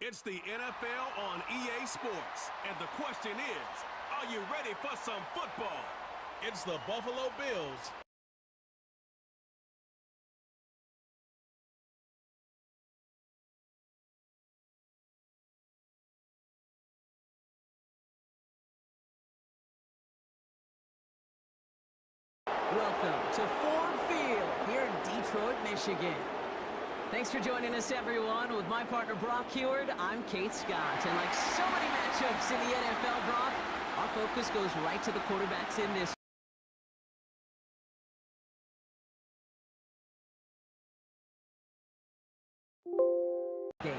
It's the NFL on EA Sports. And the question is, are you ready for some football? It's the Buffalo Bills. Welcome to Ford Field here in Detroit, Michigan. Thanks for joining us, everyone. With my partner, Brock Heward, I'm Kate Scott. And like so many matchups in the NFL, Brock, our focus goes right to the quarterbacks in this game.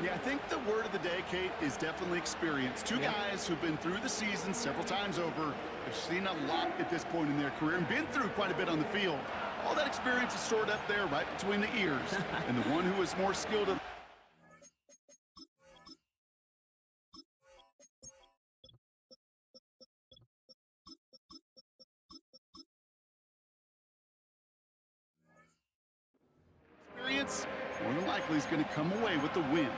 Yeah, I think the word of the day, Kate, is definitely experience. Two guys who've been through the season several times over, have seen a lot at this point in their career, and been through quite a bit on the field. All that experience is stored up there right between the ears. And the one who is more skilled at experience, more than likely is going to come away with the win.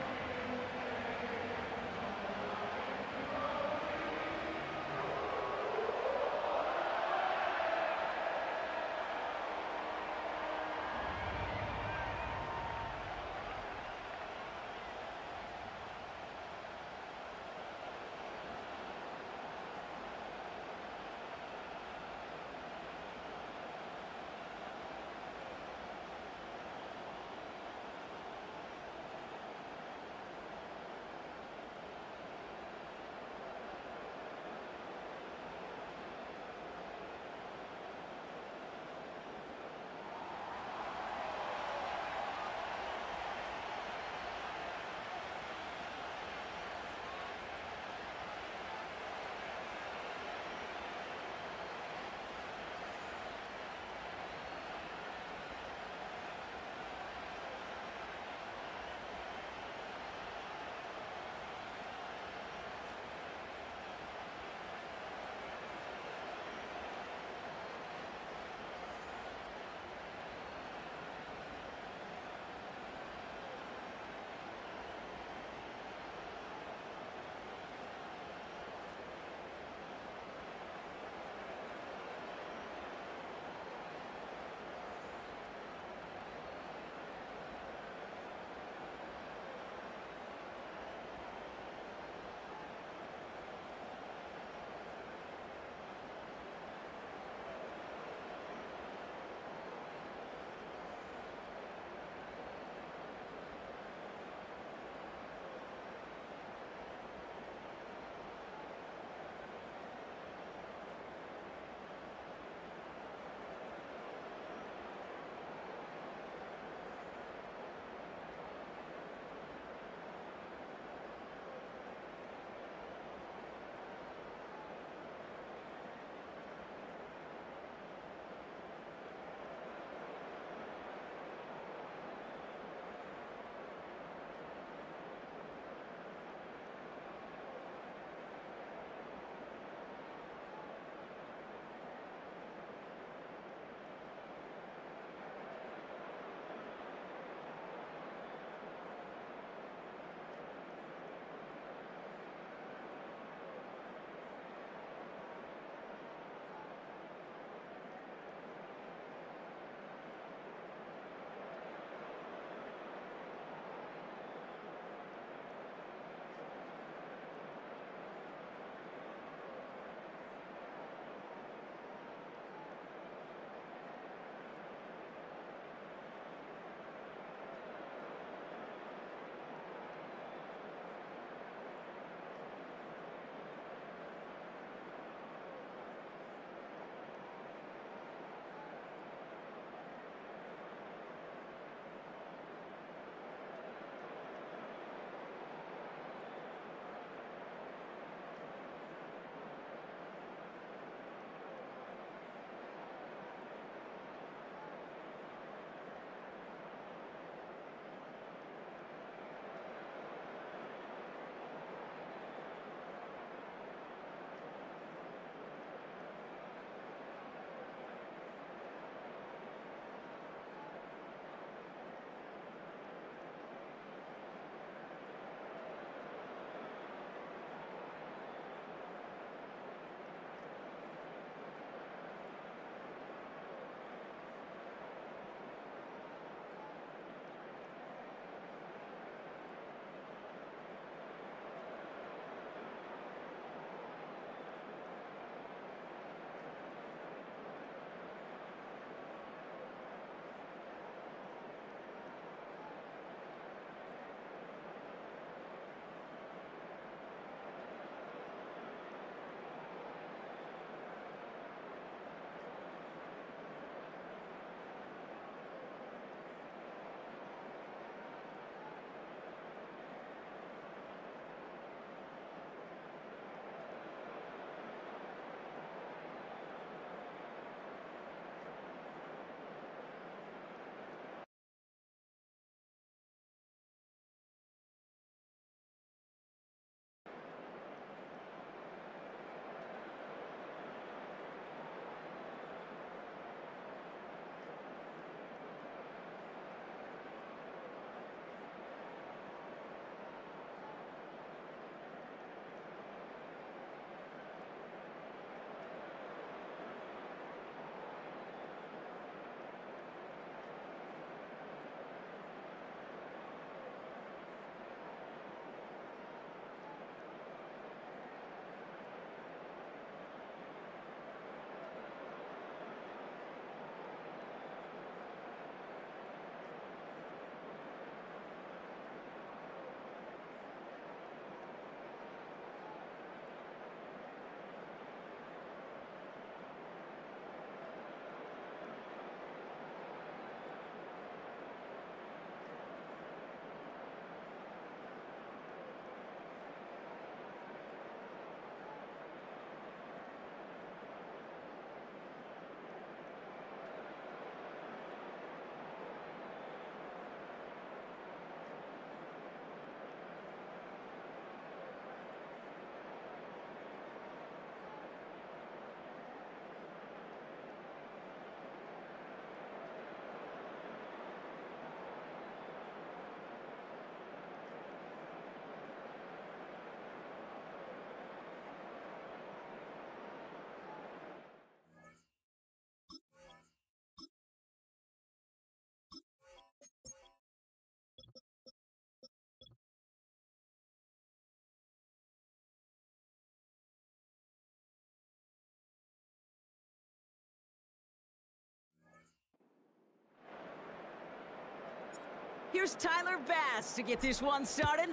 here's Tyler Bass to get this one started.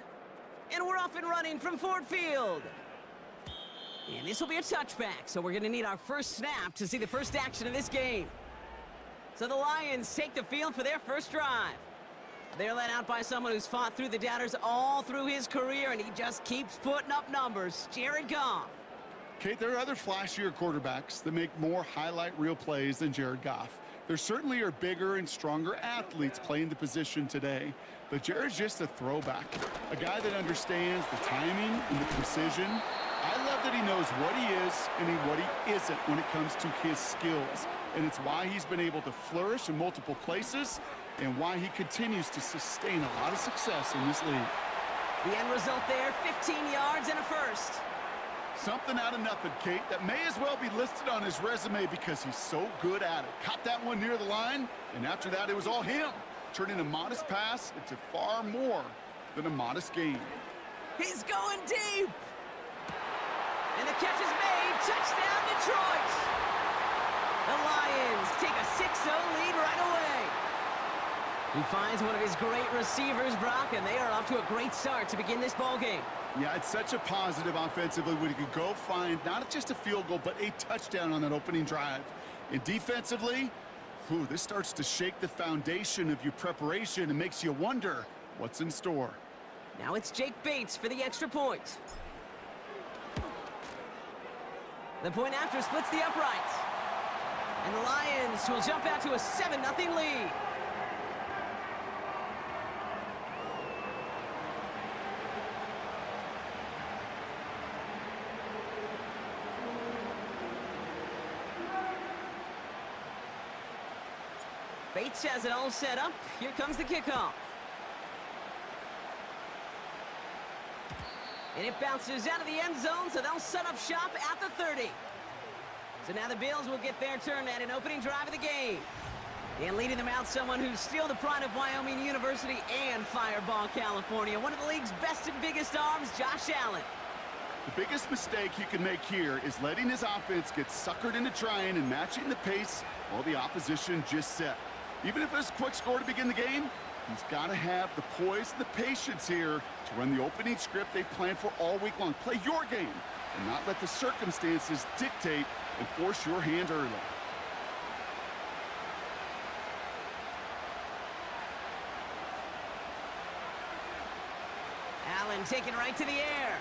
And we're off and running from Ford Field. And this will be a touchback, so we're going to need our first snap to see the first action of this game. So the Lions take the field for their first drive. They're led out by someone who's fought through the doubters all through his career, and he just keeps putting up numbers. Jared Goff. Kate, there are other flashier quarterbacks that make more highlight reel plays than Jared Goff. There certainly are bigger and stronger athletes playing the position today, but Jared's just a throwback, a guy that understands the timing and the precision. I love that he knows what he is and what he isn't when it comes to his skills, and it's why he's been able to flourish in multiple places and why he continues to sustain a lot of success in this league. The end result there, 15 yards and a first. Something out of nothing, Kate, that may as well be listed on his resume because he's so good at it. Caught that one near the line, and after that, it was all him, turning a modest pass into far more than a modest gain. He's going deep. And the catch is made. Touchdown, Detroit. The Lions take a 6-0 lead right away. He finds one of his great receivers, Brock, and they are off to a great start to begin this ball game. Yeah, it's such a positive offensively when you can go find not just a field goal, but a touchdown on that opening drive. And defensively, this starts to shake the foundation of your preparation and makes you wonder what's in store. Now it's Jake Bates for the extra point. The point after splits the uprights. And the Lions will jump out to a 7-0 lead. Bates has it all set up. Here comes the kickoff. And it bounces out of the end zone, so they'll set up shop at the 30. So now the Bills will get their turn at an opening drive of the game. And leading them out, someone who's still the pride of Wyoming University and Fireball, California. One of the league's best and biggest arms, Josh Allen. The biggest mistake he can make here is letting his offense get suckered into trying and matching the pace while the opposition just set. Even if it's a quick score to begin the game, he's got to have the poise and the patience here to run the opening script they've planned for all week long. Play your game and not let the circumstances dictate and force your hand early. Allen taken right to the air.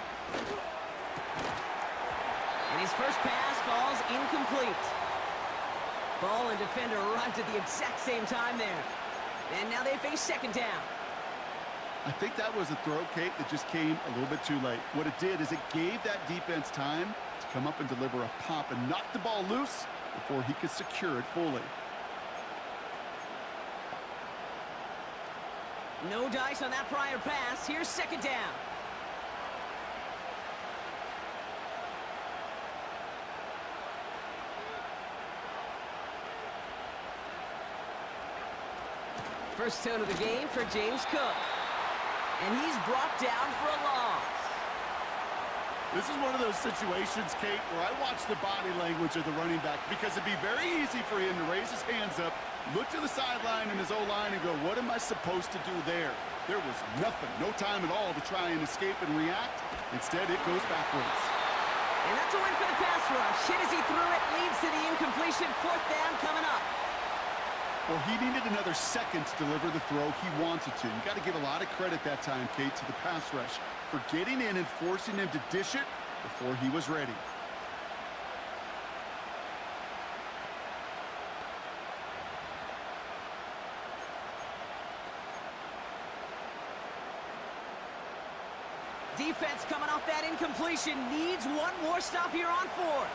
And his first pass falls incomplete. Ball and defender arrived at the exact same time there. And now they face second down. I think that was a throw, Kate, that just came a little bit too late. What it did is it gave that defense time to come up and deliver a pop and knock the ball loose before he could secure it fully. No dice on that prior pass. Here's second down. First tone of the game for James Cook. And he's brought down for a loss. This is one of those situations, Kate, where I watch the body language of the running back because it'd be very easy for him to raise his hands up, look to the sideline in his O-line and go, what am I supposed to do there? There was nothing, no time at all to try and escape and react. Instead, it goes backwards. And that's a win for the pass rush. Hit as he threw it, leads to the incompletion. Fourth down coming up. Well, he needed another second to deliver the throw he wanted to. You got to give a lot of credit that time, Kate, to the pass rush for getting in and forcing him to dish it before he was ready. Defense coming off that incompletion needs one more stop here on fourth.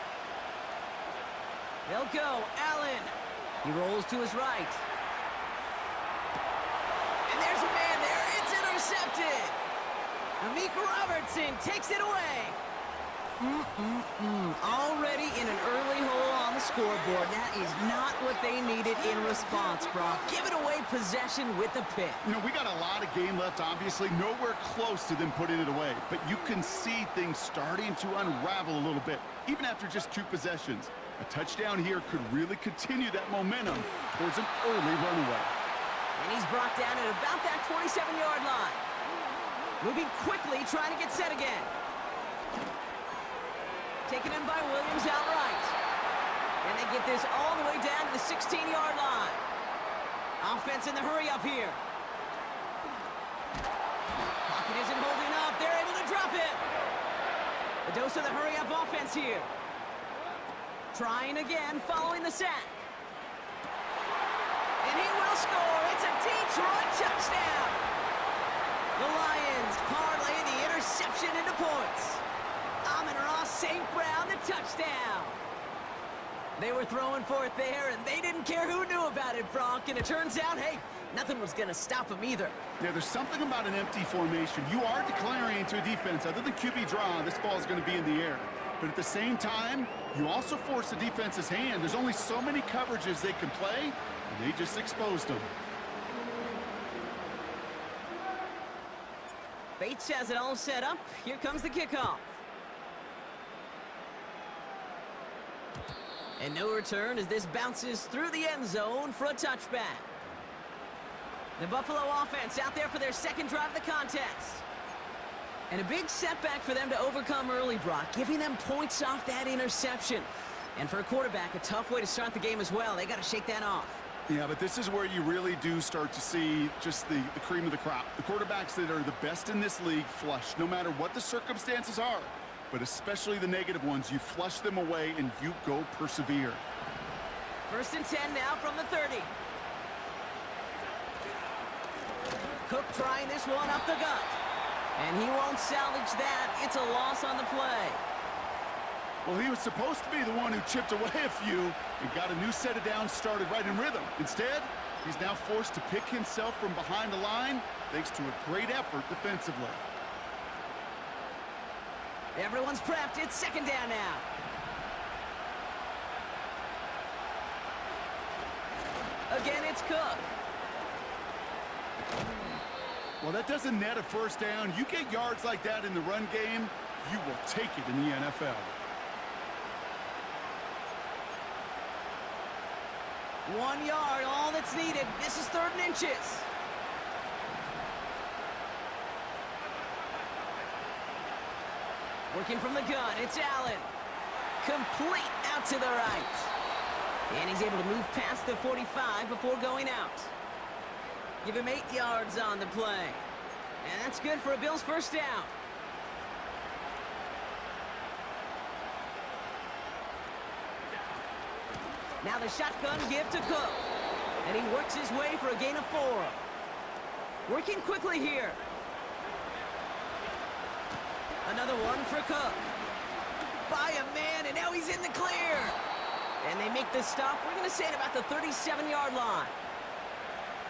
They'll go. Allen. He rolls to his right. And there's a man there. It's intercepted. Amik Robertson takes it away. Already in an early hole on the scoreboard. That is not what they needed in response, Brock. Giving away possession with the pick. You know, we got a lot of game left, obviously. Nowhere close to them putting it away. But you can see things starting to unravel a little bit, even after just 2 possessions. A touchdown here could really continue that momentum towards an early runaway. And he's brought down at about that 27-yard line. Moving quickly, trying to get set again. Taken in by Williams outright. And they get this all the way down to the 16-yard line. Offense in the hurry up here. Pocket isn't holding up. They're able to drop it. A dose of the hurry up offense here. Trying again, following the sack. And he will score. It's a Detroit touchdown. The Lions parlay the interception into points. Amon-Ra St. Brown, the touchdown. They were throwing for it there, and they didn't care who knew about it, Brock. And it turns out, hey, nothing was going to stop him either. Yeah, there's something about an empty formation. You are declaring to a defense, other than QB draw, this ball is going to be in the air. But at the same time, you also force the defense's hand. There's only so many coverages they can play, and they just exposed them. Bates has it all set up. Here comes the kickoff. And no return as this bounces through the end zone for a touchback. The Buffalo offense out there for their second drive of the contest. And a big setback for them to overcome early, Brock, giving them points off that interception. And for a quarterback, a tough way to start the game as well. They got to shake that off. Yeah, but this is where you really do start to see just the cream of the crop. The quarterbacks that are the best in this league flush, no matter what the circumstances are. But especially the negative ones, you flush them away and you go persevere. 1st and 10 now from the 30. Cook trying this one up the gut. And he won't salvage that. It's a loss on the play. Well, he was supposed to be the one who chipped away a few and got a new set of downs started right in rhythm. Instead, he's now forced to pick himself from behind the line thanks to a great effort defensively. Everyone's prepped. It's 2nd down now. Again, it's Cook. Well, that doesn't net a 1st down. You get yards like that in the run game, you will take it in the NFL. One yard, all that's needed. This is 3rd and inches. Working from the gun, it's Allen. Complete out to the right. And he's able to move past the 45 before going out. Give him 8 yards on the play. And that's good for a Bills 1st down. Now the shotgun give to Cook. And he works his way for a gain of 4. Working quickly here. Another one for Cook. By a man, and now he's in the clear. And they make the stop, we're going to say at about the 37-yard line.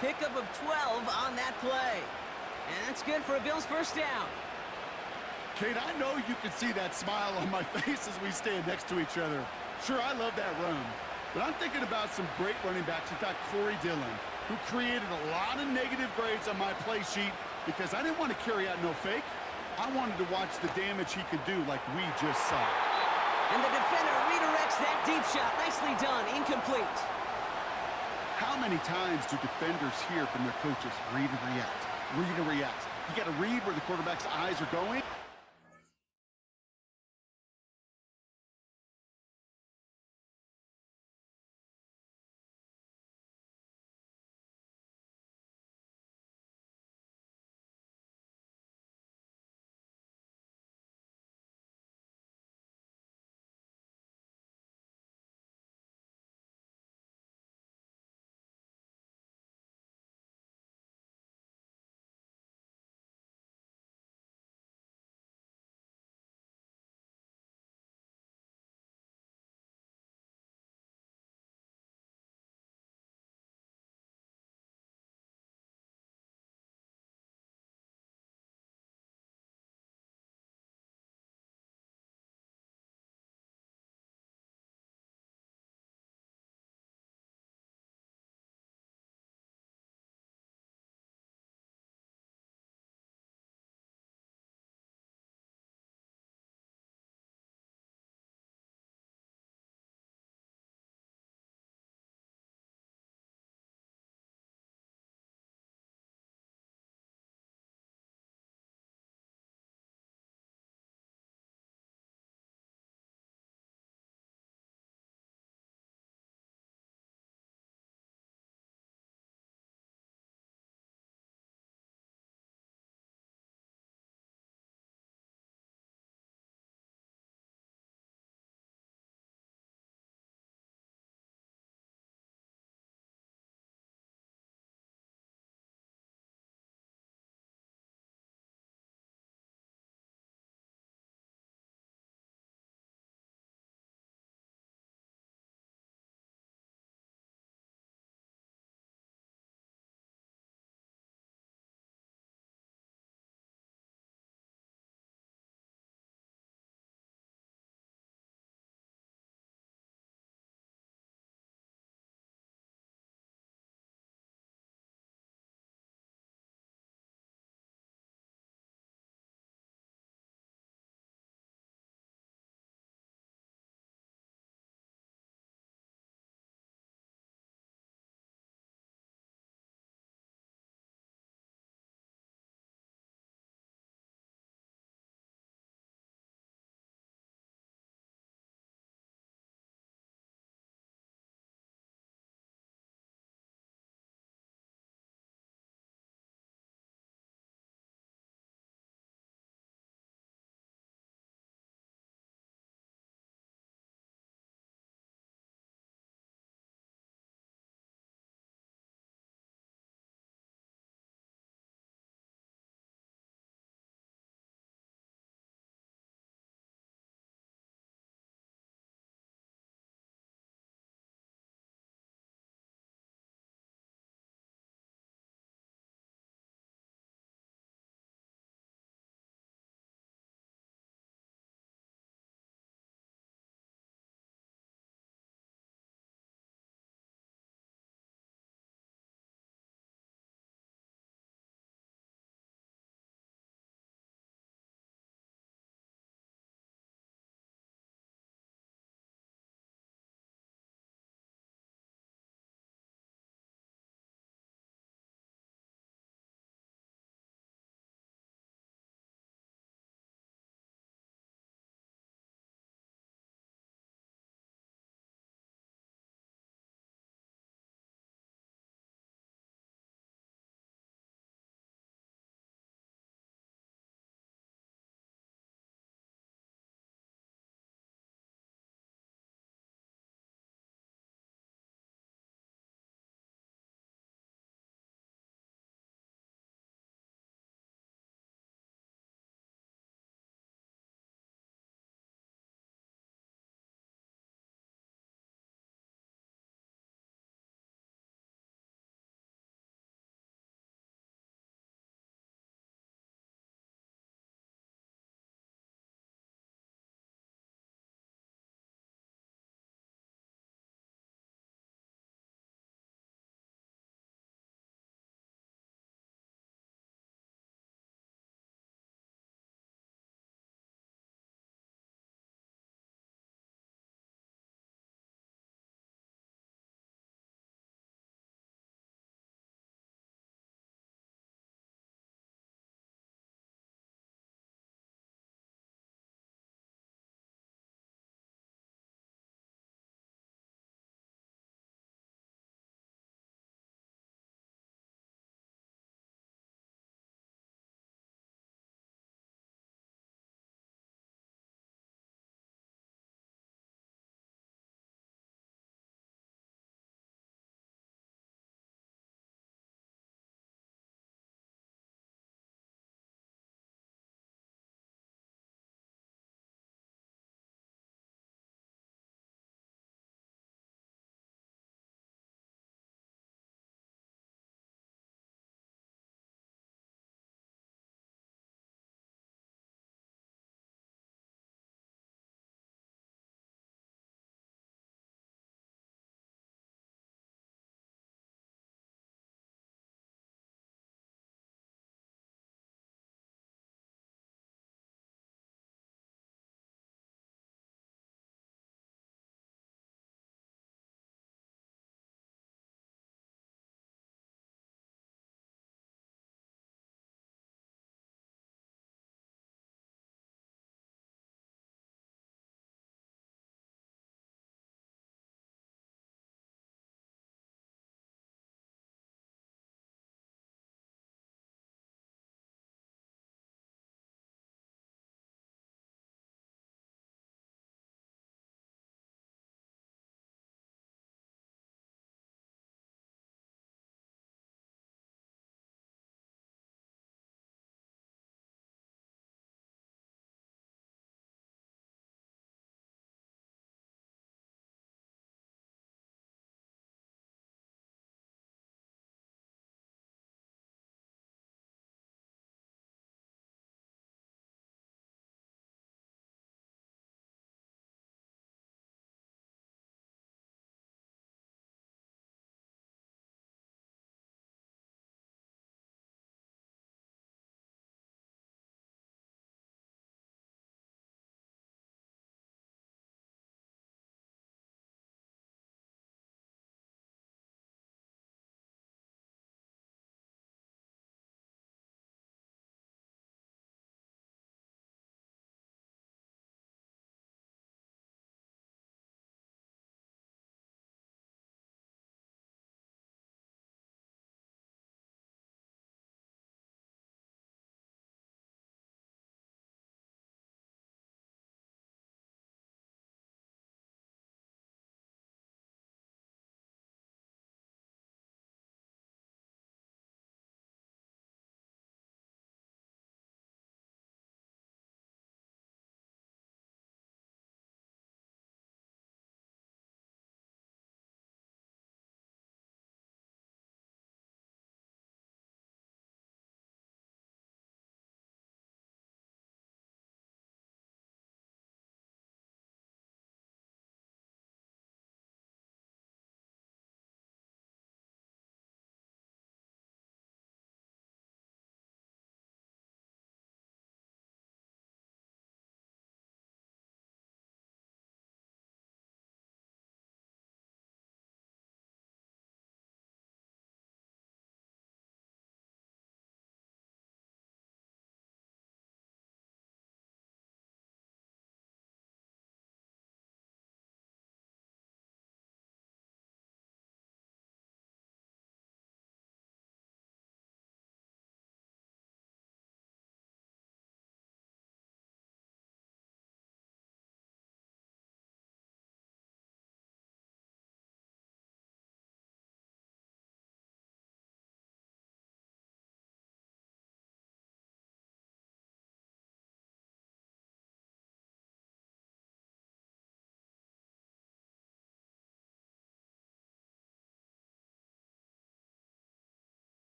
Pickup of 12 on that play. And that's good for a Bills 1st down. Kate, I know you can see that smile on my face as we stand next to each other. Sure, I love that run. But I'm thinking about some great running backs. In fact, Corey Dillon, who created a lot of negative grades on my play sheet because I didn't want to carry out no fake. I wanted to watch the damage he could do like we just saw. And the defender redirects that deep shot. Nicely done. Incomplete. How many times do defenders hear from their coaches, read and react, read and react? You got to read where the quarterback's eyes are going.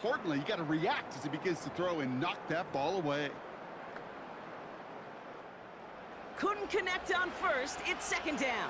importantly, you got to react as he begins to throw and knock that ball away. Couldn't connect on first. It's second down.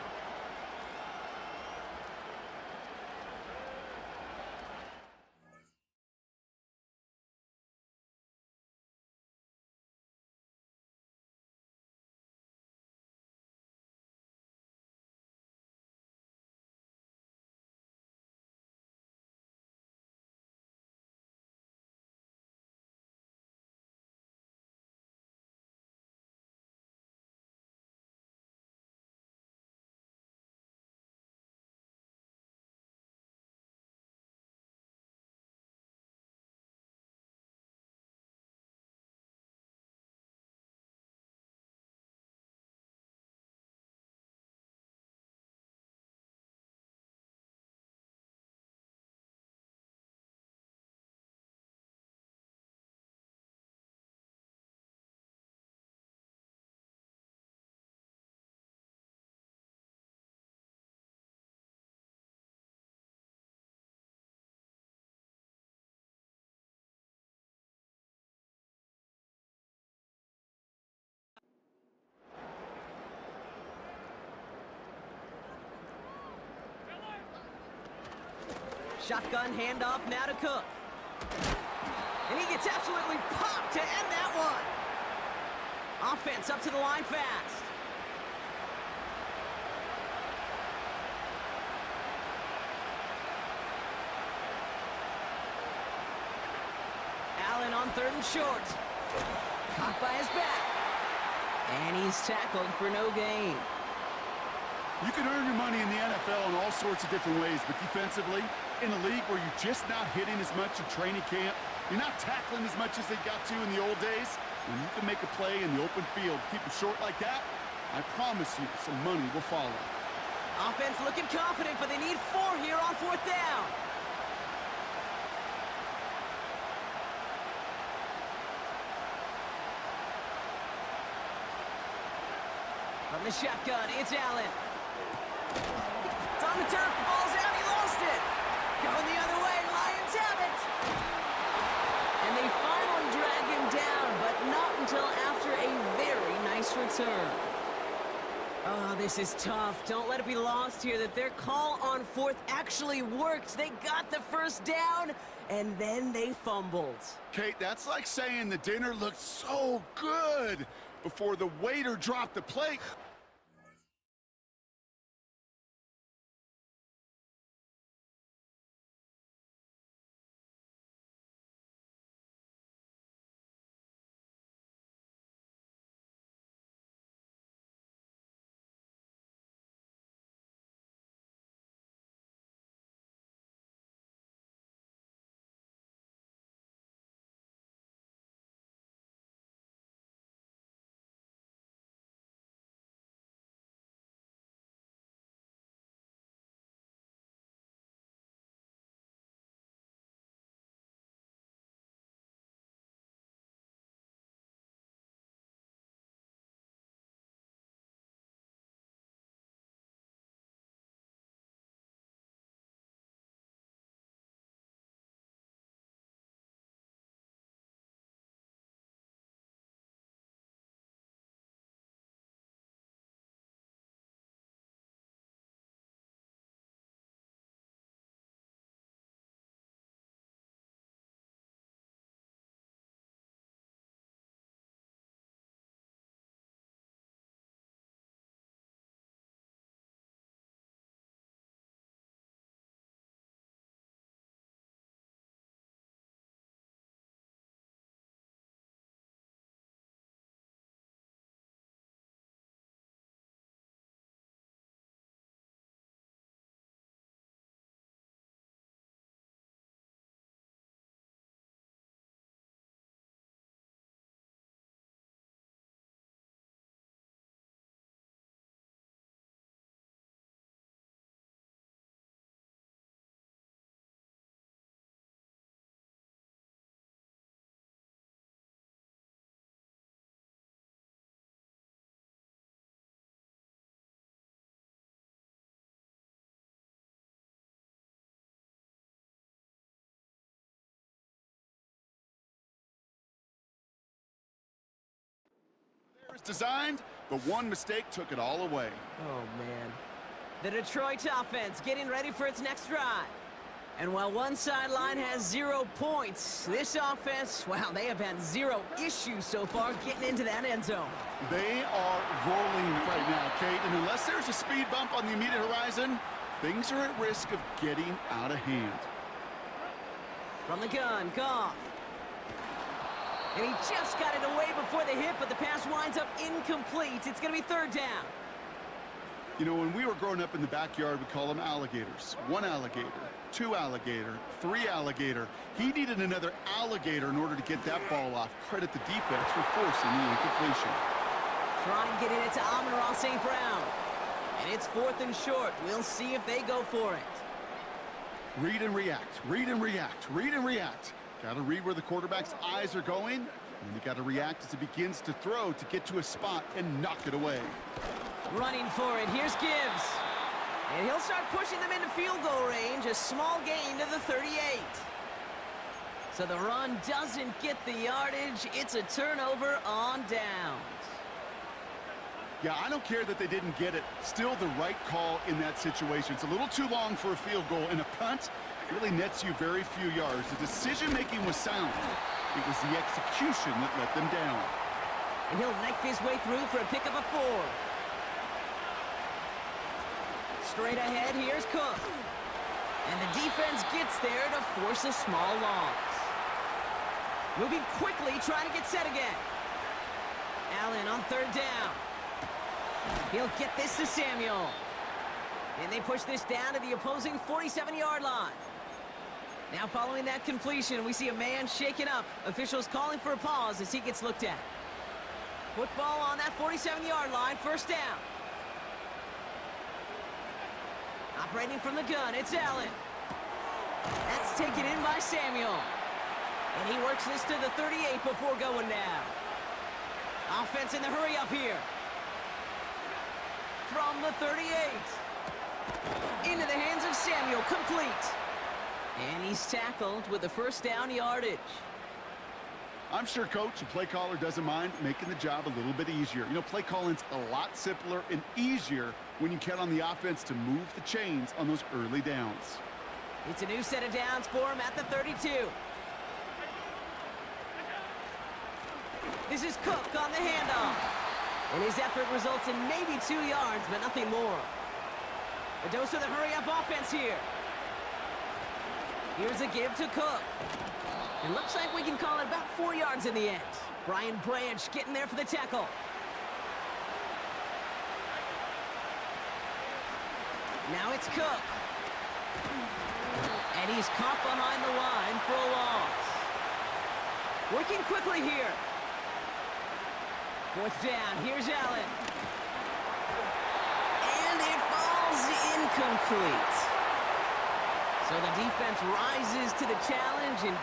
Shotgun handoff now to Cook. And he gets absolutely popped to end that one. Offense up to the line fast. Allen on third and short. Caught by his back. And he's tackled for no gain. You can earn your money in the NFL in all sorts of different ways, but defensively, in a league where you're just not hitting as much in training camp, you're not tackling as much as they got to in the old days, when you can make a play in the open field, keep it short like that, I promise you some money will follow. Offense looking confident, but they need 4 here on fourth down. From the shotgun, it's Allen. It's on the turf, the ball's out, he lost it. Going the other way, Lions have it. And they finally drag him down, but not until after a very nice return. Oh, this is tough. Don't let it be lost here that their call on fourth actually worked. They got the first down, and then they fumbled. Kate, that's like saying the dinner looked so good before the waiter dropped the plate. designed, but one mistake took it all away. Oh, man. The Detroit offense getting ready for its next drive. And while one sideline has 0 points, this offense, wow, they have had 0 issues so far getting into that end zone. They are rolling right now, Kate, and unless there's a speed bump on the immediate horizon, things are at risk of getting out of hand. From the gun, Goff. And he just got it away before the hit, but the pass winds up incomplete. It's going to be 3rd down. You know, when we were growing up in the backyard, we call them alligators. 1 alligator, 2 alligator, 3 alligator. He needed another alligator in order to get that ball off. Credit the defense for forcing the incompletion. Trying getting it to Amon-Ra St. Brown. And it's 4th and short. We'll see if they go for it. Read and react, read and react, read and react. Got to read where the quarterback's eyes are going, and you got to react as he begins to throw to get to a spot and knock it away. Running for it, here's Gibbs. And he'll start pushing them into field goal range, a small gain to the 38. So the run doesn't get the yardage, it's a turnover on downs. Yeah, I don't care that they didn't get it. Still the right call in that situation. It's a little too long for a field goal, and a punt really nets you very few yards. The decision-making was sound. It was the execution that let them down. And he'll knife his way through for a pickup of 4. Straight ahead, here's Cook. And the defense gets there to force a small loss. Moving quickly, trying to get set again. Allen on 3rd down. He'll get this to Samuel. And they push this down to the opposing 47-yard line. Now following that completion, we see a man shaken up. Officials calling for a pause as he gets looked at. Football on that 47-yard line, 1st down. Operating from the gun, it's Allen. That's taken in by Samuel. And he works this to the 38 before going down. Offense in the hurry up here. From the 38. Into the hands of Samuel, complete. And he's tackled with the 1st down yardage. I'm sure coach and play caller doesn't mind making the job a little bit easier. You know, play calling's a lot simpler and easier when you count on the offense to move the chains on those early downs. It's a new set of downs for him at the 32. This is Cook on the handoff. And his effort results in maybe 2 yards, but nothing more. A dose of the hurry-up offense here. Here's a give to Cook. It looks like we can call it about 4 yards in the end. Brian Branch getting there for the tackle. Now it's Cook. And he's caught behind the line for a loss. Working quickly here. 4th down, here's Allen. And it falls incomplete. So the defense rises to the challenge and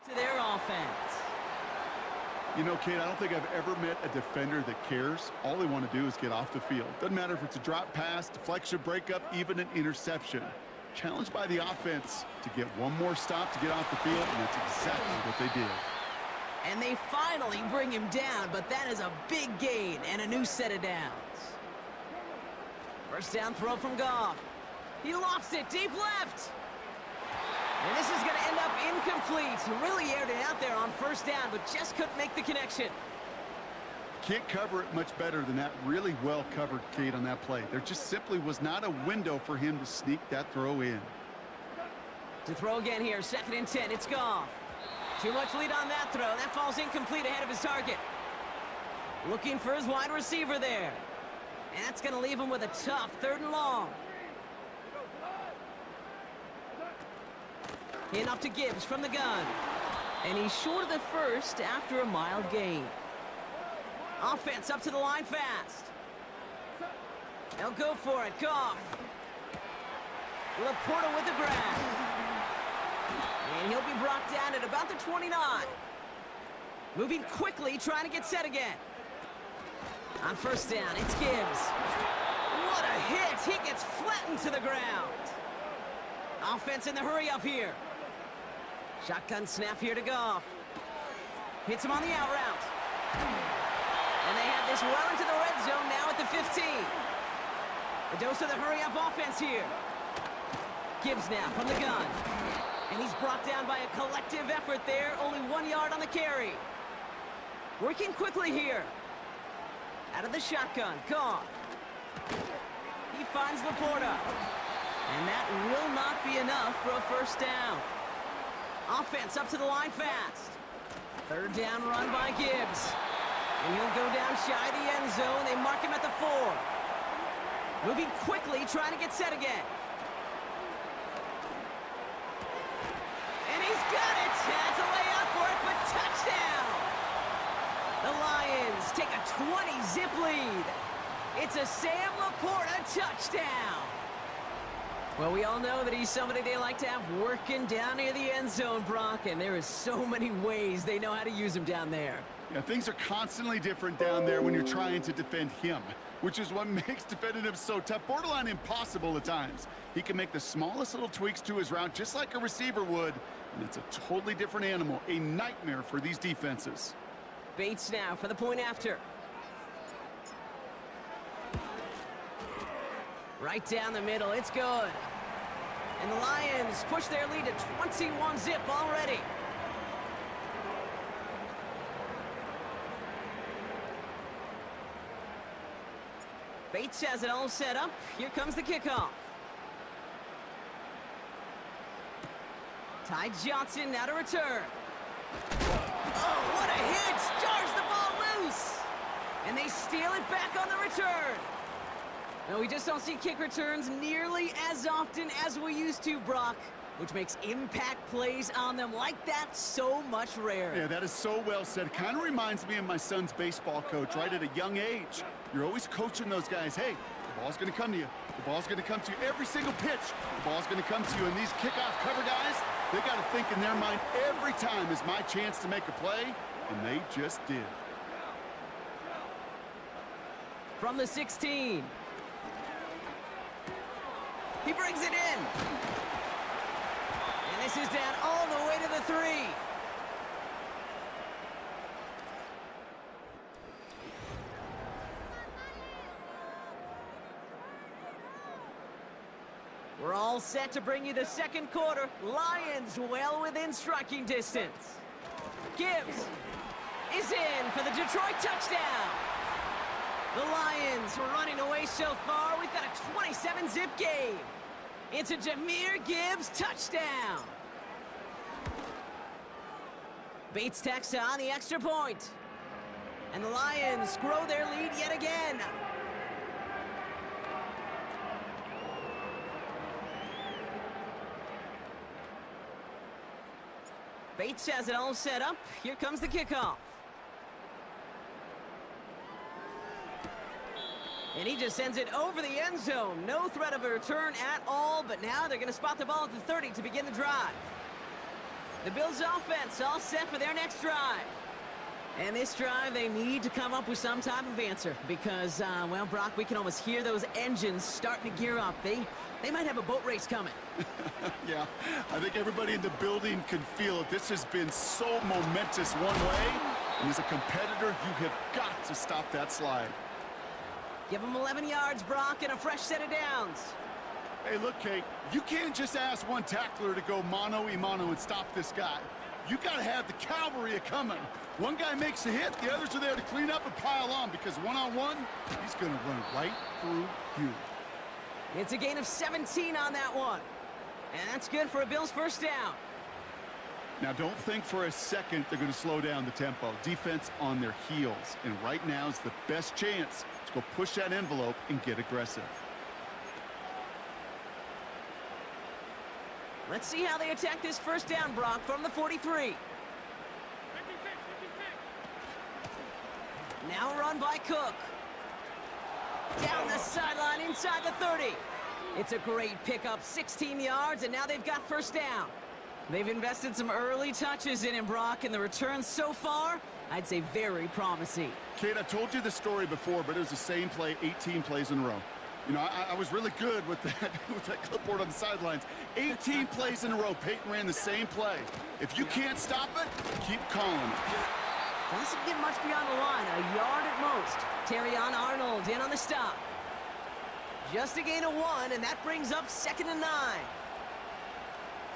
gets to their offense. You know, Kate, I don't think I've ever met a defender that cares. All they want to do is get off the field. Doesn't matter if it's a drop pass, deflection, breakup, even an interception. Challenged by the offense to get one more stop to get off the field, and that's exactly what they did. And they finally bring him down, but that is a big gain and a new set of downs. First down throw from Goff. He lofts it deep left. And this is going to end up incomplete. Really aired it out there on first down, but just couldn't make the connection. Can't cover it much better than that. Really well covered, Kate, on that play. There just simply was not a window for him to sneak that throw in. To throw again here, 2nd and 10. It's Goff. Too much lead on that throw. That falls incomplete ahead of his target. Looking for his wide receiver there. And that's going to leave him with a tough 3rd and long. In off to Gibbs from the gun. And he's short of the first after a mild gain. Offense up to the line fast. They'll go for it. Goff. Laporta with the grab. And he'll be brought down at about the 29. Moving quickly, trying to get set again. On first down, it's Gibbs. What a hit! He gets flattened to the ground. Offense in the hurry up here. Shotgun snap here to Goff. Hits him on the out route. And they have this well into the red zone now at the 15. The dose of the hurry-up offense here. Gibbs now from the gun. And he's brought down by a collective effort there. Only 1 yard on the carry. Working quickly here. Out of the shotgun, Goff. He finds Laporta. And that will not be enough for a first down. Offense up to the line fast. 3rd down run by Gibbs. And he'll go down shy of the end zone. They mark him at the 4. Moving quickly, trying to get set again. And he's got it. Had to lay out for it, but touchdown. The Lions take a 20-zip lead. It's a Sam Laporta touchdown. Well, we all know that he's somebody they like to have working down near the end zone, Brock, and there is so many ways they know how to use him down there. Yeah, things are constantly different down there when you're trying to defend him, which is what makes defending him so tough, borderline impossible at times. He can make the smallest little tweaks to his route just like a receiver would, and it's a totally different animal, a nightmare for these defenses. Bates now for the point after. Right down the middle, it's good. And the Lions push their lead to 21-zip already. Bates has it all set up. Here comes the kickoff. Ty Johnson now to return. Oh, what a hit! Jars the ball loose! And they steal it back on the return. No, we just don't see kick returns nearly as often as we used to, Brock, which makes impact plays on them like that so much rarer. Yeah, that is so well said. Kind of reminds me of my son's baseball coach, right? At a young age, you're always coaching those guys. Hey, the ball's going to come to you. The ball's going to come to you. Every single pitch, the ball's going to come to you. And these kickoff cover guys, they got to think in their mind every time is my chance to make a play, and they just did. From the 16. He brings it in. And this is down all the way to the 3. We're all set to bring you the second quarter. Lions well within striking distance. Gibbs is in for the Detroit touchdown. The Lions were running away so far. We've got a 27-zip game. It's a Jahmyr Gibbs touchdown. Bates tacks on the extra point. And the Lions grow their lead yet again. Bates has it all set up. Here comes the kickoff. And he just sends it over the end zone. No threat of a return at all, but now they're going to spot the ball at the 30 to begin the drive. The Bills offense all set for their next drive. And this drive, they need to come up with some type of answer because, well, Brock, we can almost hear those engines starting to gear up. They might have a boat race coming. Yeah, I think everybody in the building can feel it. This has been so momentous one way, and as a competitor, you have got to stop that slide. Give them 11 yards, Brock, and a fresh set of downs. Hey, look, Kate, you can't just ask one tackler to go mano-a-mano and stop this guy. You got to have the cavalry coming. One guy makes a hit, the others are there to clean up and pile on because one-on-one, he's going to run right through you. It's a gain of 17 on that one. And that's good for a Bills first down. Now, don't think for a second they're going to slow down the tempo. Defense on their heels. And right now is the best chance to go push that envelope and get aggressive. Let's see how they attack this first down, Brock, from the 43. Now run by Cook. Down the sideline inside the 30. It's a great pickup, 16 yards, and now they've got first down. They've invested some early touches in him, Brock, and the returns so far, I'd say very promising. Kate, I told you this story before, but it was the same play 18 plays in a row. You know, I was really good with that clipboard on the sidelines. 18 plays in a row. Peyton ran the same play. If you can't stop it, keep calling it. Doesn't get much beyond the line, a yard at most. Terrion Arnold in on the stop. Just a gain of 1, and that brings up 2nd and 9.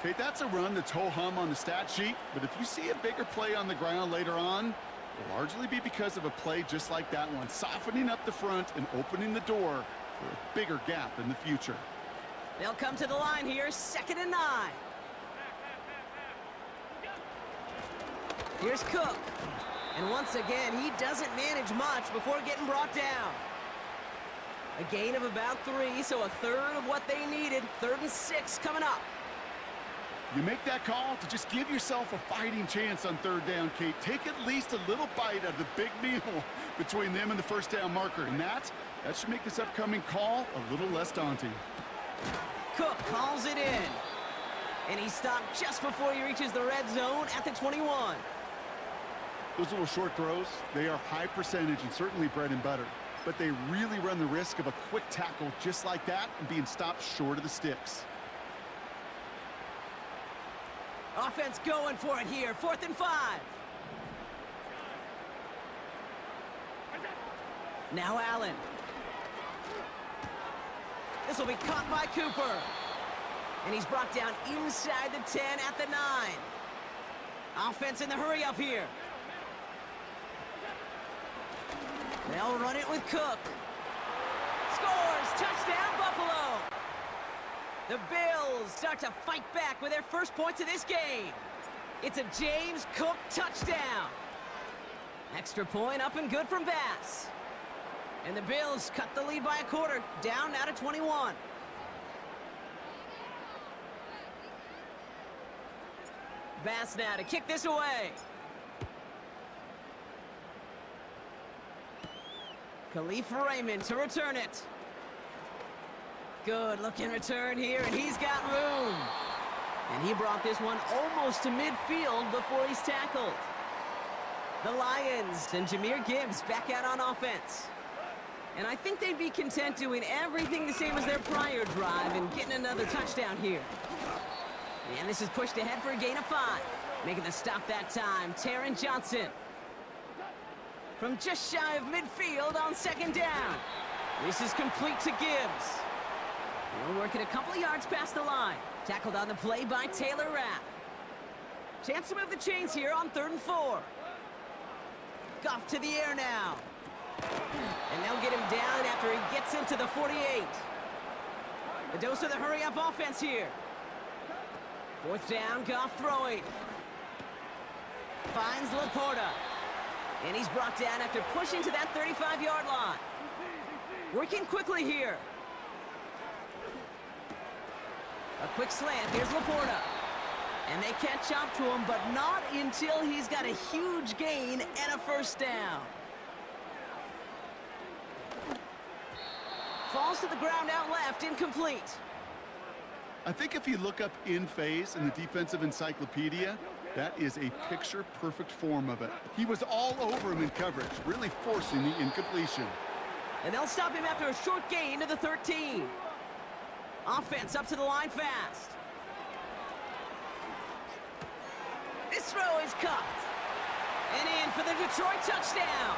Kate, that's a run that's ho-hum on the stat sheet, but if you see a bigger play on the ground later on, it'll largely be because of a play just like that one, softening up the front and opening the door for a bigger gap in the future. They'll come to the line here, 2nd and 9. Here's Cook. And once again, he doesn't manage much before getting brought down. A gain of about 3, so a third of what they needed. 3rd and 6 coming up. You make that call to just give yourself a fighting chance on 3rd down, Kate. Take at least a little bite out of the big meal between them and the first down marker. And that should make this upcoming call a little less daunting. Cook calls it in. And he stopped just before he reaches the red zone at the 21. Those little short throws, they are high percentage and certainly bread and butter. But they really run the risk of a quick tackle just like that and being stopped short of the sticks. Offense going for it here, 4th and 5. Now Allen. This will be caught by Cooper. And he's brought down inside the 10 at the 9. Offense in the hurry up here. They'll run it with Cook. Scores! Touchdown, Buffalo! The Bills start to fight back with their first points of this game. It's a James Cook touchdown. Extra point up and good from Bass. And the Bills cut the lead by a quarter, down now to 21. Bass now to kick this away. Khalif Raymond to return it. Good looking return here, and he's got room. And he brought this one almost to midfield before he's tackled. The Lions and Jahmyr Gibbs back out on offense. And I think they'd be content doing everything the same as their prior drive and getting another touchdown here. And this is pushed ahead for a gain of 5. Making the stop that time, Taron Johnson. From just shy of midfield on 2nd down. This is complete to Gibbs. He'll work it a couple of yards past the line. Tackled on the play by Taylor Rapp. Chance to move the chains here on 3rd and 4. Goff to the air now. And they'll get him down after he gets into the 48. A dose of the hurry-up offense here. 4th down, Goff throwing. Finds Laporta. And he's brought down after pushing to that 35-yard line. Working quickly here. A quick slant. Here's Laporta. And they catch up to him, but not until he's got a huge gain and a first down. Falls to the ground out left, incomplete. I think if you look up in phase in the defensive encyclopedia, That is a picture-perfect form of it. He was all over him in coverage, really forcing the incompletion. And they'll stop him after a short gain to the 13. Offense up to the line fast. This throw is cupped. And in for the Detroit touchdown.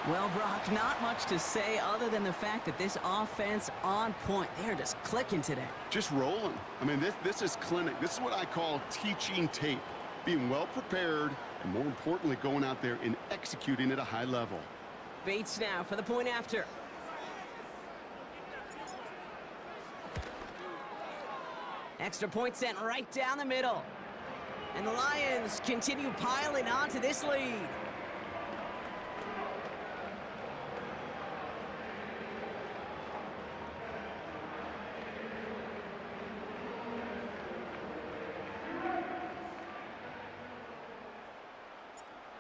Well, Brock, not much to say other than the fact that this offense on point. They're just clicking today. Just rolling. I mean, this is clinic. This is what I call teaching tape. Being well prepared, and more importantly, going out there and executing at a high level. Bates now for the point after. Extra point sent right down the middle. And the Lions continue piling on to this lead.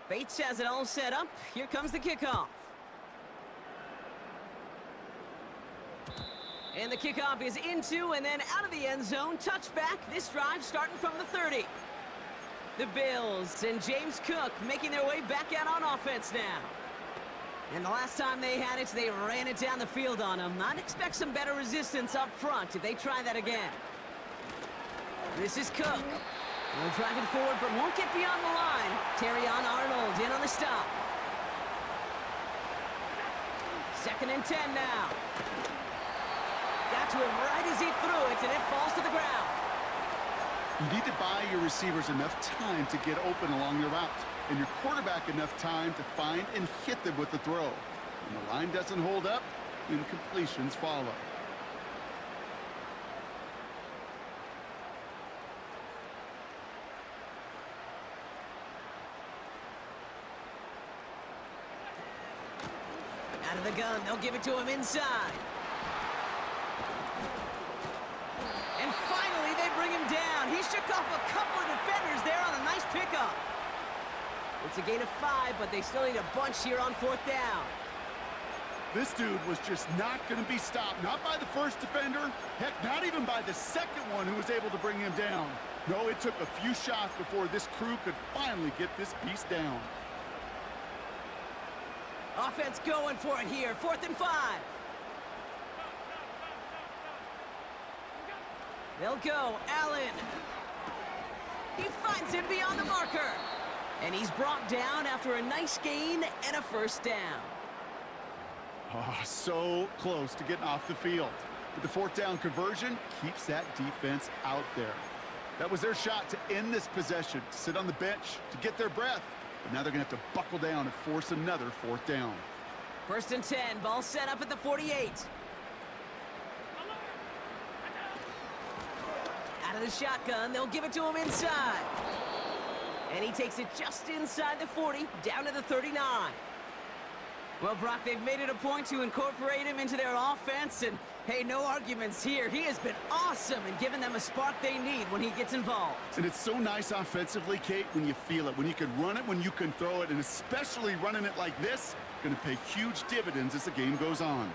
Bates has it all set up. Here comes the kickoff. And the kickoff is into and then out of the end zone. Touchback. This drive starting from the 30. The Bills and James Cook making their way back out on offense now. And the last time they had it, they ran it down the field on them. I'd expect some better resistance up front if they try that again. This is Cook. They'll drive it forward, but won't get beyond the line. Terrion Arnold in on the stop. 2nd and 10 now. Got to him right as he threw it, and it falls to the ground. You need to buy your receivers enough time to get open along your route, and your quarterback enough time to find and hit them with the throw. When the line doesn't hold up, incompletions follow. Out of the gun, they'll give it to him inside. And finally, they bring him down. He shook off a couple of defenders there on a nice pickup. It's a gain of 5, but they still need a bunch here on 4th down. This dude was just not going to be stopped. Not by the first defender. Heck, not even by the second one who was able to bring him down. No, it took a few shots before this crew could finally get this beast down. Offense going for it here. 4th and 5. They'll go. Allen. He finds him beyond the marker. And he's brought down after a nice gain and a 1st down. Oh, so close to getting off the field. But the 4th down conversion keeps that defense out there. That was their shot to end this possession, to sit on the bench, to get their breath. But now they're going to have to buckle down and force another 4th down. 1st and 10. Ball set up at the 48. Out of the shotgun. They'll give it to him inside. And he takes it just inside the 40, down to the 39. Well, Brock, they've made it a point to incorporate him into their offense, and, hey, no arguments here. He has been awesome in giving them a spark they need when he gets involved. And it's so nice offensively, Kate, when you feel it, when you can run it, when you can throw it, and especially running it like this, going to pay huge dividends as the game goes on.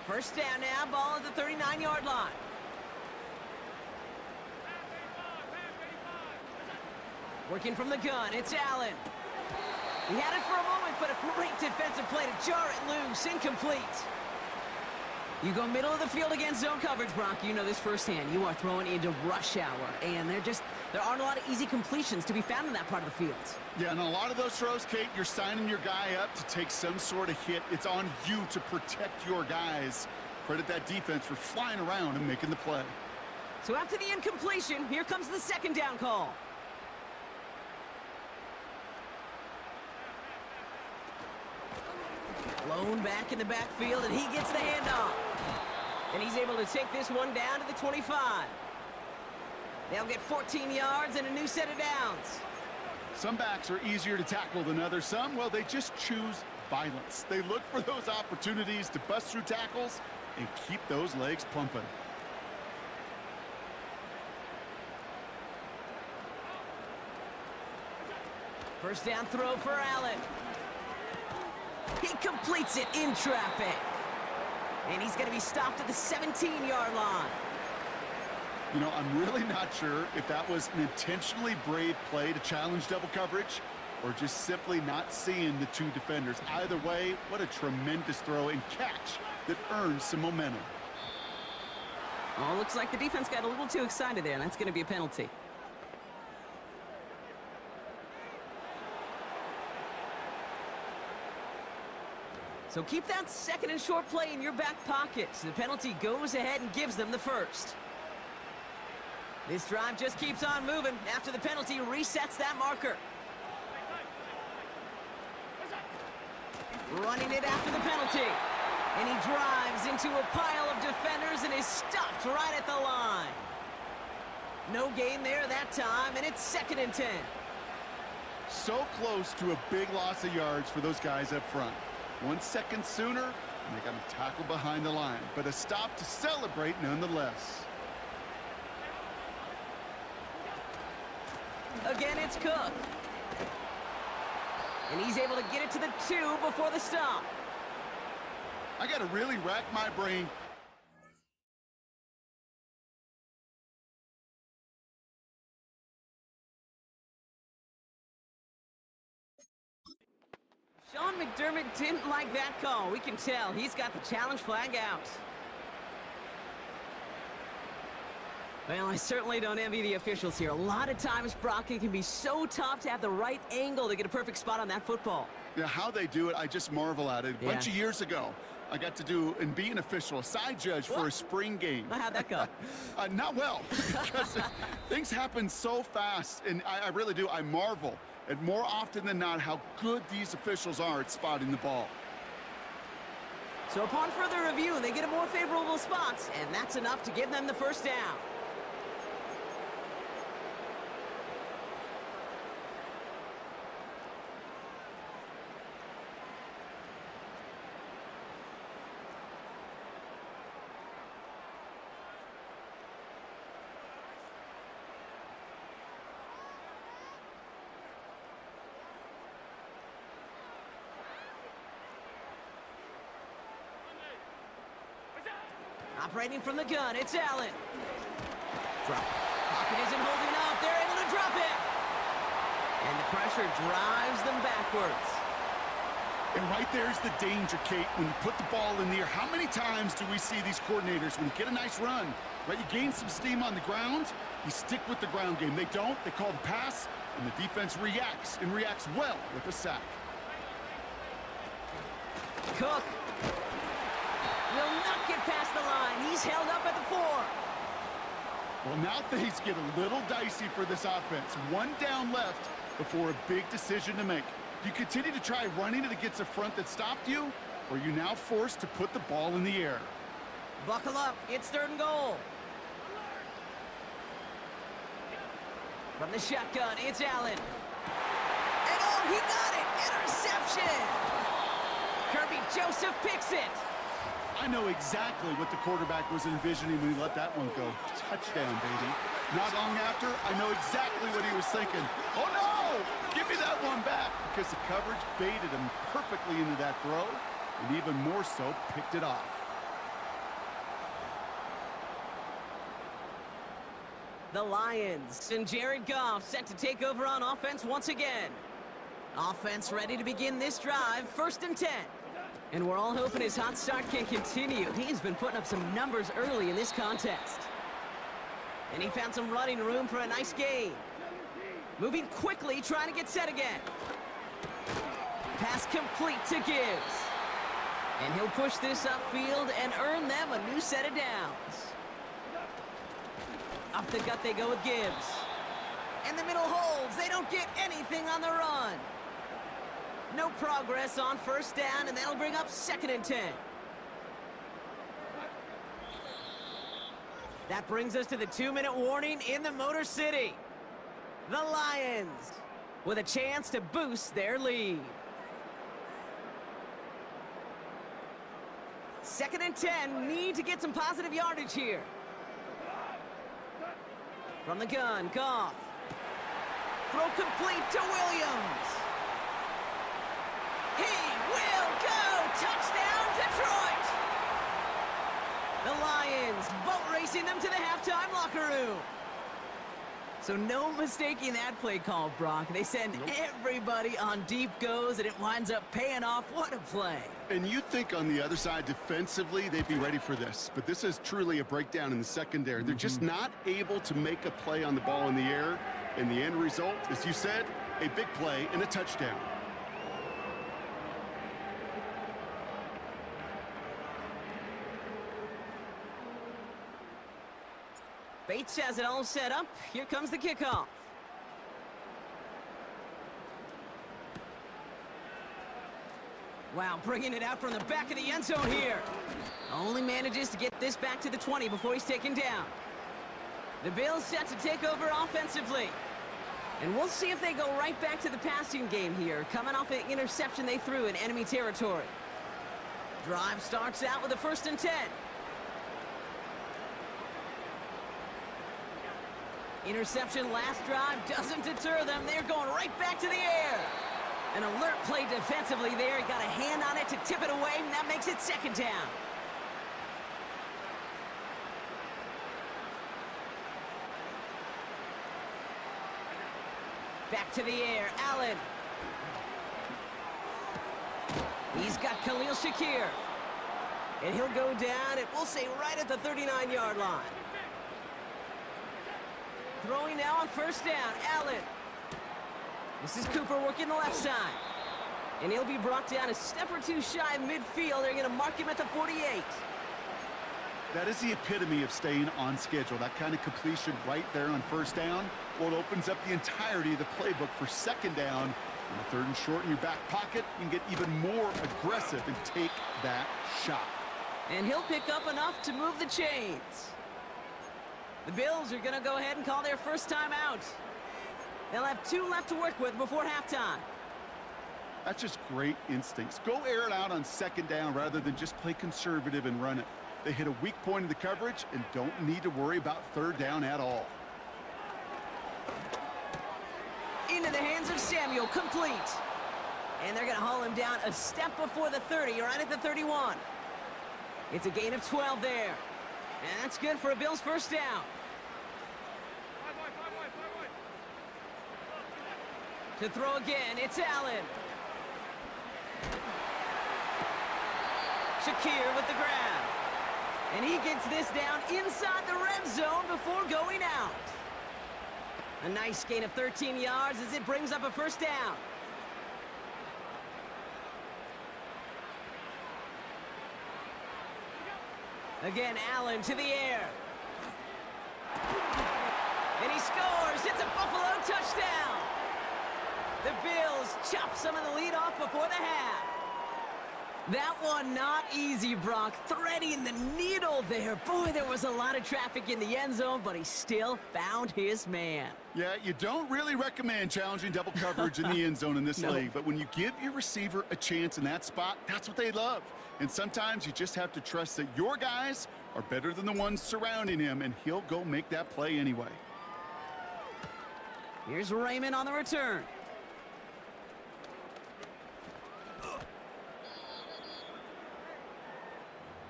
1st down now, ball at the 39-yard line. Working from the gun, it's Allen. He had it for a moment, but a great defensive play to jar it loose, incomplete. You go middle of the field against zone coverage, Brock. You know this firsthand. You are throwing into rush hour, and there aren't a lot of easy completions to be found in that part of the field. Yeah, and a lot of those throws, Kate, you're signing your guy up to take some sort of hit. It's on you to protect your guys. Credit that defense for flying around and making the play. So after the incompletion, here comes the 2nd down call. Blown back in the backfield, and he gets the handoff. And he's able to take this one down to the 25. They'll get 14 yards and a new set of downs. Some backs are easier to tackle than others. Some, well, they just choose violence. They look for those opportunities to bust through tackles and keep those legs pumping. First down throw for Allen. He completes it in traffic. And he's going to be stopped at the 17-yard line. You know, I'm really not sure if that was an intentionally brave play to challenge double coverage or just simply not seeing the two defenders. Either way, what a tremendous throw and catch that earns some momentum. Oh, looks like the defense got a little too excited there, and that's going to be a penalty. So keep that second and short play in your back pocket. So the penalty goes ahead and gives them the first. This drive just keeps on moving after the penalty resets that marker. Running it after the penalty. And he drives into a pile of defenders and is stopped right at the line. No gain there that time, and it's 2nd and 10. So close to a big loss of yards for those guys up front. 1 second sooner, and they got a tackle behind the line. But a stop to celebrate nonetheless. Again, it's Cook. And he's able to get it to the 2 before the stop. I got to really rack my brain. Sean McDermott didn't like that call. We can tell he's got the challenge flag out. Well, I certainly don't envy the officials here. A lot of times, Brock, it can be so tough to have the right angle to get a perfect spot on that football. Yeah, how they do it, I just marvel at it. A bunch of years ago, I got to do and be an official, a side judge for a spring game. How'd that go? Not well, because things happen so fast, and I really do. I marvel at more often than not how good these officials are at spotting the ball. So upon further review, they get a more favorable spot, and that's enough to give them the first down. Operating from the gun, it's Allen. Drop. Pocket isn't holding up. They're able to drop it. And the pressure drives them backwards. And right there's the danger, Kate, when you put the ball in the air. How many times do we see these coordinators, when you get a nice run, right, you gain some steam on the ground, you stick with the ground game. They don't, they call the pass, and the defense reacts, and reacts well with a sack. Cook will not get past the line. He's held up at the 4. Well, now things get a little dicey for this offense. 1 down left before a big decision to make. Do you continue to try running it against a front that stopped you, or are you now forced to put the ball in the air? Buckle up. It's 3rd and goal. From the shotgun, it's Allen. And oh, he got it! Interception! Kirby Joseph picks it. I know exactly what the quarterback was envisioning when he let that one go. Touchdown, baby. Not long after, I know exactly what he was thinking. Oh, no! Give me that one back! Because the coverage baited him perfectly into that throw, and even more so, picked it off. The Lions and Jared Goff set to take over on offense once again. Offense ready to begin this drive, 1st and 10. And we're all hoping his hot start can continue. He's been putting up some numbers early in this contest. And he found some running room for a nice gain. Moving quickly, trying to get set again. Pass complete to Gibbs. And he'll push this upfield and earn them a new set of downs. Up the gut they go with Gibbs. And the middle holds. They don't get anything on the run. No progress on 1st down, and that'll bring up 2nd and 10. That brings us to the 2-minute warning in the Motor City. The Lions with a chance to boost their lead. 2nd and 10, need to get some positive yardage here. From the gun, Goff. Throw complete to Williams. He will go! Touchdown, Detroit! The Lions boat racing them to the halftime locker room. So no mistaking that play call, Brock. They send everybody on deep goes, and it winds up paying off. What a play. And you'd think on the other side defensively they'd be ready for this. But this is truly a breakdown in the secondary. They're just not able to make a play on the ball in the air. And the end result, as you said, a big play and a touchdown. Bates has it all set up. Here comes the kickoff. Wow, bringing it out from the back of the end zone here. Only manages to get this back to the 20 before he's taken down. The Bills set to take over offensively. And we'll see if they go right back to the passing game here, coming off an interception they threw in enemy territory. Drive starts out with a 1st and 10. Interception last drive doesn't deter them. They're going right back to the air. An alert play defensively there. He got a hand on it to tip it away, and that makes it 2nd down. Back to the air, Allen. He's got Khalil Shakir. And he'll go down, and we'll say right at the 39-yard line. Throwing now on 1st down, Allen. This is Cooper working the left side. And he'll be brought down a step or two shy of midfield. They're going to mark him at the 48. That is the epitome of staying on schedule. That kind of completion right there on 1st down. Well, it opens up the entirety of the playbook for 2nd down. On the 3rd and short in your back pocket, you can get even more aggressive and take that shot. And he'll pick up enough to move the chains. The Bills are going to go ahead and call their first time out. They'll have 2 left to work with before halftime. That's just great instincts. Go air it out on 2nd down rather than just play conservative and run it. They hit a weak point in the coverage and don't need to worry about 3rd down at all. Into the hands of Samuel, complete. And they're going to haul him down a step before the 30, right at the 31. It's a gain of 12 there. And that's good for a Bills 1st down. To throw again, it's Allen. Shakir with the grab. And he gets this down inside the red zone before going out. A nice gain of 13 yards as it brings up a 1st down. Again, Allen to the air. And he scores. It's a Buffalo touchdown. The Bills chop some of the lead off before the half. That one not easy, Brock. Threading the needle there. Boy, there was a lot of traffic in the end zone, but he still found his man. Yeah, you don't really recommend challenging double coverage in the end zone in this league, but when you give your receiver a chance in that spot, that's what they love. And sometimes you just have to trust that your guys are better than the ones surrounding him, and he'll go make that play anyway. Here's Raymond on the return.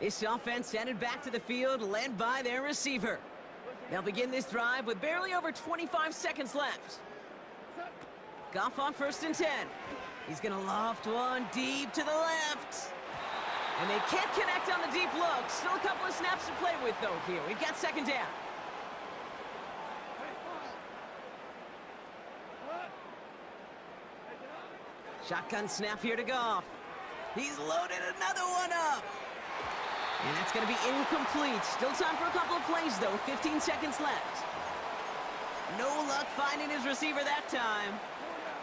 This offense headed back to the field, led by their receiver. They'll begin this drive with barely over 25 seconds left. Goff on 1st and 10. He's going to loft one deep to the left. And they can't connect on the deep look. Still a couple of snaps to play with, though, here. We've got 2nd down. Shotgun snap here to Goff. He's loaded another one up. And that's going to be incomplete. Still time for a couple of plays, though. 15 seconds left. No luck finding his receiver that time.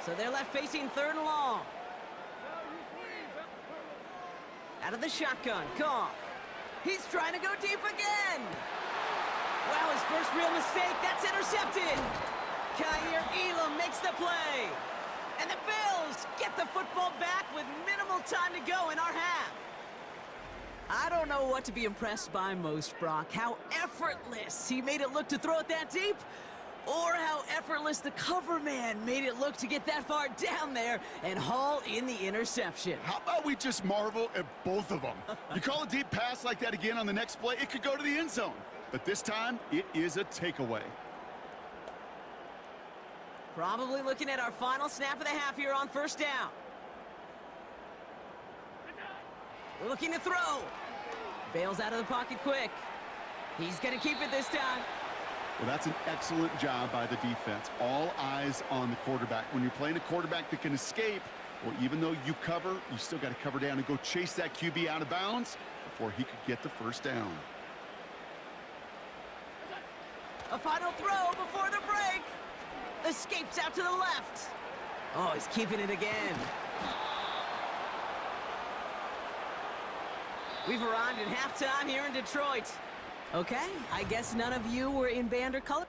So they're left facing 3rd and long. Out of the shotgun, Goff. He's trying to go deep again. Wow, his first real mistake. That's intercepted. Kaiir Elam makes the play. And the Bills get the football back with minimal time to go in our half. I don't know what to be impressed by most, Brock. How effortless he made it look to throw it that deep. or how effortless the cover man made it look to get that far down there and haul in the interception. How about we just marvel at both of them? You call a deep pass like that again on the next play, it could go to the end zone. But this time, it is a takeaway. Probably looking at our final snap of the half here on first down. Looking to throw. Bails out of the pocket quick. He's going to keep it this time. Well, that's an excellent job by the defense. All eyes on the quarterback. When you're playing a quarterback that can escape, well, even though you cover, you still got to cover down and go chase that QB out of bounds before he could get the first down. A final throw before the break. Escapes out to the left. Oh, he's keeping it again. We've arrived at halftime here in Detroit. Okay, I guess none of you were in band or color.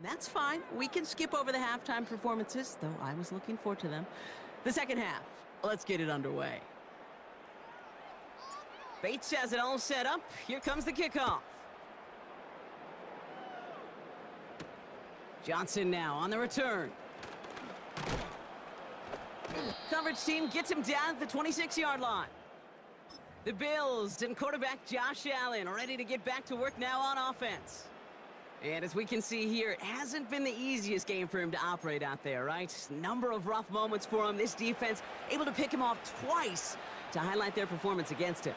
That's fine. We can skip over the halftime performances, though I was looking forward to them. The second half. Let's get it underway. Bates has it all set up. Here comes the kickoff. Johnson now on the return. Coverage team gets him down at the 26-yard line. The Bills and quarterback Josh Allen ready to get back to work now on offense. And as we can see here, it hasn't been the easiest game for him to operate out there, right? Number of rough moments for him. This defense able to pick him off twice to highlight their performance against him.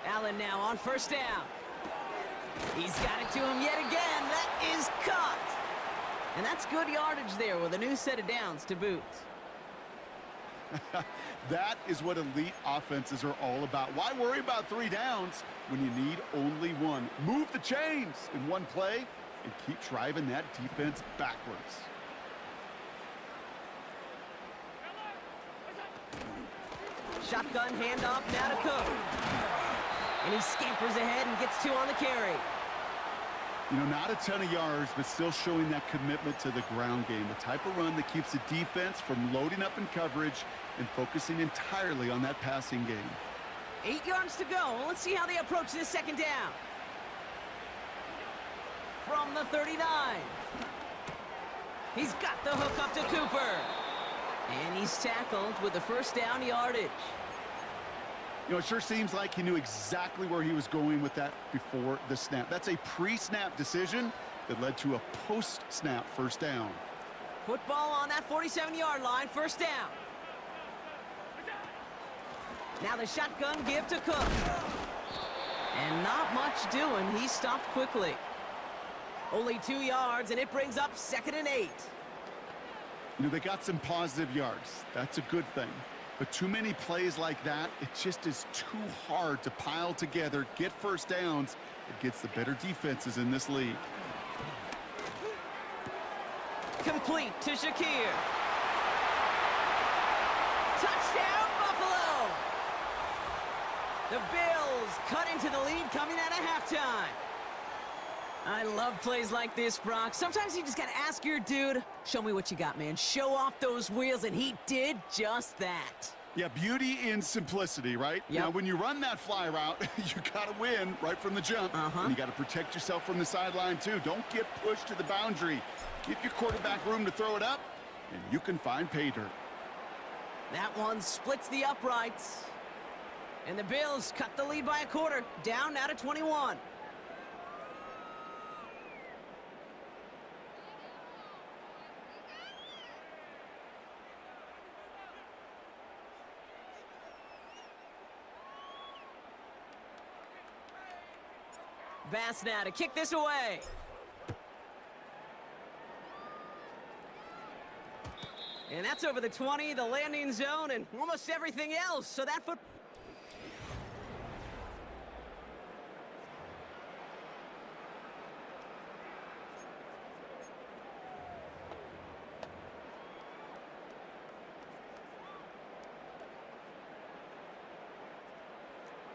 Allen now on first down. He's got it to him yet again. That is caught. And that's good yardage there with a new set of downs to boot. That is what elite offenses are all about. Why worry about 3 downs when you need only one? Move the chains in one play and keep driving that defense backwards. Shotgun handoff now to Cook. And he scampers ahead and gets 2 on the carry. You know, not a ton of yards, but still showing that commitment to the ground game. The type of run that keeps the defense from loading up in coverage and focusing entirely on that passing game. 8 yards to go. Let's see how they approach this second down. From the 39. He's got the hook up to Cooper. And he's tackled with the first down yardage. You know, it sure seems like he knew exactly where he was going with that before the snap. That's a pre-snap decision that led to a post-snap first down. Football on that 47-yard line, first down. Now the shotgun give to Cook. And not much doing. He stopped quickly. Only 2 yards, and it brings up 2nd and 8. You know, they got some positive yards. That's a good thing. But too many plays like that, it just is too hard to pile together, get first downs against the better defenses in this league. Complete to Shakir. Touchdown, Buffalo! The Bills cut into the lead coming out of halftime. I love plays like this, Brock. Sometimes you just got to ask your dude, show me what you got, man. Show off those wheels, and he did just that. Yeah, beauty in simplicity, right? Yep. Now, when you run that fly route, you got to win right from the jump. And you got to protect yourself from the sideline, too. Don't get pushed to the boundary. Give your quarterback room to throw it up, and you can find pay dirt. That one splits the uprights. And the Bills cut the lead by a quarter, down now to 21. Bass now to kick this away. And that's over the 20, the landing zone, and almost everything else. So that foot...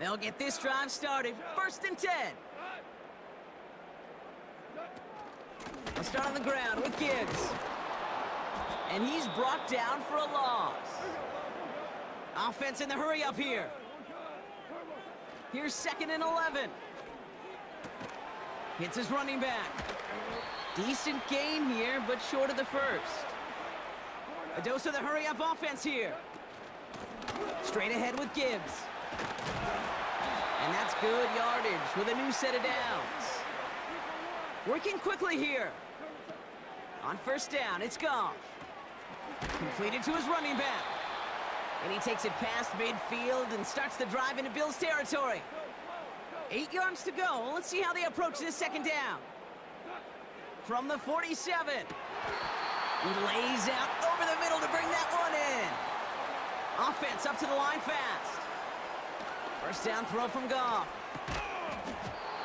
They'll get this drive started. 1st and 10. They'll start on the ground with Gibbs. And he's brought down for a loss. Offense in the hurry up here. Here's 2nd and 11. Hits his running back. Decent gain here, but short of the first. A dose of the hurry up offense here. Straight ahead with Gibbs. And that's good yardage with a new set of downs. Working quickly here. On first down, it's Goff. Completed to his running back. And he takes it past midfield and starts the drive into Bills territory. 8 yards to go. Let's see how they approach this second down. From the 47. He lays out over the middle to bring that one in. Offense up to the line fast. First down throw from Goff.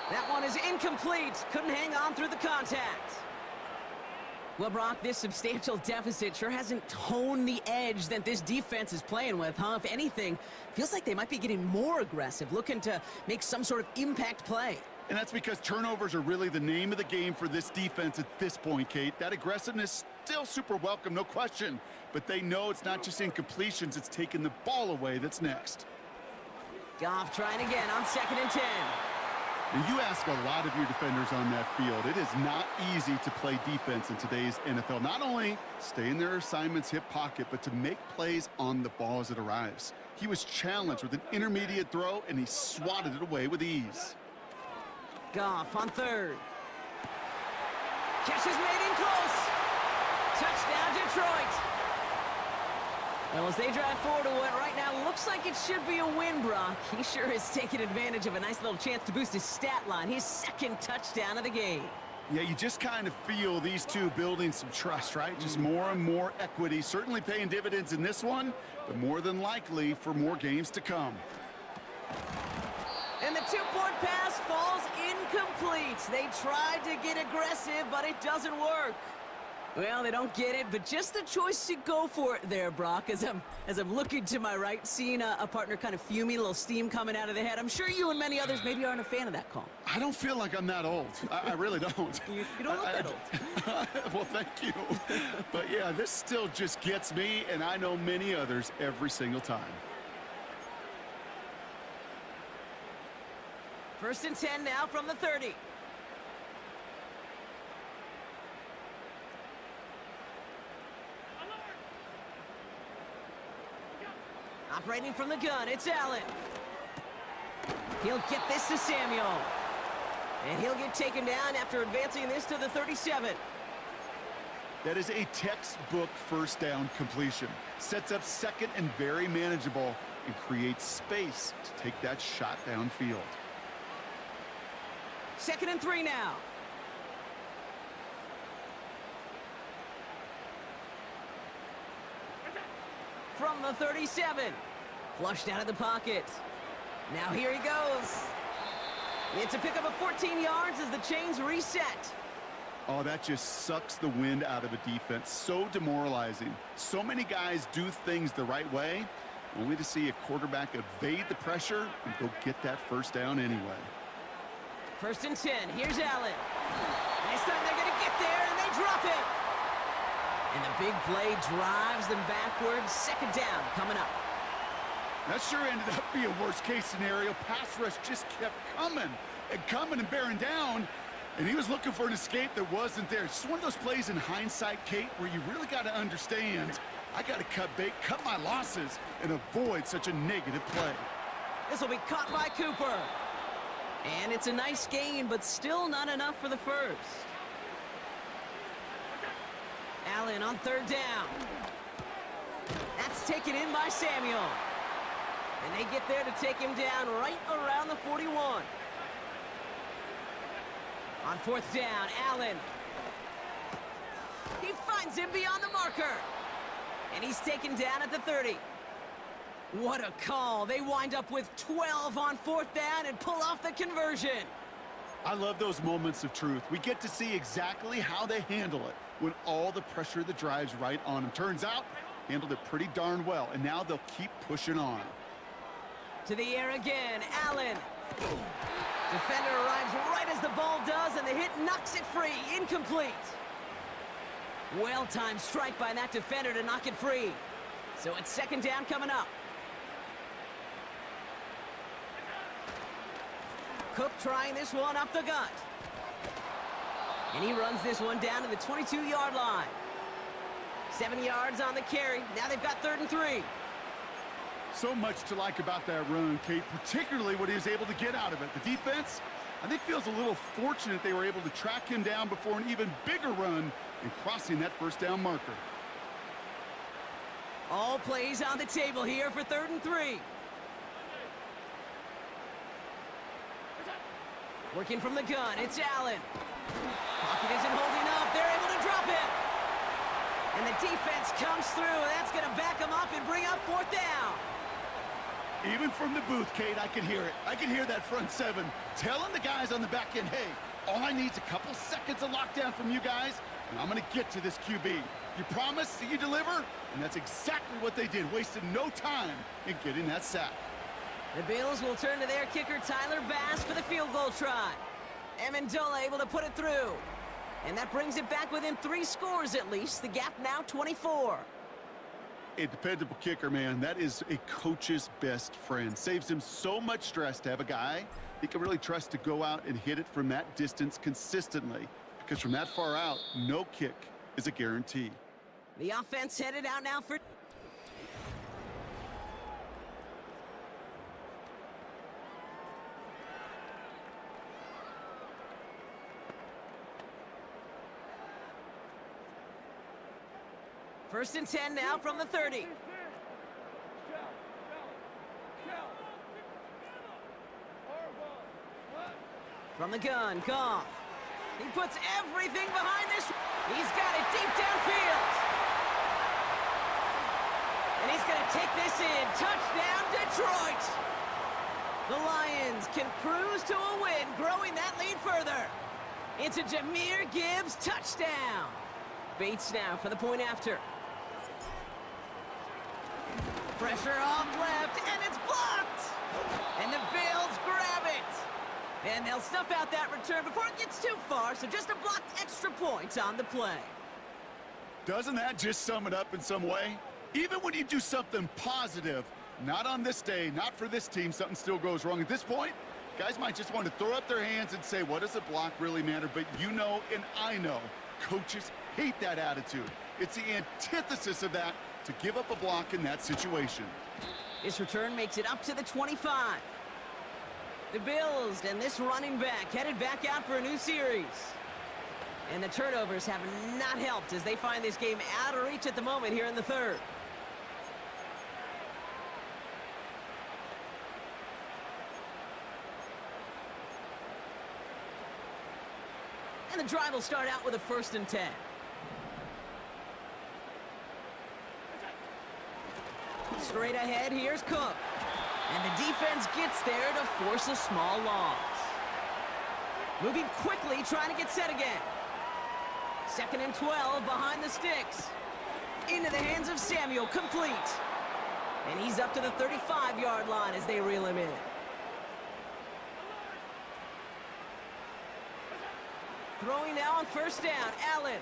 That one is incomplete. Couldn't hang on through the contact. Well, Brock, this substantial deficit sure hasn't toned the edge that this defense is playing with, huh? If anything, feels like they might be getting more aggressive, looking to make some sort of impact play. And that's because turnovers are really the name of the game for this defense at this point, Kate. That aggressiveness still super welcome, no question. But they know it's not just incompletions, it's taking the ball away that's next. Goff trying again on 2nd and 10. And you ask a lot of your defenders on that field. It is not easy to play defense in today's NFL. Not only stay in their assignment's hip pocket, but to make plays on the ball as it arrives. He was challenged with an intermediate throw, and he swatted it away with ease. Goff on 3rd. Catch is made in close. Touchdown, Detroit. Well, as they drive forward to what right now looks like it should be a win, Brock, he sure has taken advantage of a nice little chance to boost his stat line. His 2nd touchdown of the game. Yeah, you just kind of feel these two building some trust, right? Just more and more equity. Certainly paying dividends in this one, but more than likely for more games to come. And the 2-point pass falls incomplete. They tried to get aggressive, but it doesn't work. Well, they don't get it, but just the choice to go for it there, Brock, as I'm looking to my right, seeing a partner kind of fuming, a little steam coming out of the head. I'm sure you and many others maybe aren't a fan of that call. I don't feel like I'm that old. I really don't. You don't look that old. Well, thank you. But, yeah, this still just gets me, and I know many others every single time. 1st and 10 now from the 30. Operating from the gun, it's Allen. He'll get this to Samuel. And he'll get taken down after advancing this to the 37. That is a textbook first down completion. Sets up 2nd and very manageable and creates space to take that shot downfield. 2nd and 3 now. From the 37. Flushed out of the pocket. Now here he goes. It's a pickup of 14 yards as the chains reset. Oh, that just sucks the wind out of a defense. So demoralizing. So many guys do things the right way, only to see a quarterback evade the pressure and go get that first down anyway. 1st and 10. Here's Allen. This time they're going to get there, and they drop it. And the big play drives them backwards. 2nd down coming up. That sure ended up being worst-case scenario. Pass rush just kept coming and bearing down. And he was looking for an escape that wasn't there. It's just one of those plays in hindsight, Kate, where you really got to understand, I got to cut bait, cut my losses, and avoid such a negative play. This will be caught by Cooper. And it's a nice gain, but still not enough for the first. Allen on 3rd down. That's taken in by Samuel. And they get there to take him down right around the 41. On 4th down, Allen. He finds him beyond the marker. And he's taken down at the 30. What a call. They wind up with 12 on 4th down and pull off the conversion. I love those moments of truth. We get to see exactly how they handle it when all the pressure that drives right on them. Turns out, handled it pretty darn well, and now they'll keep pushing on. To the air again, Allen. Defender arrives right as the ball does, and the hit knocks it free. Incomplete. Well-timed strike by that defender to knock it free. So it's 2nd down coming up. Cook trying this one up the gut. And he runs this one down to the 22-yard line. 7 yards on the carry. Now they've got 3rd and 3. So much to like about that run, Kate, particularly what he was able to get out of it. The defense, I think, feels a little fortunate they were able to track him down before an even bigger run and crossing that 1st down marker. All plays on the table here for 3rd and 3. Working from the gun, it's Allen. Pocket isn't holding up. They're able to drop it. And the defense comes through. That's going to back them up and bring up 4th down. Even from the booth, Kate, I could hear it. I could hear that front 7 telling the guys on the back end, hey, all I need is a couple seconds of lockdown from you guys, and I'm going to get to this QB. You promise that you deliver? And that's exactly what they did. Wasted no time in getting that sack. The Bills will turn to their kicker, Tyler Bass, for the field goal try. Amendola able to put it through. And that brings it back within 3 scores at least. The gap now 24. A dependable kicker, man. That is a coach's best friend. Saves him so much stress to have a guy he can really trust to go out and hit it from that distance consistently. Because from that far out, no kick is a guarantee. The offense headed out now for... First and 10 now from the 30. From the gun, Goff. He puts everything behind this. He's got it deep downfield. And he's going to take this in. Touchdown, Detroit. The Lions can cruise to a win, growing that lead further. It's a Jahmyr Gibbs touchdown. Bates now for the point after. Pressure off left, and it's blocked! And the Bills grab it! And they'll snuff out that return before it gets too far, so just a blocked extra point on the play. Doesn't that just sum it up in some way? Even when you do something positive, not on this day, not for this team, something still goes wrong. At this point, guys might just want to throw up their hands and say, what does a block really matter? But you know, and I know, coaches hate that attitude. It's the antithesis of that, to give up a block in that situation. This return makes it up to the 25. The Bills and this running back headed back out for a new series. And the turnovers have not helped as they find this game out of reach at the moment here in the third. And the drive will start out with a 1st and 10. Straight ahead, here's Cook. And the defense gets there to force a small loss. Moving quickly, trying to get set again. 2nd and 12 behind the sticks. Into the hands of Samuel, complete. And he's up to the 35-yard line as they reel him in. Throwing now on 1st down, Allen.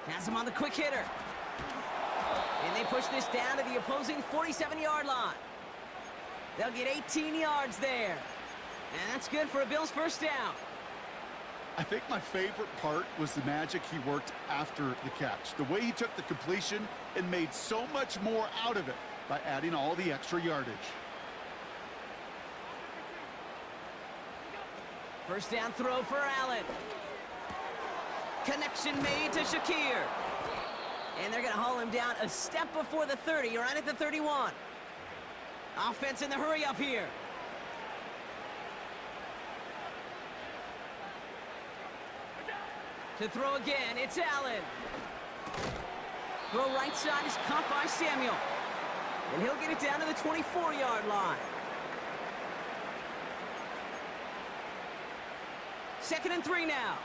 Has him on the quick hitter. And they push this down to the opposing 47-yard line. They'll get 18 yards there. And that's good for a Bills 1st down. I think my favorite part was the magic he worked after the catch. The way he took the completion and made so much more out of it by adding all the extra yardage. 1st down throw for Allen. Connection made to Shakir. And they're going to haul him down a step before the 30, right at the 31. Offense in the hurry up here. To throw again, it's Allen. Throw right side is caught by Samuel. And he'll get it down to the 24-yard line. 2nd and 3 now.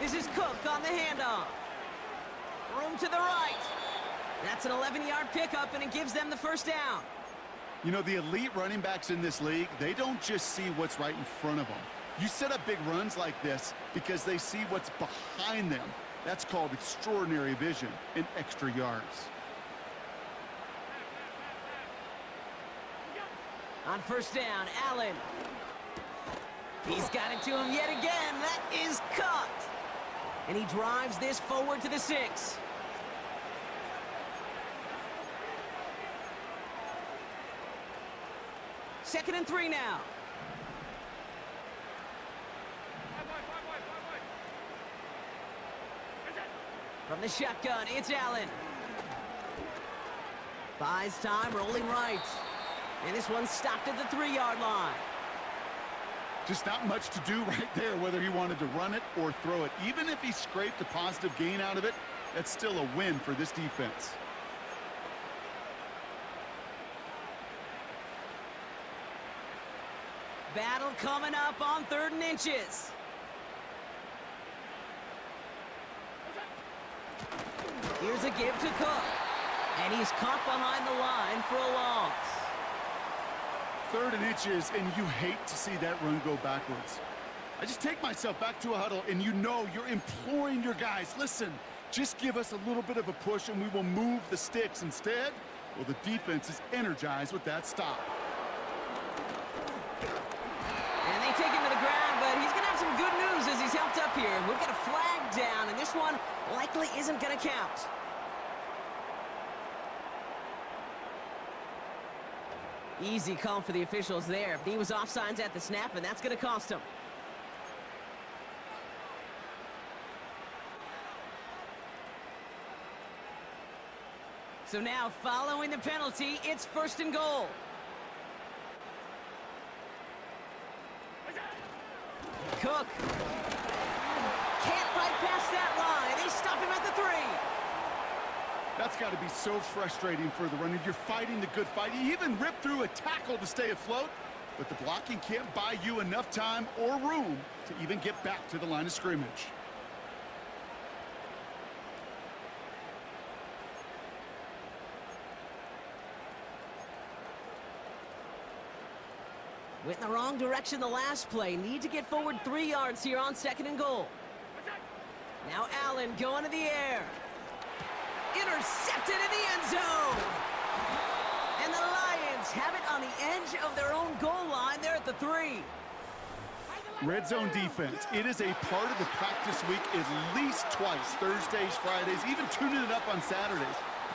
This is Cook on the handoff. Room to the right. That's an 11-yard pickup, and it gives them the 1st down. You know, the elite running backs in this league, they don't just see what's right in front of them. You set up big runs like this because they see what's behind them. That's called extraordinary vision and extra yards. On 1st down, Allen. He's got it to him yet again. That is cut. And he drives this forward to the 6. Second and 3 now. From the shotgun, it's Allen. Buys time, rolling right. And this one's stopped at the 3-yard line. Just not much to do right there, whether he wanted to run it or throw it. Even if he scraped a positive gain out of it, that's still a win for this defense. Battle coming up on 3rd and inches. Here's a give to Cook. And he's caught behind the line for a loss. 3rd and inches, and you hate to see that run go backwards. I just take myself back to a huddle, and you know you're imploring your guys, listen, just give us a little bit of a push, and we will move the sticks. Instead, well, the defense is energized with that stop. And they take him to the ground, but he's going to have some good news as he's helped up here. We've got a flag down, and this one likely isn't going to count. Easy call for the officials there. He was offsides at the snap, and that's going to cost him. So now, following the penalty, it's 1st and goal. Cook can't fight past that line. They stop him at the 3. That's got to be so frustrating for the runner. You're fighting the good fight. You even rip through a tackle to stay afloat, but the blocking can't buy you enough time or room to even get back to the line of scrimmage. Went in the wrong direction the last play. Need to get forward 3 yards here on 2nd and goal. Now Allen going to the air. Intercepted in the end zone. And the Lions have it on the edge of their own goal line. They're at the 3. Red zone defense. It is a part of the practice week at least twice, Thursdays, Fridays, even tuning it up on Saturdays,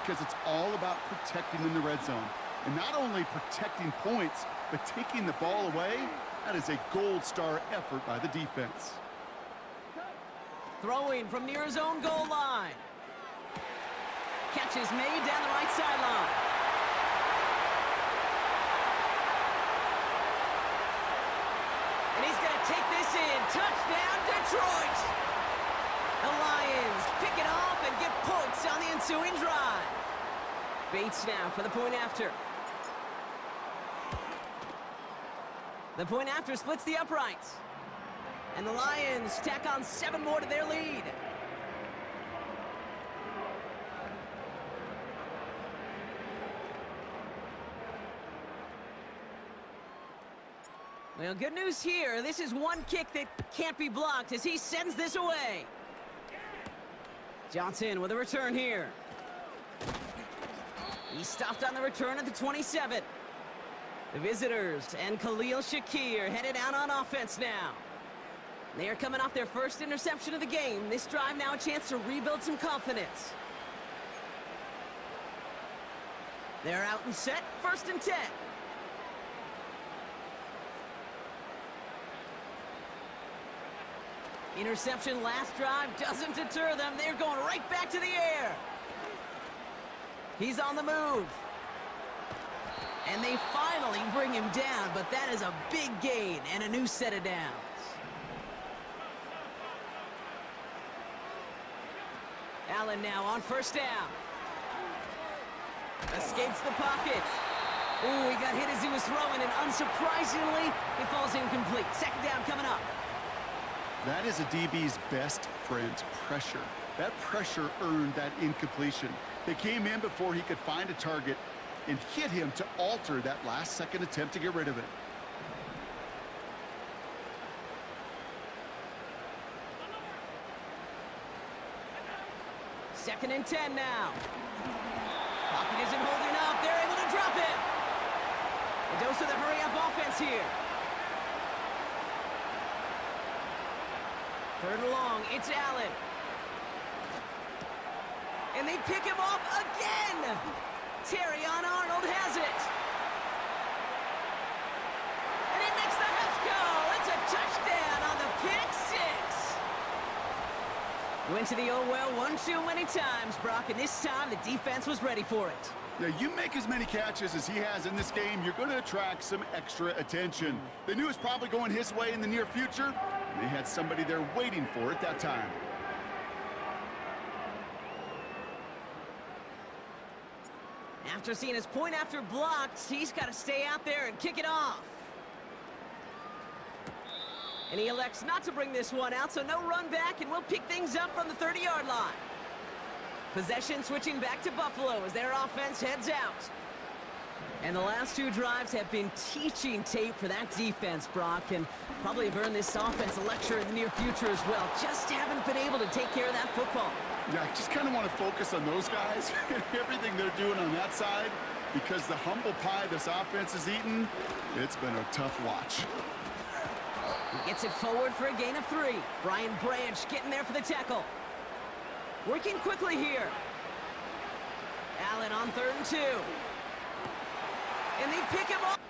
because it's all about protecting in the red zone. And not only protecting points, but taking the ball away, that is a gold star effort by the defense. Throwing from near his own goal line. Catch is made down the right sideline. And he's going to take this in. Touchdown, Detroit! The Lions pick it off and get points on the ensuing drive. Bates now for the point after. The point after splits the uprights. And the Lions tack on 7 more to their lead. Well, good news here. This is one kick that can't be blocked as he sends this away. Johnson with a return here. He stopped on the return at the 27. The visitors and Khalil Shakir headed out on offense now. They are coming off their first interception of the game. This drive now a chance to rebuild some confidence. They're out and set, 1st and 10. Interception last drive doesn't deter them. They're going right back to the air. He's on the move. And they finally bring him down, but that is a big gain and a new set of downs. Allen now on 1st down. Escapes the pocket. Ooh, he got hit as he was throwing, and unsurprisingly, it falls incomplete. 2nd down coming up. That is a DB's best friend, pressure. That pressure earned that incompletion. They came in before he could find a target and hit him to alter that last-second attempt to get rid of it. Second and 10 now. Pocket isn't holding up. They're able to drop it. A dose of the hurry-up offense here. 3rd and long, it's Allen. And they pick him off again. Terrion Arnold has it. And he makes the Huffs go. It's a touchdown on the pick 6. Went to the oh well one too many times, Brock, and this time the defense was ready for it. Yeah, you make as many catches as he has in this game, you're going to attract some extra attention. They knew it was probably going his way in the near future, and they had somebody there waiting for it that time. After seeing his point after blocked, he's got to stay out there and kick it off. And he elects not to bring this one out, so no run back, and we'll pick things up from the 30-yard line. Possession switching back to Buffalo as their offense heads out. And the last two drives have been teaching tape for that defense, Brock, and probably have earned this offense a lecture in the near future as well. Just haven't been able to take care of that football. Yeah, I just kind of want to focus on those guys, everything they're doing on that side, because the humble pie this offense is eating, it's been a tough watch. He gets it forward for a gain of 3. Brian Branch getting there for the tackle. Working quickly here. Allen on 3rd and 2. And they pick him up.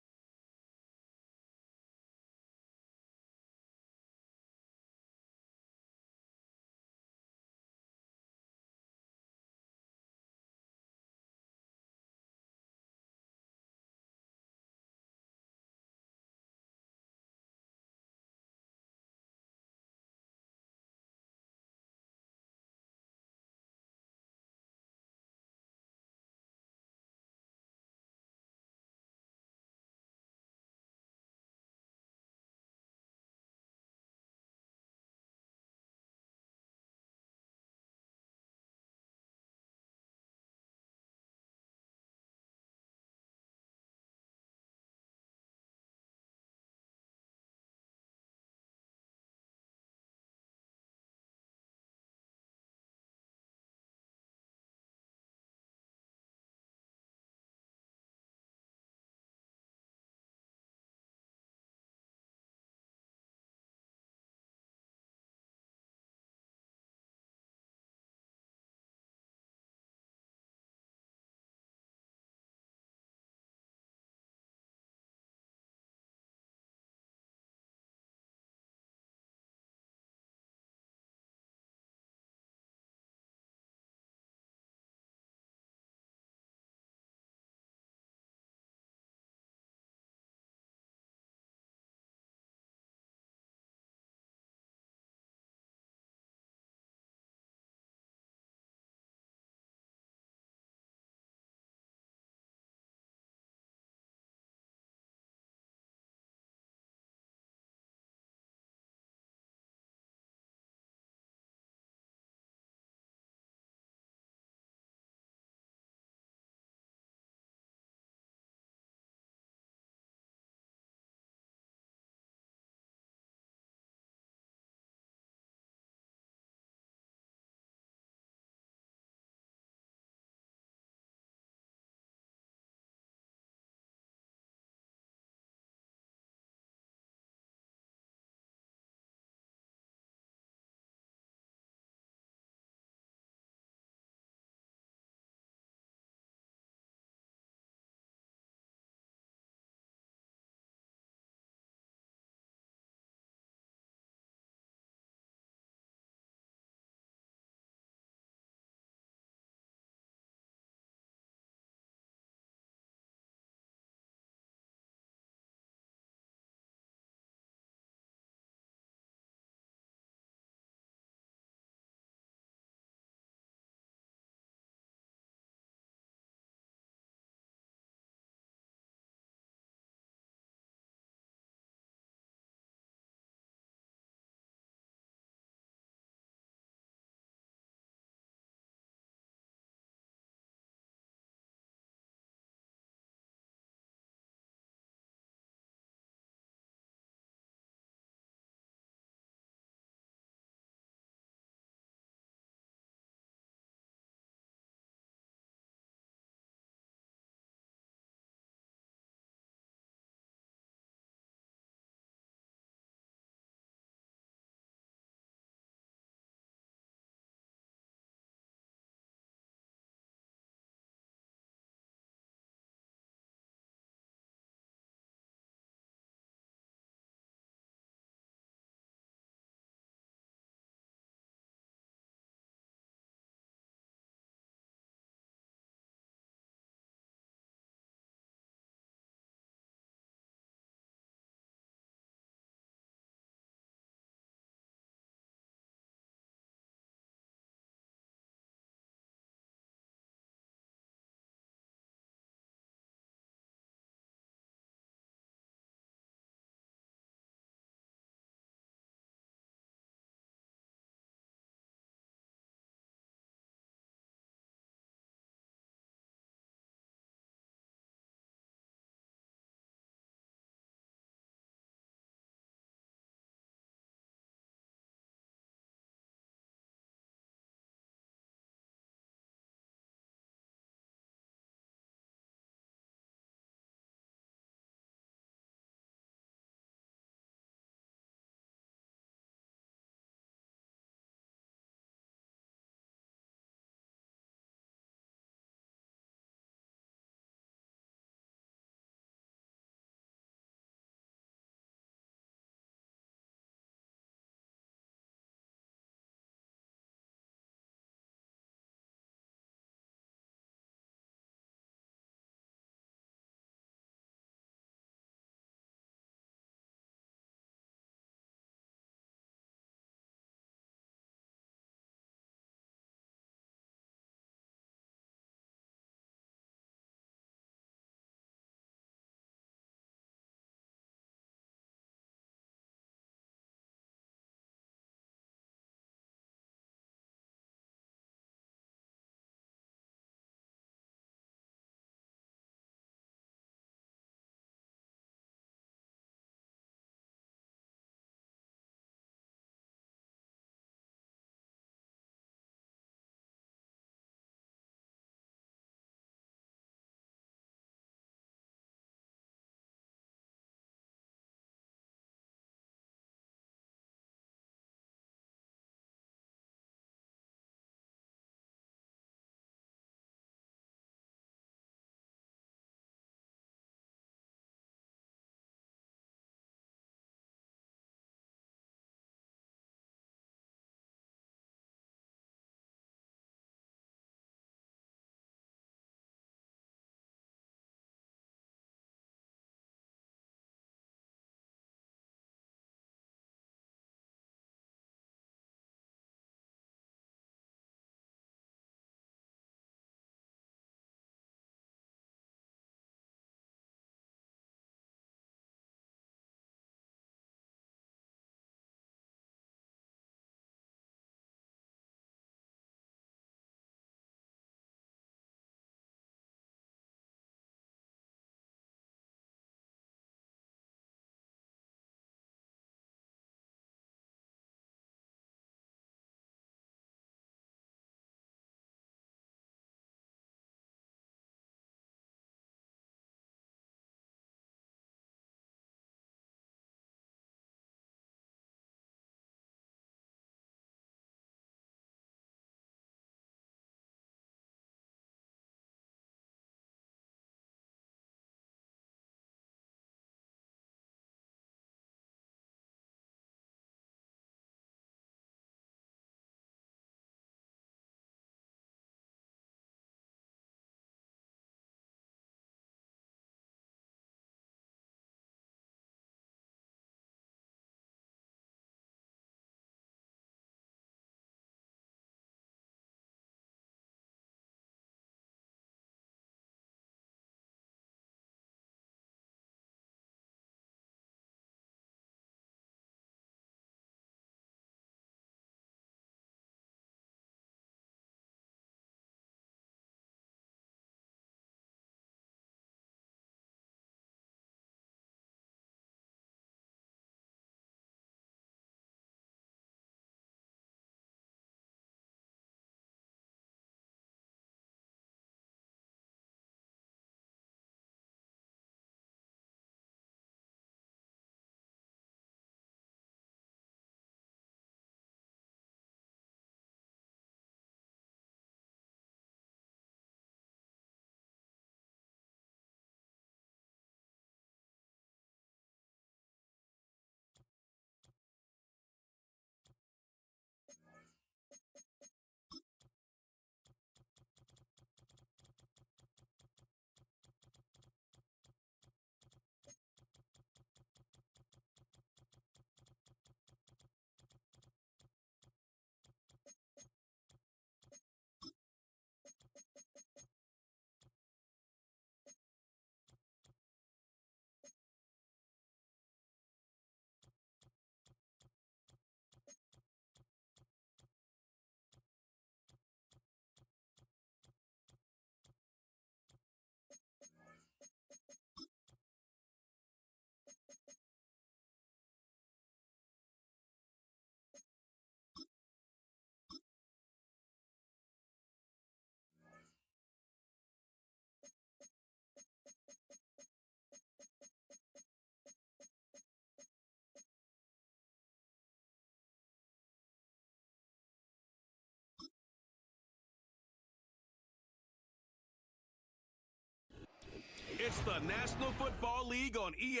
It's the National Football League on EA.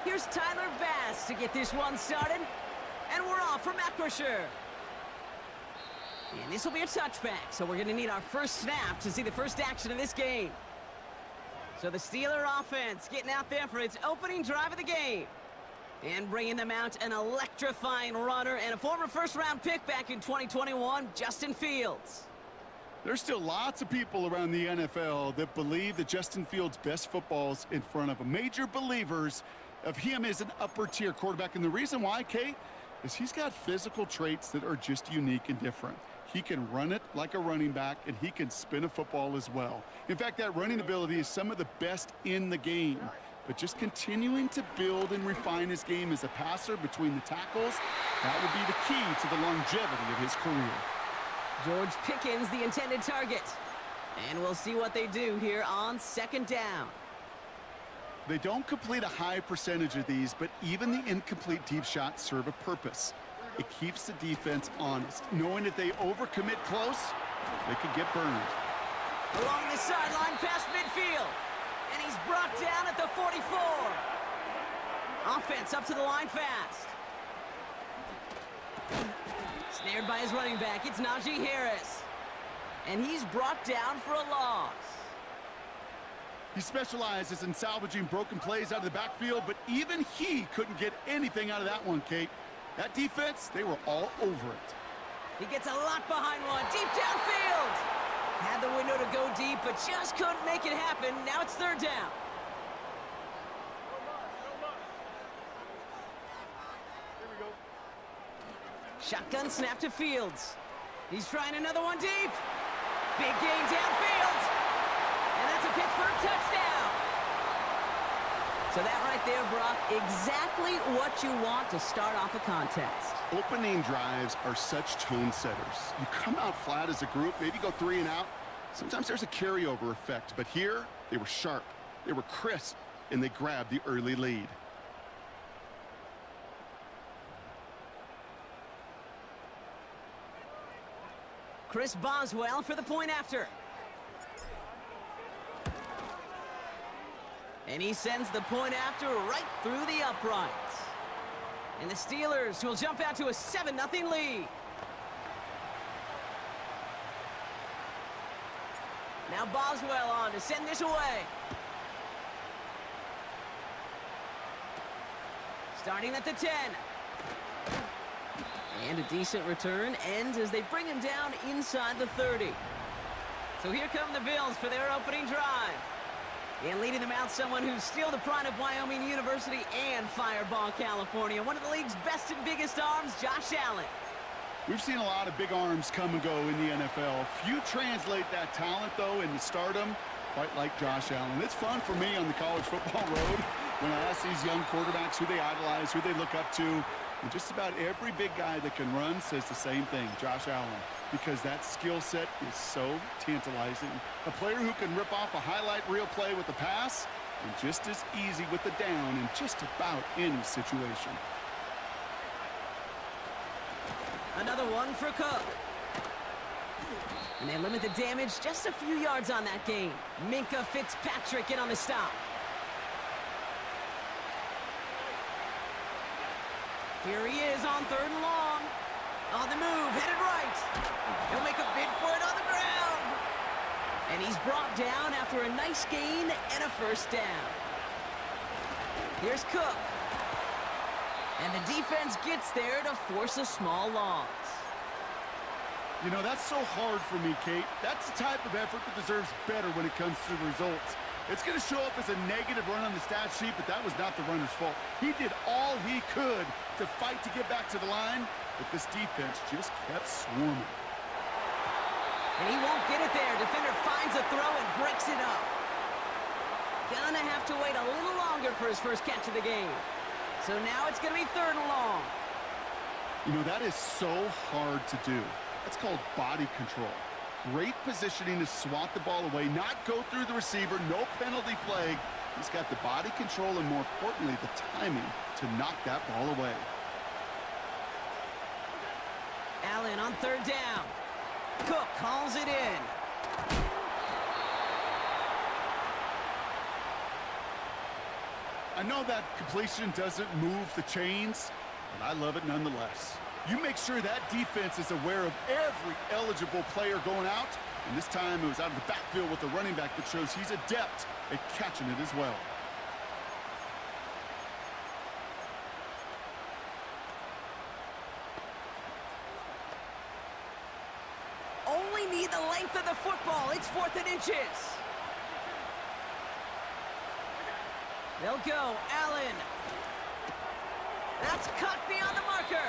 Here's Tyler Bass to get this one started. And we're off for Macrosher. And this will be a touchback, so we're going to need our first snap to see the first action of this game. So the Steeler offense getting out there for its opening drive of the game. And bringing them out an electrifying runner and a former first-round pick back in 2021, Justin Fields. There's still lots of people around the NFL that believe that Justin Fields' best football's in front of them. Major believers of him as an upper-tier quarterback. And the reason why, Kate, is he's got physical traits that are just unique and different. He can run it like a running back, and he can spin a football as well. In fact, that running ability is some of the best in the game. But just continuing to build and refine his game as a passer between the tackles, that would be the key to the longevity of his career. George Pickens, the intended target. And we'll see what they do here on second down. They don't complete a high percentage of these, but even the incomplete deep shots serve a purpose. It keeps the defense honest, knowing if they overcommit close, they could get burned. Along the sideline past midfield. And he's brought down at the 44. Offense up to the line fast. Snared by his running back, it's Najee Harris. And he's brought down for a loss. He specializes in salvaging broken plays out of the backfield, but even he couldn't get anything out of that one, Kate. That defense, they were all over it. He gets a lot behind one, deep downfield. Had the window to go deep, but just couldn't make it happen. Now it's third down. Here we go. Shotgun snap to Fields. He's trying another one deep. Big gain downfield. And that's a Pittsburgh touchdown. So that right there, Brock, exactly what you want to start off a contest. Opening drives are such tone setters. You come out flat as a group, maybe go 3 and out. Sometimes there's a carryover effect, but here they were sharp, they were crisp, and they grabbed the early lead. Chris Boswell for the point after. And he sends the point after right through the uprights. And the Steelers will jump out to a 7-0 lead. Now Boswell on to send this away. Starting at the 10. And a decent return ends as they bring him down inside the 30. So here come the Bills for their opening drive. And leading them out, someone who's still the pride of Wyoming University and Fireball, California. One of the league's best and biggest arms, Josh Allen. We've seen a lot of big arms come and go in the NFL. Few translate that talent, though, into stardom, quite like Josh Allen. It's fun for me on the college football road when I ask these young quarterbacks who they idolize, who they look up to. And just about every big guy that can run says the same thing, Josh Allen, because that skill set is so tantalizing. A player who can rip off a highlight reel play with the pass and just as easy with the down in just about any situation. Another one for Cook. And they limit the damage just a few yards on that gain. Minkah Fitzpatrick in on the stop. Here he is on 3rd and long. On the move, headed right. He'll make a bid for it on the ground. And he's brought down after a nice gain and a 1st down. Here's Cook. And the defense gets there to force a small loss. You know, that's so hard for me, Kate. That's the type of effort that deserves better when it comes to the results. It's going to show up as a negative run on the stat sheet, but that was not the runner's fault. He did all he could to fight to get back to the line, but this defense just kept swarming. And he won't get it there. Defender finds a throw and breaks it up. Gonna have to wait a little longer for his first catch of the game. So now it's going to be 3rd and long. You know, that is so hard to do. That's called body control. Great positioning to swat the ball away, not go through the receiver, no penalty flag. He's got the body control and, more importantly, the timing to knock that ball away. Allen on 3rd down. Cook calls it in. I know that completion doesn't move the chains, but I love it nonetheless. You make sure that defense is aware of every eligible player going out, and this time it was out of the backfield with the running back that shows he's adept at catching it as well. Only need the length of the football. It's 4th and inches. They'll go. Allen. That's cut beyond the marker.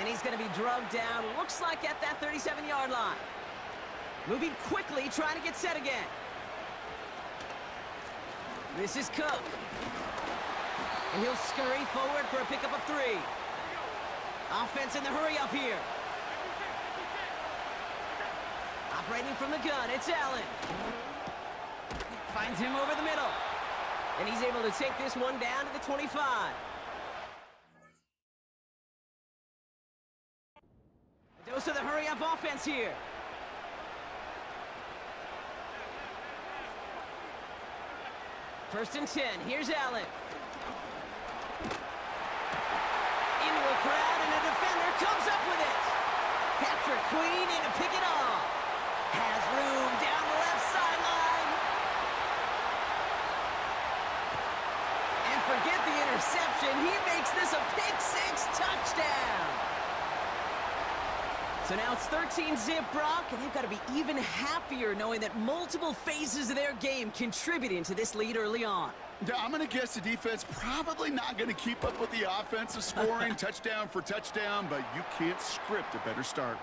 And he's going to be drugged down, looks like at that 37-yard line. Moving quickly, trying to get set again. This is Cook. And he'll scurry forward for a pickup of 3. Offense in the hurry up here. Operating from the gun, it's Allen. Finds him over the middle. And he's able to take this one down to the 25. A dose of the hurry-up offense here. First and 10. Here's Allen. Into a crowd, and a defender comes up with it. Patrick Queen in to pick it off. Has room down the left sideline. And forget the interception. He makes this a pick-6 touchdown. So now it's 13-zip, Brock, and they've got to be even happier knowing that multiple phases of their game contributing to this lead early on. Yeah, I'm going to guess the defense probably not going to keep up with the offensive scoring touchdown for touchdown, but you can't script a better start.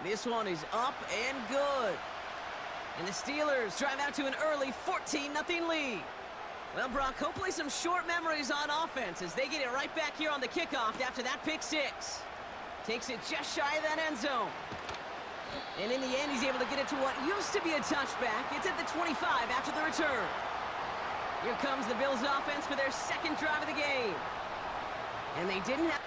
This one is up and good. And the Steelers drive out to an early 14-0 lead. Well, Brock, hopefully some short memories on offense as they get it right back here on the kickoff after that pick-6. Takes it just shy of that end zone. And in the end, he's able to get it to what used to be a touchback. It's at the 25 after the return. Here comes the Bills offense for their second drive of the game. And they didn't have...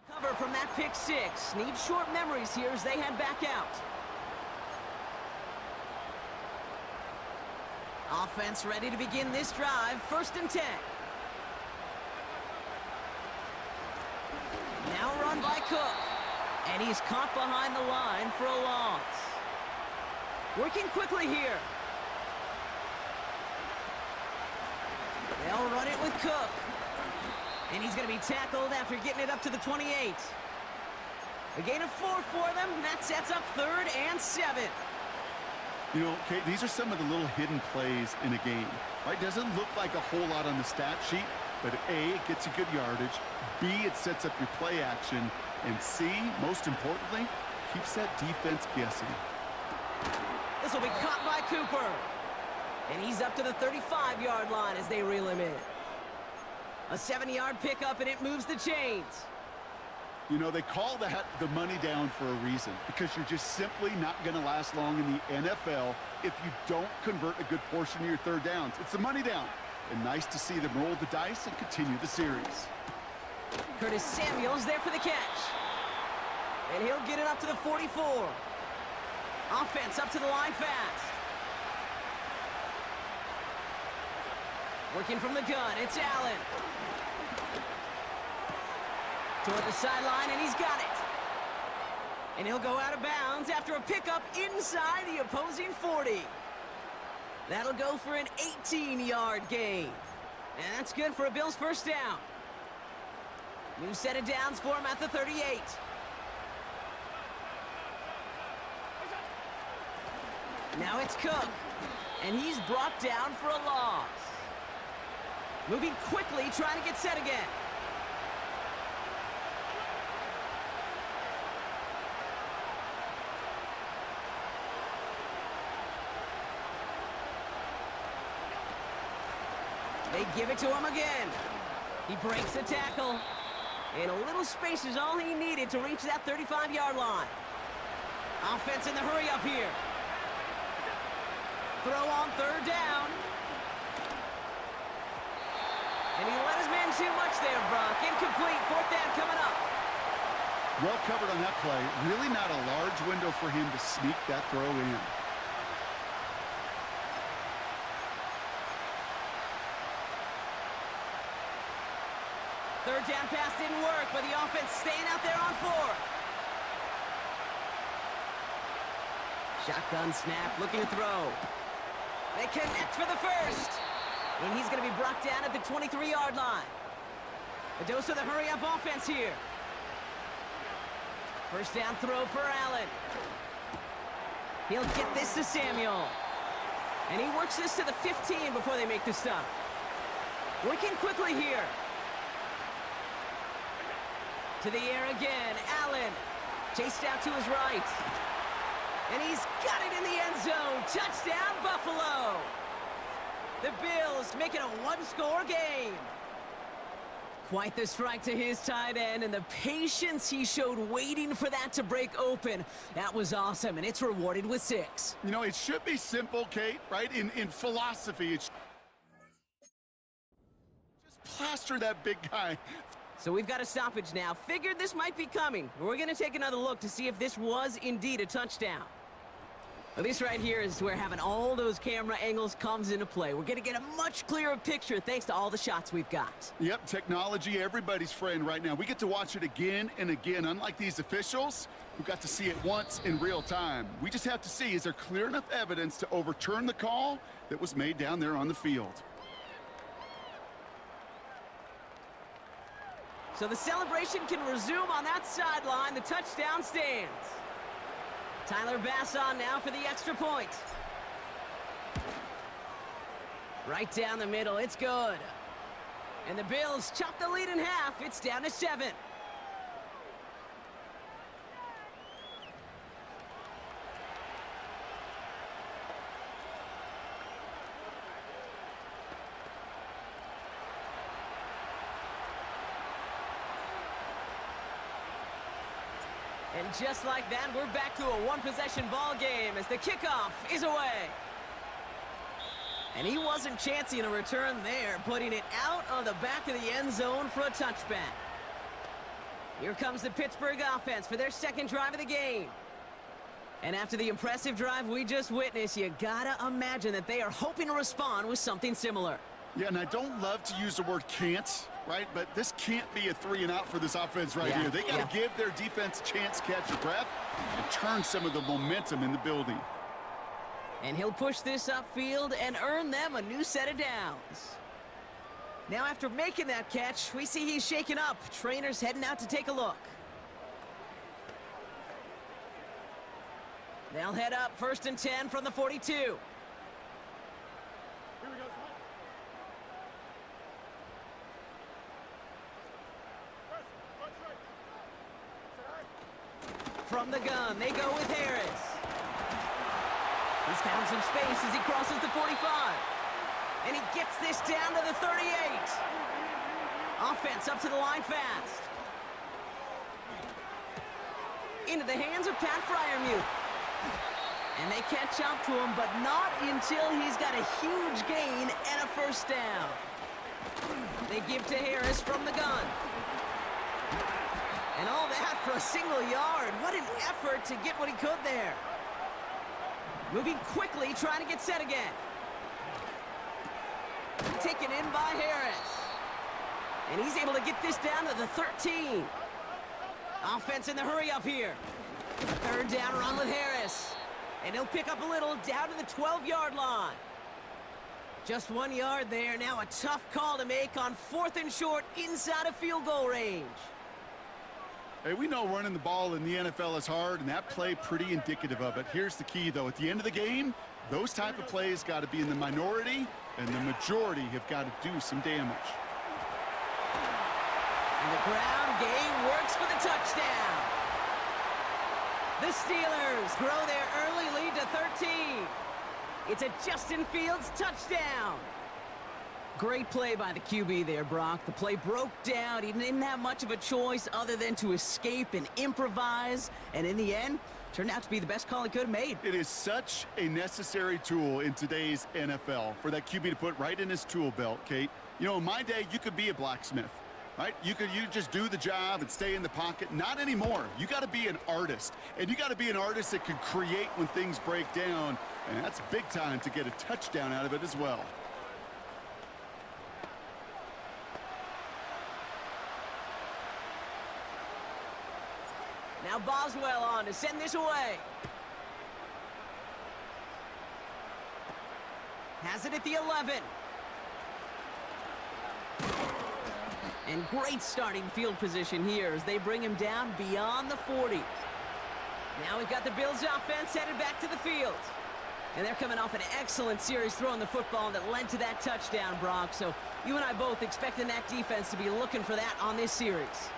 cover from that pick-6. Need short memories here as they head back out. Offense ready to begin this drive. First and 10. Now run by Cook. And he's caught behind the line for a loss. Working quickly here. They'll run it with Cook. And he's going to be tackled after getting it up to the 28. A gain of 4 for them. That sets up 3rd and 7. You know, Kate, these are some of the little hidden plays in a game. Right? Doesn't look like a whole lot on the stat sheet, but A, it gets you good yardage. B, it sets up your play action. And C, most importantly, keeps that defense guessing. This will be caught by Cooper. And he's up to the 35-yard line as they reel him in. A 70-yard pickup, and it moves the chains. You know, they call that the money down for a reason, because you're just simply not going to last long in the NFL if you don't convert a good portion of your third downs. It's the money down. and nice to see them roll the dice and continue the series. Curtis Samuel's there for the catch. And he'll get it up to the 44. Offense up to the line fast. Working from the gun, it's Allen. Toward the sideline, and he's got it. And he'll go out of bounds after a pickup inside the opposing 40. That'll go for an 18-yard gain. And that's good for a Bills first down. New set of downs for him at the 38. Now it's Cook. And he's brought down for a loss. Moving quickly, trying to get set again. They give it to him again. He breaks the tackle. And a little space is all he needed to reach that 35-yard line. Offense in the hurry up here. Throw on third down. And he let his man too much there, Brock. Incomplete. Fourth down coming up. Well covered on that play. Really not a large window for him to sneak that throw in. Third down pass didn't work, but the offense staying out there on fourth. Shotgun snap, looking to throw. They connect for the first. And he's going to be brought down at the 23-yard line. A dose of the hurry-up offense here. First down throw for Allen. He'll get this to Samuel. And he works this to the 15 before they make the stop. Working quickly here. To the air again, Allen. Chased out to his right. And he's got it in the end zone. Touchdown, Buffalo. The Bills make it a one-score game. Quite the strike to his tight end, and the patience he showed waiting for that to break open. That was awesome, and it's rewarded with 6. You know, it should be simple, Kate, right? In philosophy, it's just plaster that big guy. So we've got a stoppage now. Figured this might be coming. We're going to take another look to see if this was indeed a touchdown. Well, this right here is where having all those camera angles comes into play. We're going to get a much clearer picture thanks to all the shots we've got. Yep, technology, everybody's friend right now. We get to watch it again and again. Unlike these officials, who got to see it once in real time. We just have to see, is there clear enough evidence to overturn the call that was made down there on the field? So the celebration can resume on that sideline. The touchdown stands. Tyler Bass on now for the extra point. Right down the middle, it's good. And the Bills chop the lead in half. It's down to 7. And just like that, we're back to a one-possession ball game as the kickoff is away. And he wasn't chancing a return there, putting it out on the back of the end zone for a touchback. Here comes the Pittsburgh offense for their second drive of the game. And after the impressive drive we just witnessed, you gotta imagine that they are hoping to respond with something similar. Yeah, and I don't love to use the word can't, right? But this can't be a 3-and-out for this offense right here. They got to give their defense a chance to catch a breath and turn some of the momentum in the building. And he'll push this upfield and earn them a new set of downs. Now after making that catch, we see he's shaken up. Trainer's heading out to take a look. They'll head up 1st and 10 from the 42. From the gun, they go with Harris. He's found some space as he crosses the 45. And he gets this down to the 38. Offense up to the line fast. Into the hands of Pat Freiermuth. And they catch up to him, but not until he's got a huge gain and a first down. They give to Harris from the gun. And all that for a single yard. What an effort to get what he could there. Moving quickly, trying to get set again. Taken in by Harris. And he's able to get this down to the 13. Offense in the hurry up here. Third down run with Harris. And he'll pick up a little down to the 12-yard line. Just 1 yard there. Now a tough call to make on 4th and short inside of field goal range. Hey, we know running the ball in the NFL is hard, and that play pretty indicative of it. Here's the key, though. At the end of the game, those type of plays got to be in the minority, and the majority have got to do some damage. And the ground game works for the touchdown. The Steelers grow their early lead to 13. It's a Justin Fields touchdown. Great play by the QB there, Brock. The play broke down. He didn't have much of a choice other than to escape and improvise. And in the end, turned out to be the best call he could have made. It is such a necessary tool in today's NFL for that QB to put right in his tool belt, Kate. You know, in my day, you could be a blacksmith, right? You just do the job and stay in the pocket. Not anymore. You got to be an artist. And you got to be an artist that can create when things break down. And that's big time to get a touchdown out of it as well. Now Boswell on to send this away. Has it at the 11. And great starting field position here as they bring him down beyond the 40. Now we've got the Bills offense headed back to the field. And they're coming off an excellent series throwing the football that led to that touchdown, Brock. So you and I both expecting that defense to be looking for that on this series.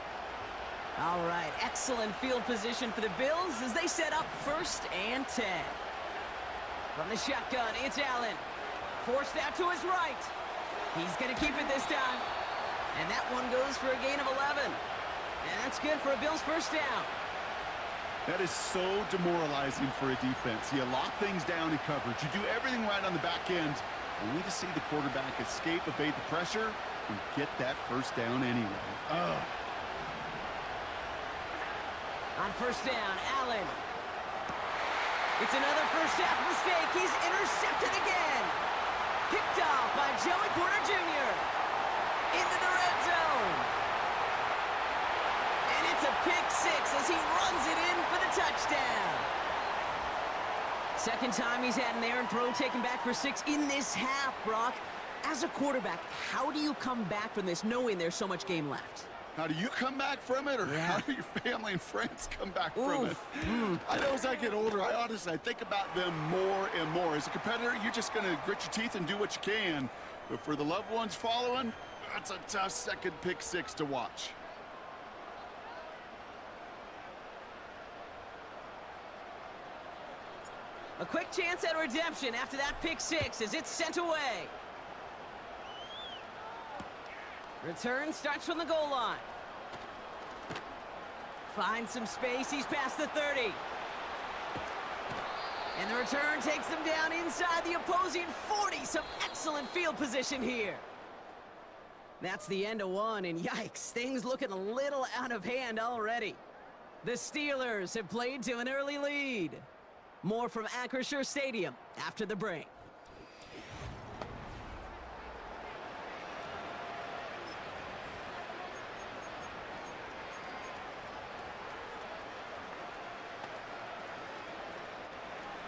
All right, excellent field position for the Bills as they set up 1st and 10. From the shotgun, it's Allen. Forced out to his right. He's going to keep it this time. And that one goes for a gain of 11. And that's good for a Bills first down. That is so demoralizing for a defense. You lock things down in coverage. You do everything right on the back end, only to see the quarterback escape, evade the pressure, and get that first down anyway. On first down, Allen. It's another first half mistake. He's intercepted again. Picked off by Joey Porter Jr. into the red zone. And it's a pick 6 as he runs it in for the touchdown. Second time he's had an errant throw taken back for 6 in this half, Brock. As a quarterback, how do you come back from this knowing there's so much game left? How do you come back from it, or how do your family and friends come back from it? I know as I get older, I think about them more and more. As a competitor, you're just going to grit your teeth and do what you can. But for the loved ones following, that's a tough second pick 6 to watch. A quick chance at redemption after that pick 6 as it's sent away. Return starts from the goal line. Finds some space. He's past the 30. And the return takes them down inside the opposing 40. Some excellent field position here. That's the end of one, and yikes, things looking a little out of hand already. The Steelers have played to an early lead. More from Acrisure Stadium after the break.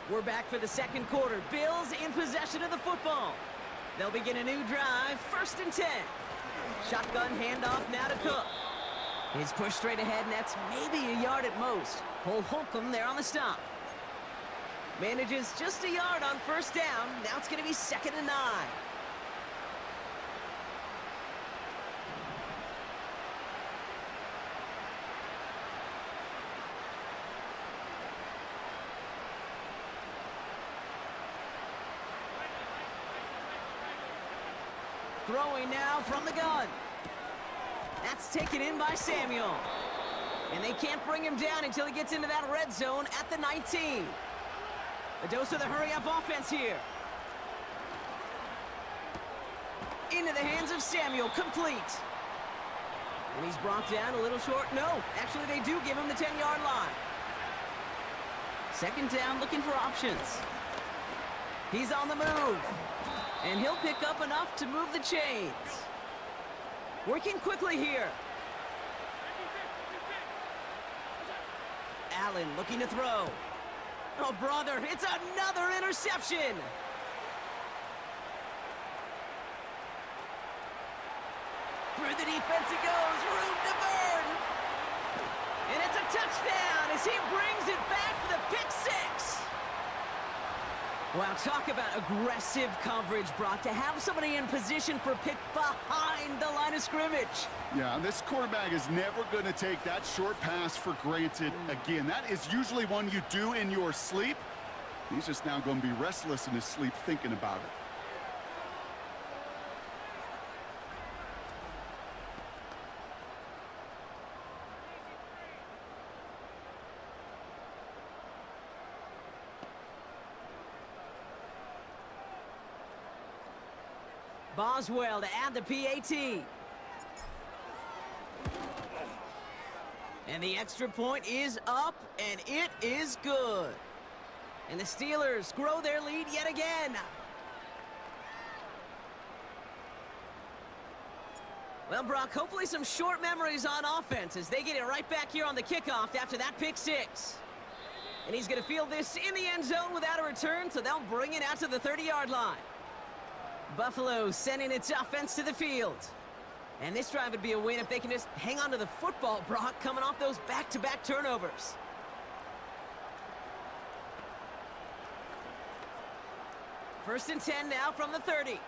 We're back for the second quarter. Bills in possession of the football. They'll begin a new drive, 1st and 10. Shotgun handoff now to Cook. He's pushed straight ahead, and that's maybe a yard at most. Cole Holcomb there on the stop. Manages just a yard on first down. Now it's going to be 2nd and 9. Throwing now from the gun. That's taken in by Samuel. And they can't bring him down until he gets into that red zone at the 19. A dose of the hurry-up offense here. Into the hands of Samuel, complete. And he's brought down a little short. No, actually they do give him the 10-yard line. Second down, looking for options. He's on the move. And he'll pick up enough to move the chains. Working quickly here. Allen looking to throw. Oh, brother, it's another interception. Through the defense it goes, room to burn. And it's a touchdown as he brings it back for the pick six. Wow, talk about aggressive coverage, Brock, to have somebody in position for a pick behind the line of scrimmage. Yeah, and this quarterback is never going to take that short pass for granted again. That is usually one you do in your sleep. He's just now going to be restless in his sleep thinking about it. Boswell to add the PAT. And the extra point is up, and it is good. And the Steelers grow their lead yet again. Well, Brock, hopefully some short memories on offense as they get it right back here on the kickoff after that pick six. And he's going to field this in the end zone without a return, so they'll bring it out to the 30-yard line. Buffalo sending its offense to the field. And this drive would be a win if they can just hang on to the football, Brock, coming off those back-to-back turnovers. First and 10 now from the 30.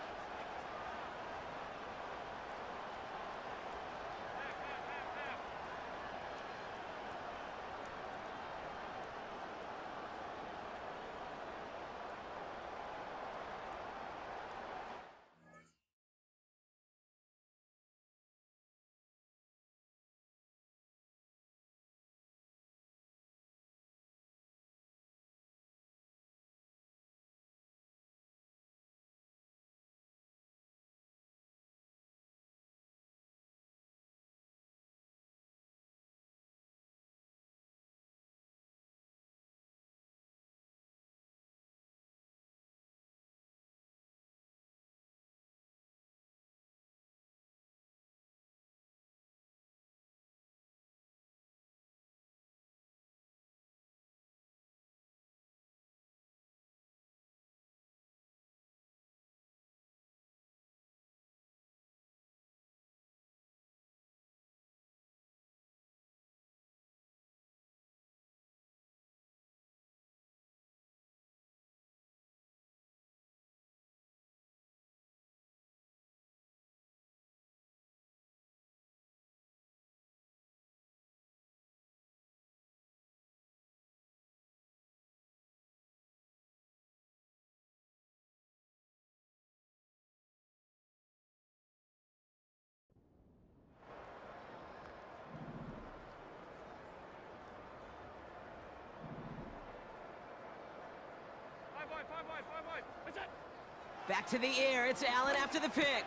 Back to the air, it's Allen after the pick.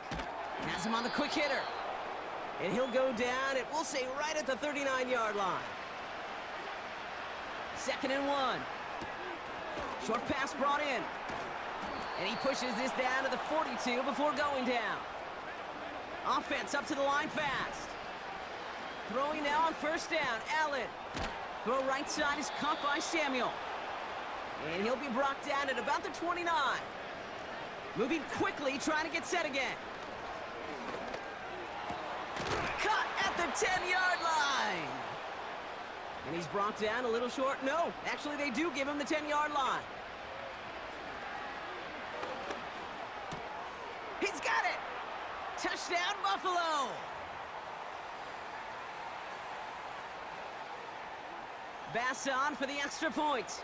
Has him on the quick hitter. And he'll go down, it will say right at the 39-yard line. Second and 1. Short pass brought in. And he pushes this down to the 42 before going down. Offense up to the line fast. Throwing now on first down, Allen. Throw right side is caught by Samuel. And he'll be brought down at about the 29. Moving quickly, trying to get set again. Cut at the 10-yard line. And he's brought down a little short. No, actually they do give him the 10-yard line. He's got it. Touchdown, Buffalo. Bass on for the extra point.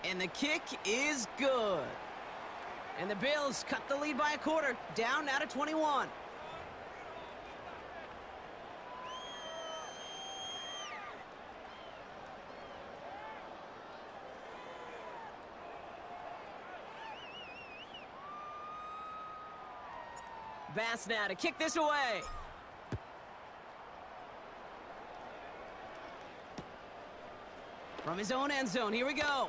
And the kick is good. And the Bills cut the lead by a quarter, down now to 21. pass now to kick this away. From his own end zone, here we go.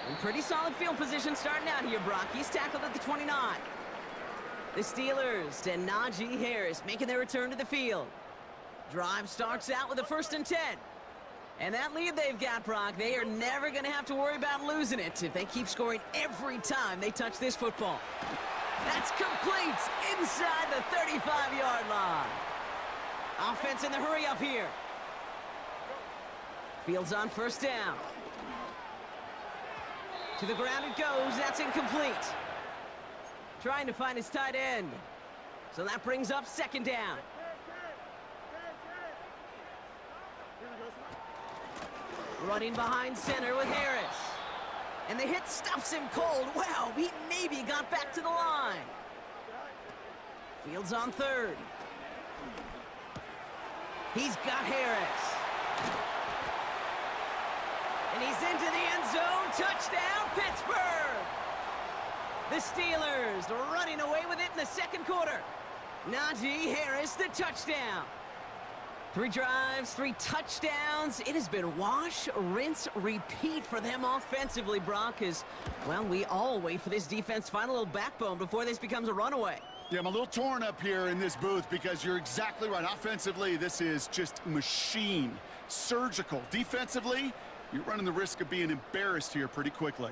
In pretty solid field position starting out here, Brock. He's tackled at the 29. The Steelers and Najee Harris making their return to the field. Drive starts out with a 1st and 10. And that lead they've got, Brock, they are never going to have to worry about losing it if they keep scoring every time they touch this football. That's complete inside the 35-yard line. Offense in the hurry up here. Fields on 1st down. To the ground it goes. That's incomplete. Trying to find his tight end. So that brings up 2nd down. Running behind center with Harris. And the hit stuffs him cold. Wow, he maybe got back to the line. Fields on 3rd. He's got Harris. And he's into the end zone. Touchdown, Pittsburgh! The Steelers running away with it in the 2nd quarter. Najee Harris, the touchdown. 3 drives, 3 touchdowns. It has been wash, rinse, repeat for them offensively, Brock, as, well, we all wait for this defense to find a little backbone before this becomes a runaway. Yeah, I'm a little torn up here in this booth because you're exactly right. Offensively, this is just machine, surgical. Defensively, you're running the risk of being embarrassed here pretty quickly.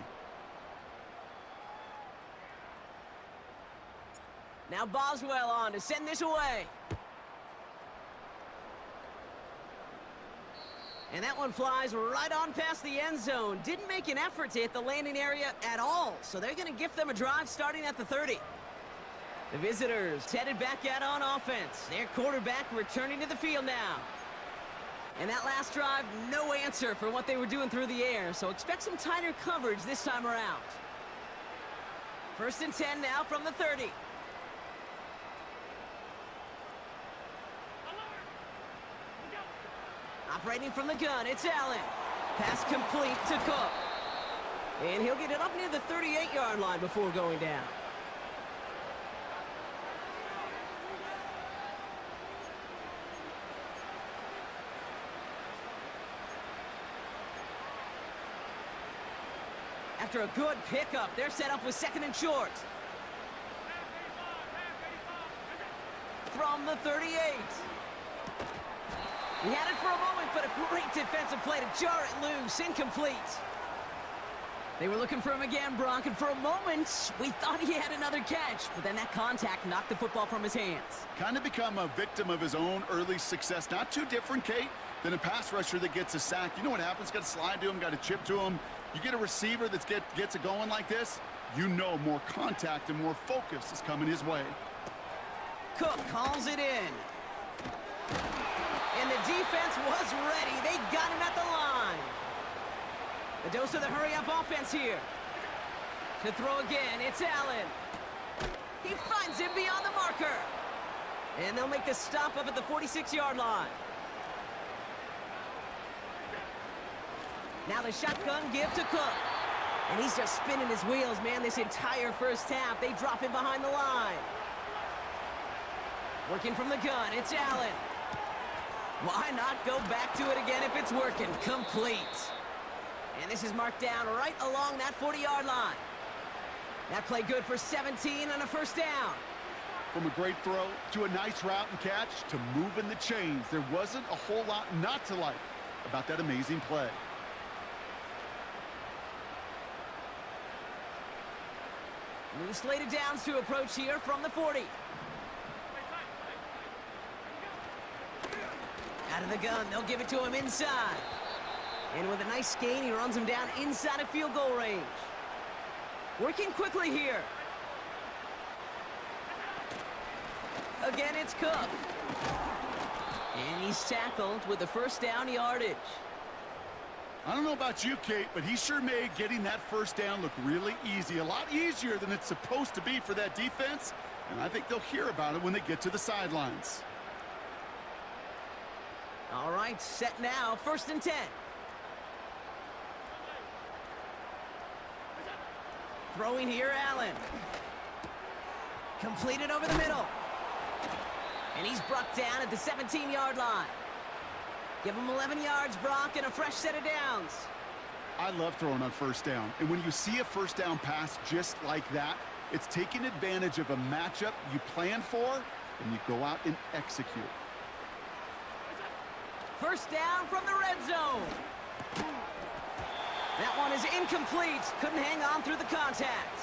Now Boswell on to send this away. And that one flies right on past the end zone. Didn't make an effort to hit the landing area at all, so they're going to gift them a drive starting at the 30. The visitors headed back out on offense. Their quarterback returning to the field now. And that last drive, no answer for what they were doing through the air, so expect some tighter coverage this time around. 1st and 10 now from the 30. Operating from the gun, it's Allen. Pass complete to Cook. And he'll get it up near the 38-yard line before going down. After a good pickup, they're set up with 2nd and short. From the 38. He had it for a moment, but a great defensive play to jar it loose. Incomplete. They were looking for him again, Brock, and for a moment, we thought he had another catch, but then that contact knocked the football from his hands. Kind of become a victim of his own early success. Not too different, Kate, than a pass rusher that gets a sack. You know what happens? Got to slide to him, got to chip to him. You get a receiver that gets it going like this, you know more contact and more focus is coming his way. Cook calls it in. And the defense was ready. They got him at the line. A dose of the hurry-up offense here. To throw again, it's Allen. He finds him beyond the marker. And they'll make the stop up at the 46-yard line. Now the shotgun give to Cook. And he's just spinning his wheels, man, this entire first half. They drop him behind the line. Working from the gun, it's Allen. Why not go back to it again if it's working? Complete. And this is marked down right along that 40-yard line. That play good for 17 and a 1st down. From a great throw to a nice route and catch to moving the chains, there wasn't a whole lot not to like about that amazing play. New slated downs to approach here from the 40. Out of the gun, they'll give it to him inside. And with a nice gain, he runs him down inside of field goal range. Working quickly here. Again, it's Cook. And he's tackled with the 1st down yardage. I don't know about you, Kate, but he sure made getting that 1st down look really easy. A lot easier than it's supposed to be for that defense. And I think they'll hear about it when they get to the sidelines. All right, set now, 1st and 10. Throwing here, Allen. Completed over the middle. And he's brought down at the 17-yard line. Give him 11 yards, Brock, and a fresh set of downs. I love throwing on first down. And when you see a first down pass just like that, it's taking advantage of a matchup you plan for, and you go out and execute. First down from the red zone. That one is incomplete. Couldn't hang on through the contact.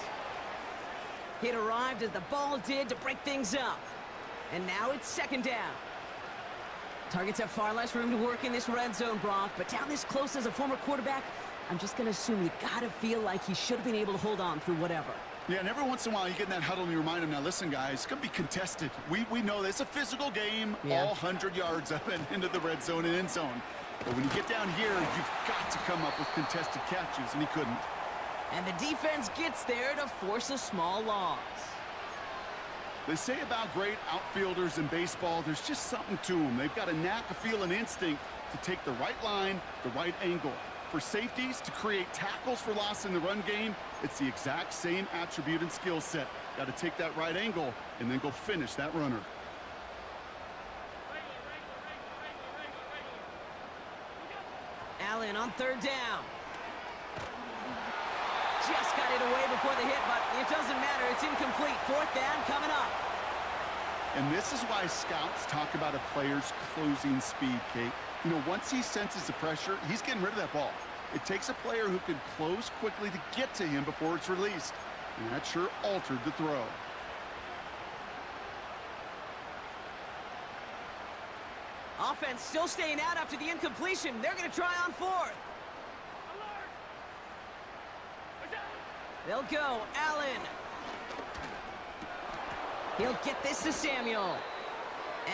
It arrived as the ball did to break things up. And now it's second down. Targets have far less room to work in this red zone, Brock, but down this close as a former quarterback, I'm just going to assume you got to feel like he should have been able to hold on through whatever. Yeah, and every once in a while you get in that huddle and you remind him, now listen, guys, it's going to be contested. We know this. It's a physical game, all 100 yards up and into the red zone and end zone. But when you get down here, you've got to come up with contested catches, and he couldn't. And the defense gets there to force a small loss. They say about great outfielders in baseball, there's just something to them. They've got a knack, a feel, and instinct to take the right line, the right angle. For safeties, to create tackles for loss in the run game, it's the exact same attribute and skill set. Got to take that right angle and then go finish that runner. Allen on third down. Just got it away before the hit, but it doesn't matter. It's incomplete. Fourth down coming up. And this is why scouts talk about a player's closing speed, Kate. You know, once he senses the pressure, he's getting rid of that ball. It takes a player who can close quickly to get to him before it's released. And that sure altered the throw. Offense still staying out after the incompletion. They're going to try on fourth. They'll go. Allen. He'll get this to Samuel.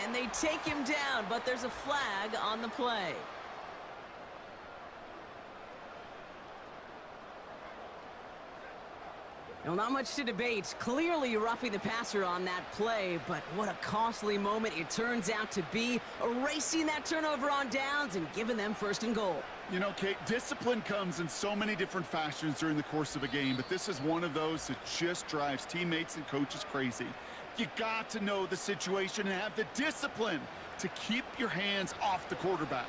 And they take him down, but there's a flag on the play. Well, not much to debate. Clearly roughing the passer on that play, but what a costly moment it turns out to be, erasing that turnover on downs and giving them first and goal. You know, Kate, discipline comes in so many different fashions during the course of a game, but this is one of those that just drives teammates and coaches crazy. You got to know the situation and have the discipline to keep your hands off the quarterback.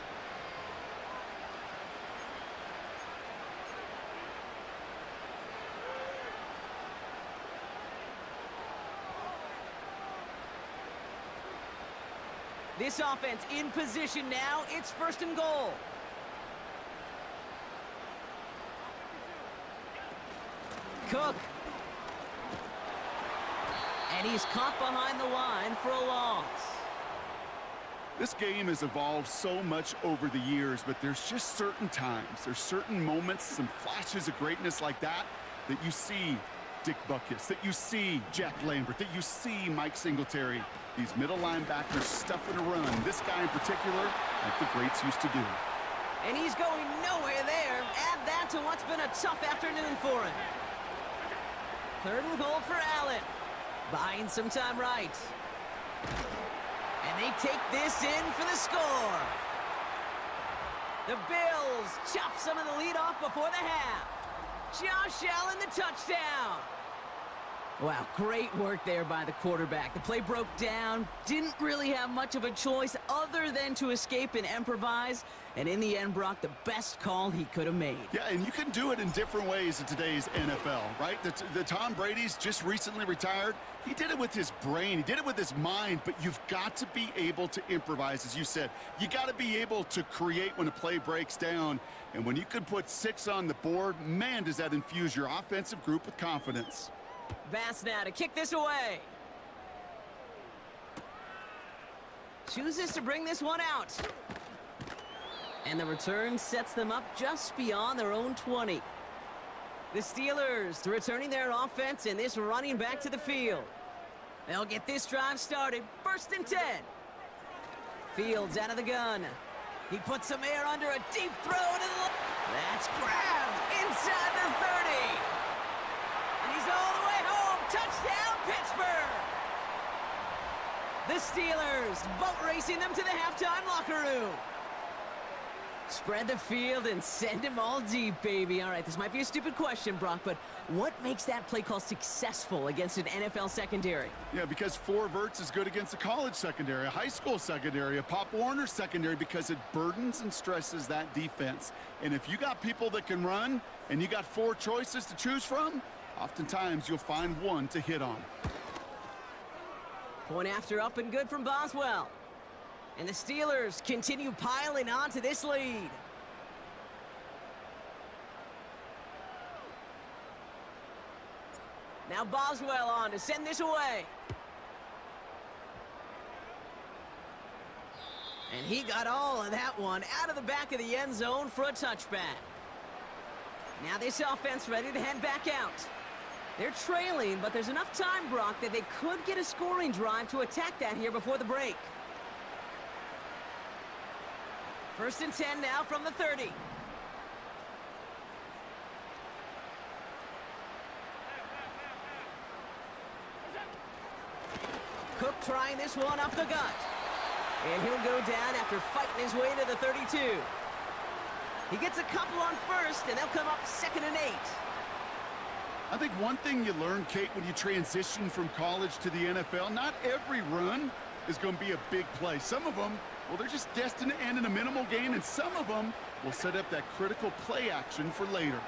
This offense in position now. It's first and goal. Cook. And he's caught behind the line for a loss. This game has evolved so much over the years, but there's just certain times, there's certain moments, some flashes of greatness like that you see Dick Butkus, that you see Jack Lambert, that you see Mike Singletary. These middle linebackers stuffing a run. This guy in particular, like the greats used to do. And he's going nowhere there. Add that to what's been a tough afternoon for him. Third and goal for Allen. Buying some time right. And they take this in for the score. The Bills chop some of the lead off before the half. Josh Allen, the touchdown. Wow, great work there by the quarterback. The play broke down, didn't really have much of a choice other than to escape and improvise, and in the end, Brock, the best call he could have made. Yeah, and you can do it in different ways in today's NFL, right? The Tom Brady's just recently retired. He did it with his brain. He did it with his mind, but you've got to be able to improvise, as you said. You got to be able to create when a play breaks down, and when you can put 6 on the board, man, does that infuse your offensive group with confidence. Bass now to kick this away. Chooses to bring this one out. And the return sets them up just beyond their own 20. The Steelers returning their offense and this running back to the field. They'll get this drive started. First and 10. Fields out of the gun. He puts some air under a deep throw to the... That's grabbed inside the 30. And he's all the way home. Touchdown, Pittsburgh! The Steelers boat racing them to the halftime locker room. Spread the field and send him all deep, baby. All right, this might be a stupid question, Brock, but what makes that play call successful against an NFL secondary? Yeah, because 4 verts is good against a college secondary, a high school secondary, a Pop Warner secondary, because it burdens and stresses that defense. And if you got people that can run and you got 4 choices to choose from, oftentimes you'll find one to hit on. Point after up and good from Boswell. And the Steelers continue piling on to this lead. Now Boswell on to send this away. And he got all of that one out of the back of the end zone for a touchback. Now this offense ready to head back out. They're trailing, but there's enough time, Brock, that they could get a scoring drive to attack that here before the break. 1st and 10 now from the 30. Cook trying this one up the gut. And he'll go down after fighting his way to the 32. He gets a couple on first, and they'll come up 2nd and 8. I think one thing you learn, Kate, when you transition from college to the NFL, not every run is going to be a big play. Some of them, well, they're just destined to end in a minimal gain, and some of them will set up that critical play action for later.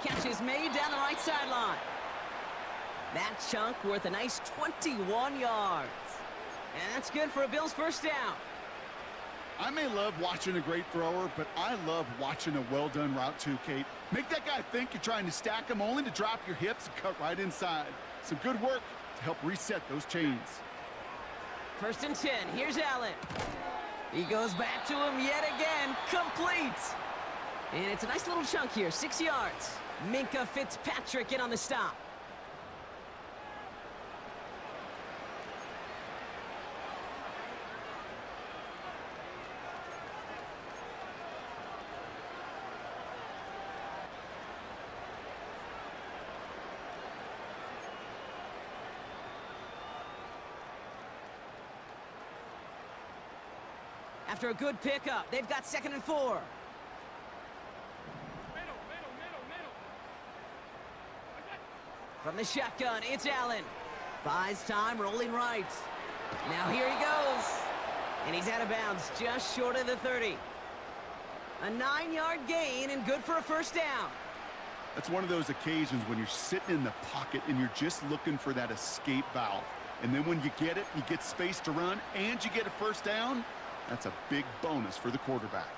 Catch is made down the right sideline. That chunk worth a nice 21 yards. And that's good for a Bills first down. I may love watching a great thrower, but I love watching a well-done route too, Kate. Make that guy think you're trying to stack him only to drop your hips and cut right inside. Some good work to help reset those chains. 1st and 10. Here's Allen. He goes back to him yet again. Complete. And it's a nice little chunk here. 6 yards. Minkah Fitzpatrick in on the stop. After a good pickup, they've got 2nd and 4. From the shotgun, it's Allen. Buys time, rolling right. Now here he goes. And he's out of bounds, just short of the 30. A 9-yard gain and good for a first down. That's one of those occasions when you're sitting in the pocket and you're just looking for that escape valve. And then when you get it, you get space to run, and you get a first down. That's a big bonus for the quarterback.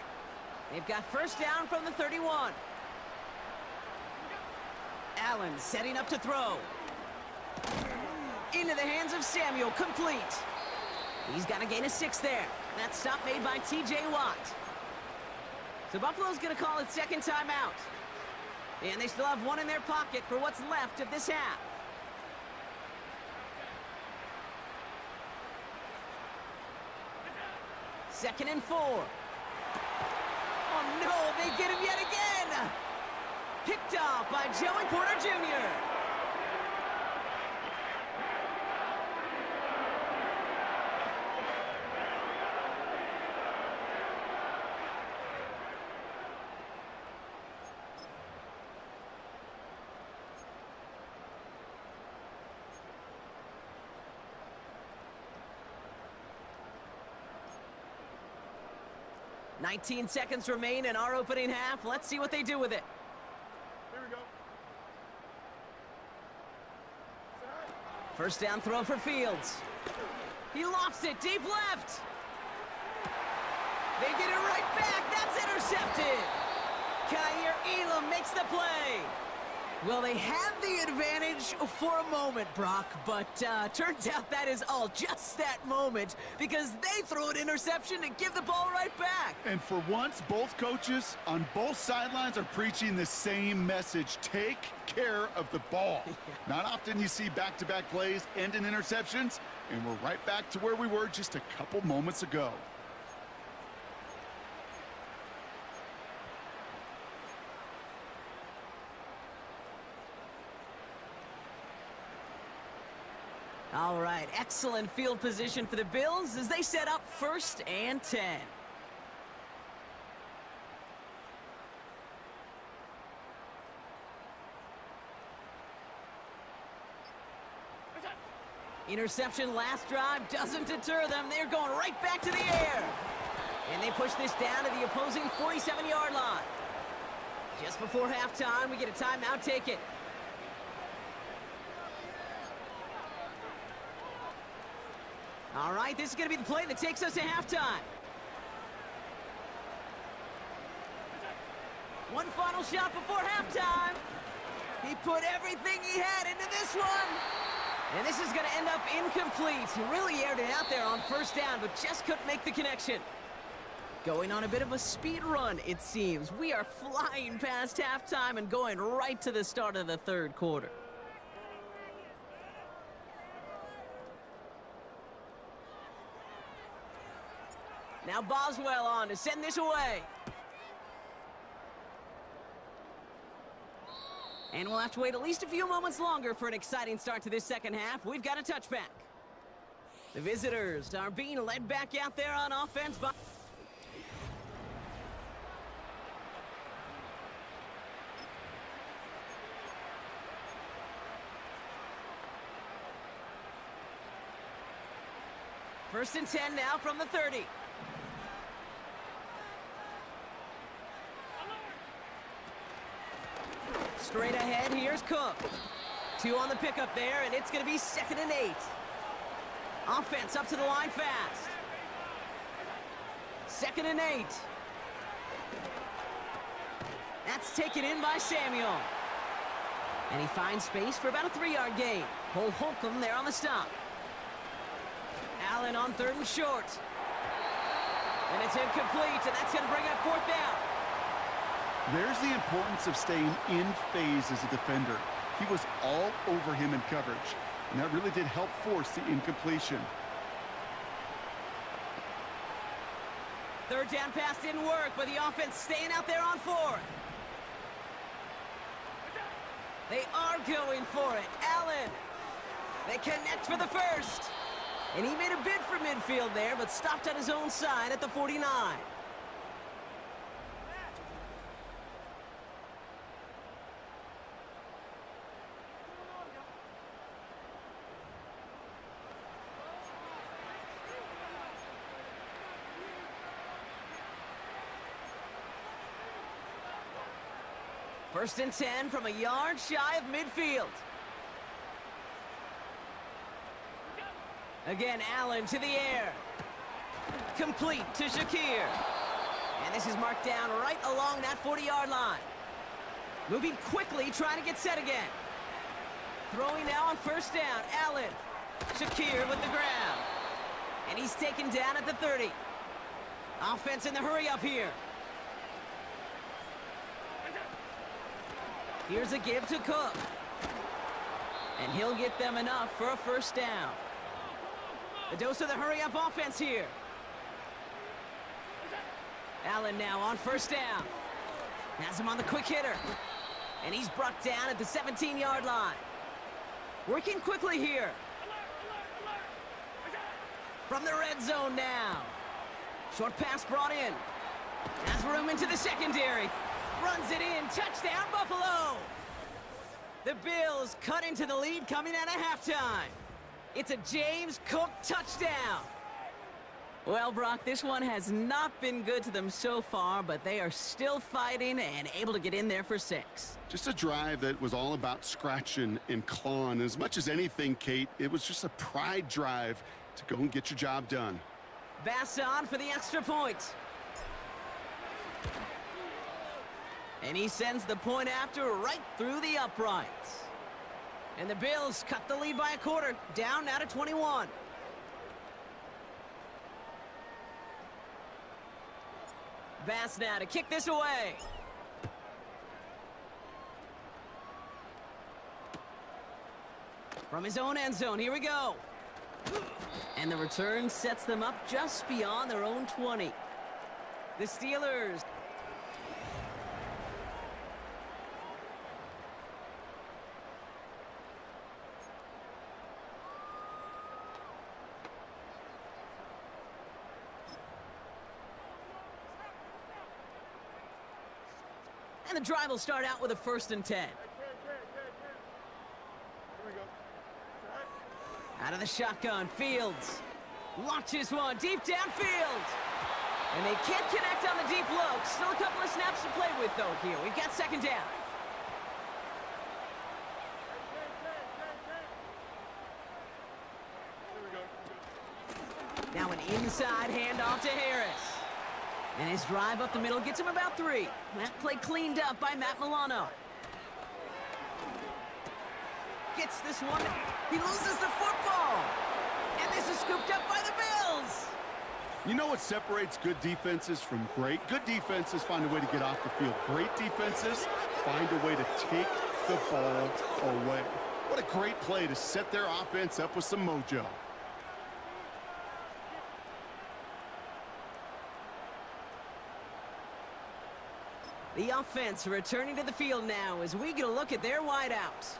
They've got first down from the 31. Allen setting up to throw. Into the hands of Samuel, complete. He's got a gain of 6 there. That stop made by T.J. Watt. So Buffalo's going to call it 2nd timeout. And they still have one in their pocket for what's left of this half. Second and 4. Oh, no, they get him yet again. Picked off by Joey Porter Jr. "19 seconds remain in our opening half. Let's see what they do with it." Here we go. First down throw for Fields. He lofts it deep left. They get it right back. That's intercepted. Kaiir Elam makes the play. Well, they had the advantage for a moment, Brock, but turns out that is all just that moment, because they throw an interception to give the ball right back. And for once, both coaches on both sidelines are preaching the same message. Take care of the ball. Not often you see back-to-back plays end in interceptions, and we're right back to where we were just a couple moments ago. All right, excellent field position for the Bills as they set up 1st and 10. Interception last drive doesn't deter them. They're going right back to the air. And they push this down to the opposing 47-yard line. Just before halftime, we get a timeout. Take it. All right, this is going to be the play that takes us to halftime. One final shot before halftime. He put everything he had into this one. And this is going to end up incomplete. He really aired it out there on 1st down, but just couldn't make the connection. Going on a bit of a speed run, it seems. We are flying past halftime and going right to the start of the 3rd quarter. Now Boswell on to send this away. And we'll have to wait at least a few moments longer for an exciting start to this 2nd half. We've got a touchback. The visitors are being led back out there on offense by... First and 10 now from the 30. Straight ahead, here's Cook. 2 on the pickup there, and it's going to be 2nd and 8. Offense up to the line fast. 2nd and 8. That's taken in by Samuel. And he finds space for about a 3-yard gain. Cole Holcomb there on the stop. Allen on 3rd and short. And it's incomplete, and that's going to bring up 4th down. There's the importance of staying in phase as a defender. He was all over him in coverage, and that really did help force the incompletion. 3rd down pass didn't work, but the offense staying out there on 4th. They are going for it. Allen. They connect for the 1st. And he made a bid for midfield there, but stopped on his own side at the 49. First and 10 from a yard shy of midfield. Again, Allen to the air. Complete to Shakir. And this is marked down right along that 40-yard line. Moving quickly, trying to get set again. Throwing now on 1st down. Allen. Shakir with the grab. And he's taken down at the 30. Offense in the hurry up here. Here's a give to Cook. And he'll get them enough for a 1st down. A dose of the hurry-up offense here. Allen now on 1st down. Has him on the quick hitter. And he's brought down at the 17-yard line. Working quickly here. From the red zone now. Short pass brought in. Has room into the secondary. Runs it in. Touchdown, Buffalo. The Bills cut into the lead coming out of halftime. It's a James Cook touchdown. Well, Brock, this one has not been good to them so far, but they are still fighting and able to get in there for 6. Just a drive that was all about scratching and clawing. As much as anything, Kate, it was just a pride drive to go and get your job done. Bass on for the extra point. And he sends the point after right through the uprights. And the Bills cut the lead by a quarter, down now to 21. Bass now to kick this away. From his own end zone, here we go. And the return sets them up just beyond their own 20. The Steelers. And the drive will start out with a 1st and 10. Out of the shotgun, Fields launches one deep downfield. And they can't connect on the deep look. Still a couple of snaps to play with, though, here. We've got 2nd down. Now an inside handoff to Harris. And his drive up the middle gets him about 3. That play cleaned up by Matt Milano. Gets this one. He loses the football. And this is scooped up by the Bills. You know what separates good defenses from great? Good defenses find a way to get off the field. Great defenses find a way to take the ball away. What a great play to set their offense up with some mojo. The offense returning to the field now as we get a look at their wideouts.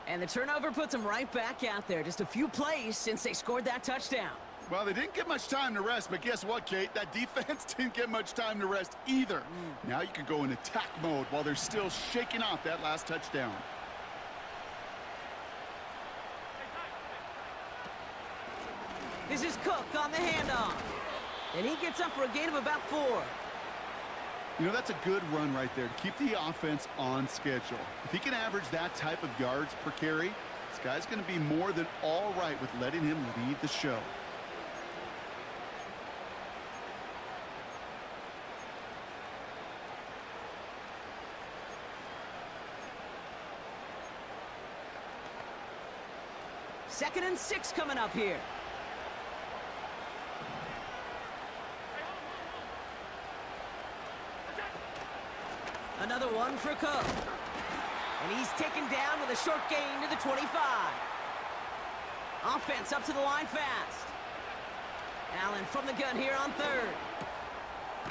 And the turnover puts them right back out there. Just a few plays since they scored that touchdown. Well, they didn't get much time to rest, but guess what, Kate? That defense didn't get much time to rest either. Now you can go in attack mode while they're still shaking off that last touchdown. This is Cook on the handoff. And he gets up for a gain of about 4. You know, that's a good run right there to keep the offense on schedule. If he can average that type of yards per carry, this guy's going to be more than all right with letting him lead the show. Second and 6 coming up here. Another one for Cook. And he's taken down with a short gain to the 25. Offense up to the line fast. Allen from the gun here on 3rd.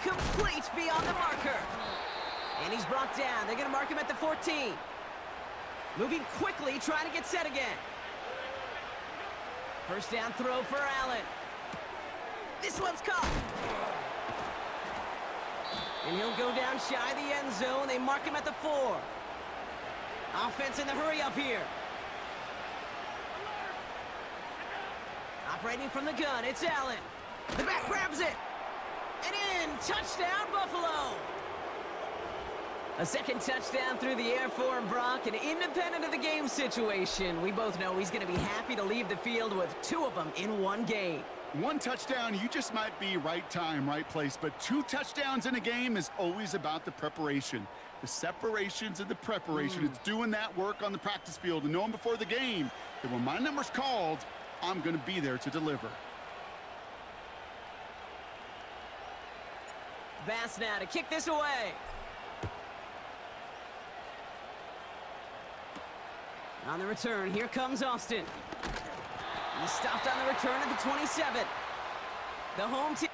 Complete beyond the marker. And he's brought down. They're going to mark him at the 14. Moving quickly, trying to get set again. First down throw for Allen. This one's caught. And he'll go down shy of the end zone. They mark him at the 4. Offense in the hurry up here. Operating from the gun, it's Allen. The back grabs it. And in, touchdown Buffalo. A second touchdown through the air for him, Brock, and independent of the game situation, we both know he's going to be happy to leave the field with 2 of them in one game. One touchdown, you just might be right time, right place, but 2 touchdowns in a game is always about the preparation. The separations and the preparation. It's doing that work on the practice field and knowing before the game that when my number's called, I'm going to be there to deliver. Bass now to kick this away. On the return, here comes Austin. He stopped on the return at the 27. The home team.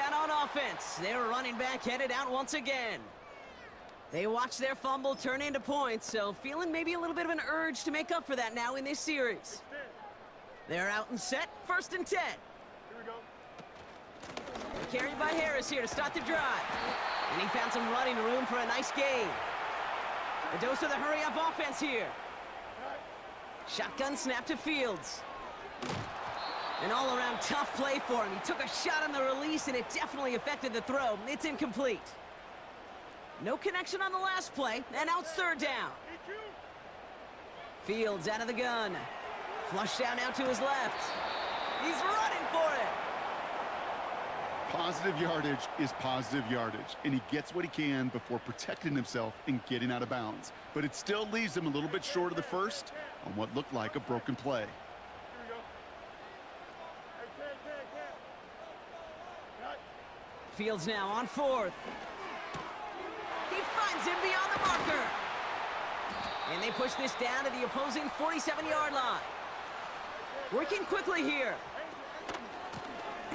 down on offense. Their running back headed out once again. They watch their fumble turn into points, so feeling maybe a little bit of an urge to make up for that now in this series. They're out and set, 1st and 10. Here we go. Carried by Harris here to start the drive. And he found some running room for a nice gain. A dose of the hurry-up offense here. Shotgun snap to Fields. An all-around tough play for him. He took a shot on the release, and it definitely affected the throw. It's incomplete. No connection on the last play, and now it's 3rd down. Fields out of the gun. Flush down out to his left. He's running for it. Positive yardage is positive yardage, and he gets what he can before protecting himself and getting out of bounds. But it still leaves him a little bit short of the first on what looked like a broken play. Fields now on 4th. He finds him beyond the marker. And they push this down to the opposing 47-yard line. Working quickly here.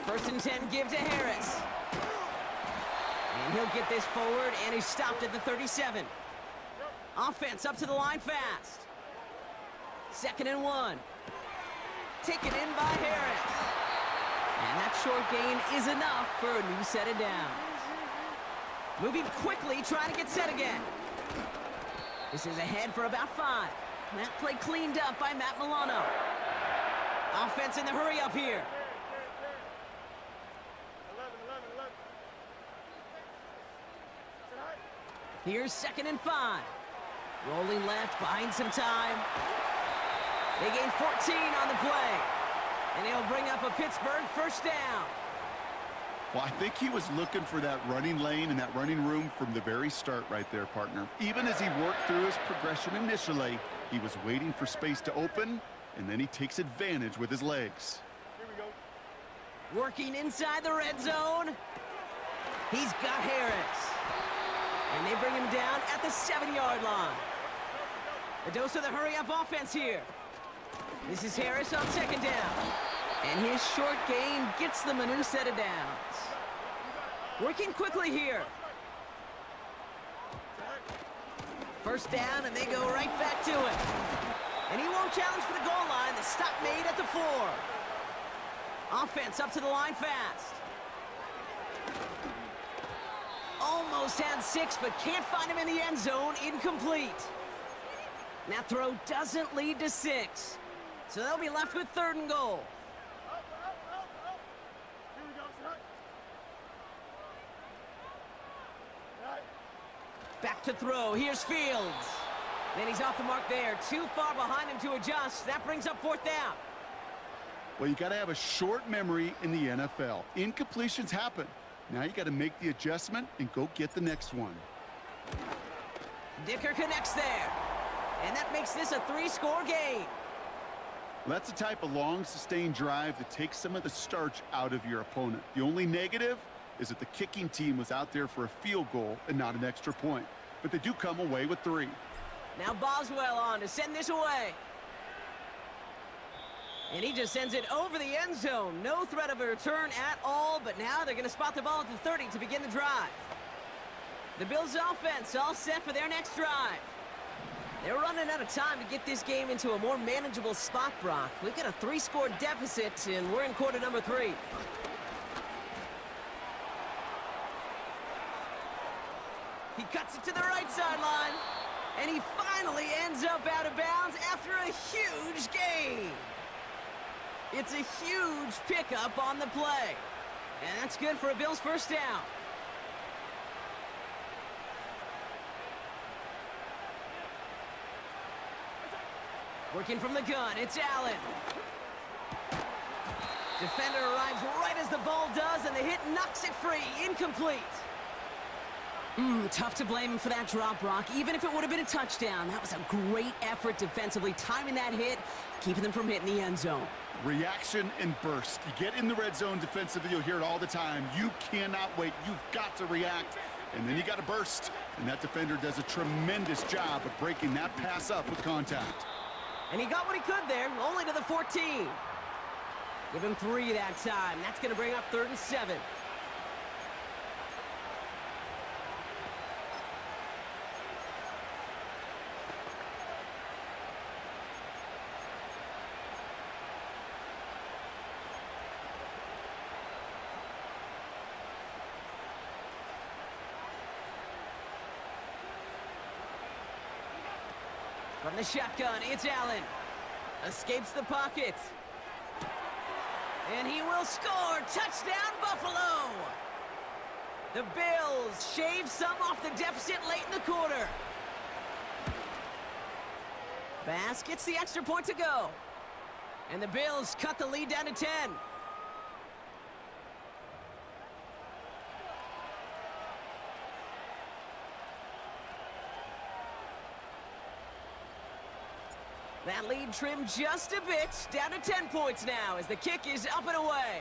1st and 10 give to Harris. And he'll get this forward, and he's stopped at the 37. Offense up to the line fast. 2nd and 1. Taken in by Harris. And that short gain is enough for a new set of downs. Moving quickly, trying to get set again. This is ahead for about 5. That play cleaned up by Matt Milano. Offense in the hurry up here. 11. Here's 2nd and 5. Rolling left, buying some time. They gain 14 on the play. And he'll bring up a Pittsburgh 1st down. Well, I think he was looking for that running lane and that running room from the very start right there, partner. Even as he worked through his progression initially, he was waiting for space to open, and then he takes advantage with his legs. Here we go. Working inside the red zone. He's got Harris. And they bring him down at the 7-yard line. A dose of the hurry-up offense here. This is Harris on 2nd down. And his short gain gets them a new set of downs. Working quickly here. 1st down, and they go right back to it. And he won't challenge for the goal line. The stop made at the 4. Offense up to the line fast. Almost had 6, but can't find him in the end zone. Incomplete. That throw doesn't lead to 6. So they'll be left with 3rd and goal. Here we go. Back to throw. Here's Fields. And he's off the mark there. Too far behind him to adjust. That brings up 4th down. Well, you got to have a short memory in the NFL. Incompletions happen. Now you got to make the adjustment and go get the next one. Dicker connects there. And that makes this a 3-score game. Well, that's the type of long, sustained drive that takes some of the starch out of your opponent. The only negative is that the kicking team was out there for a field goal and not an extra point. But they do come away with 3. Now Boswell on to send this away. And he just sends it over the end zone. No threat of a return at all, but now they're going to spot the ball at the 30 to begin the drive. The Bills' offense all set for their next drive. They're running out of time to get this game into a more manageable spot, Brock. We've got a 3-score deficit, and we're in quarter number 3. He cuts it to the right sideline, and he finally ends up out of bounds after a huge gain. It's a huge pickup on the play, and that's good for a Bills 1st down. Working from the gun, it's Allen. Defender arrives right as the ball does, and the hit knocks it free. Incomplete. Tough to blame him for that drop, Brock. Even if it would have been a touchdown, that was a great effort defensively, timing that hit, keeping them from hitting the end zone. Reaction and burst. You get in the red zone defensively, you'll hear it all the time. You cannot wait. You've got to react, and then you got to burst. And that defender does a tremendous job of breaking that pass up with contact. And he got what he could there, only to the 14. Give him 3 that time. That's going to bring up 3rd and 7. From the shotgun, it's Allen. Escapes the pocket. And he will score. Touchdown, Buffalo! The Bills shave some off the deficit late in the quarter. Bass gets the extra point to go. And the Bills cut the lead down to 10. That lead trimmed just a bit, down to 10 points now as the kick is up and away.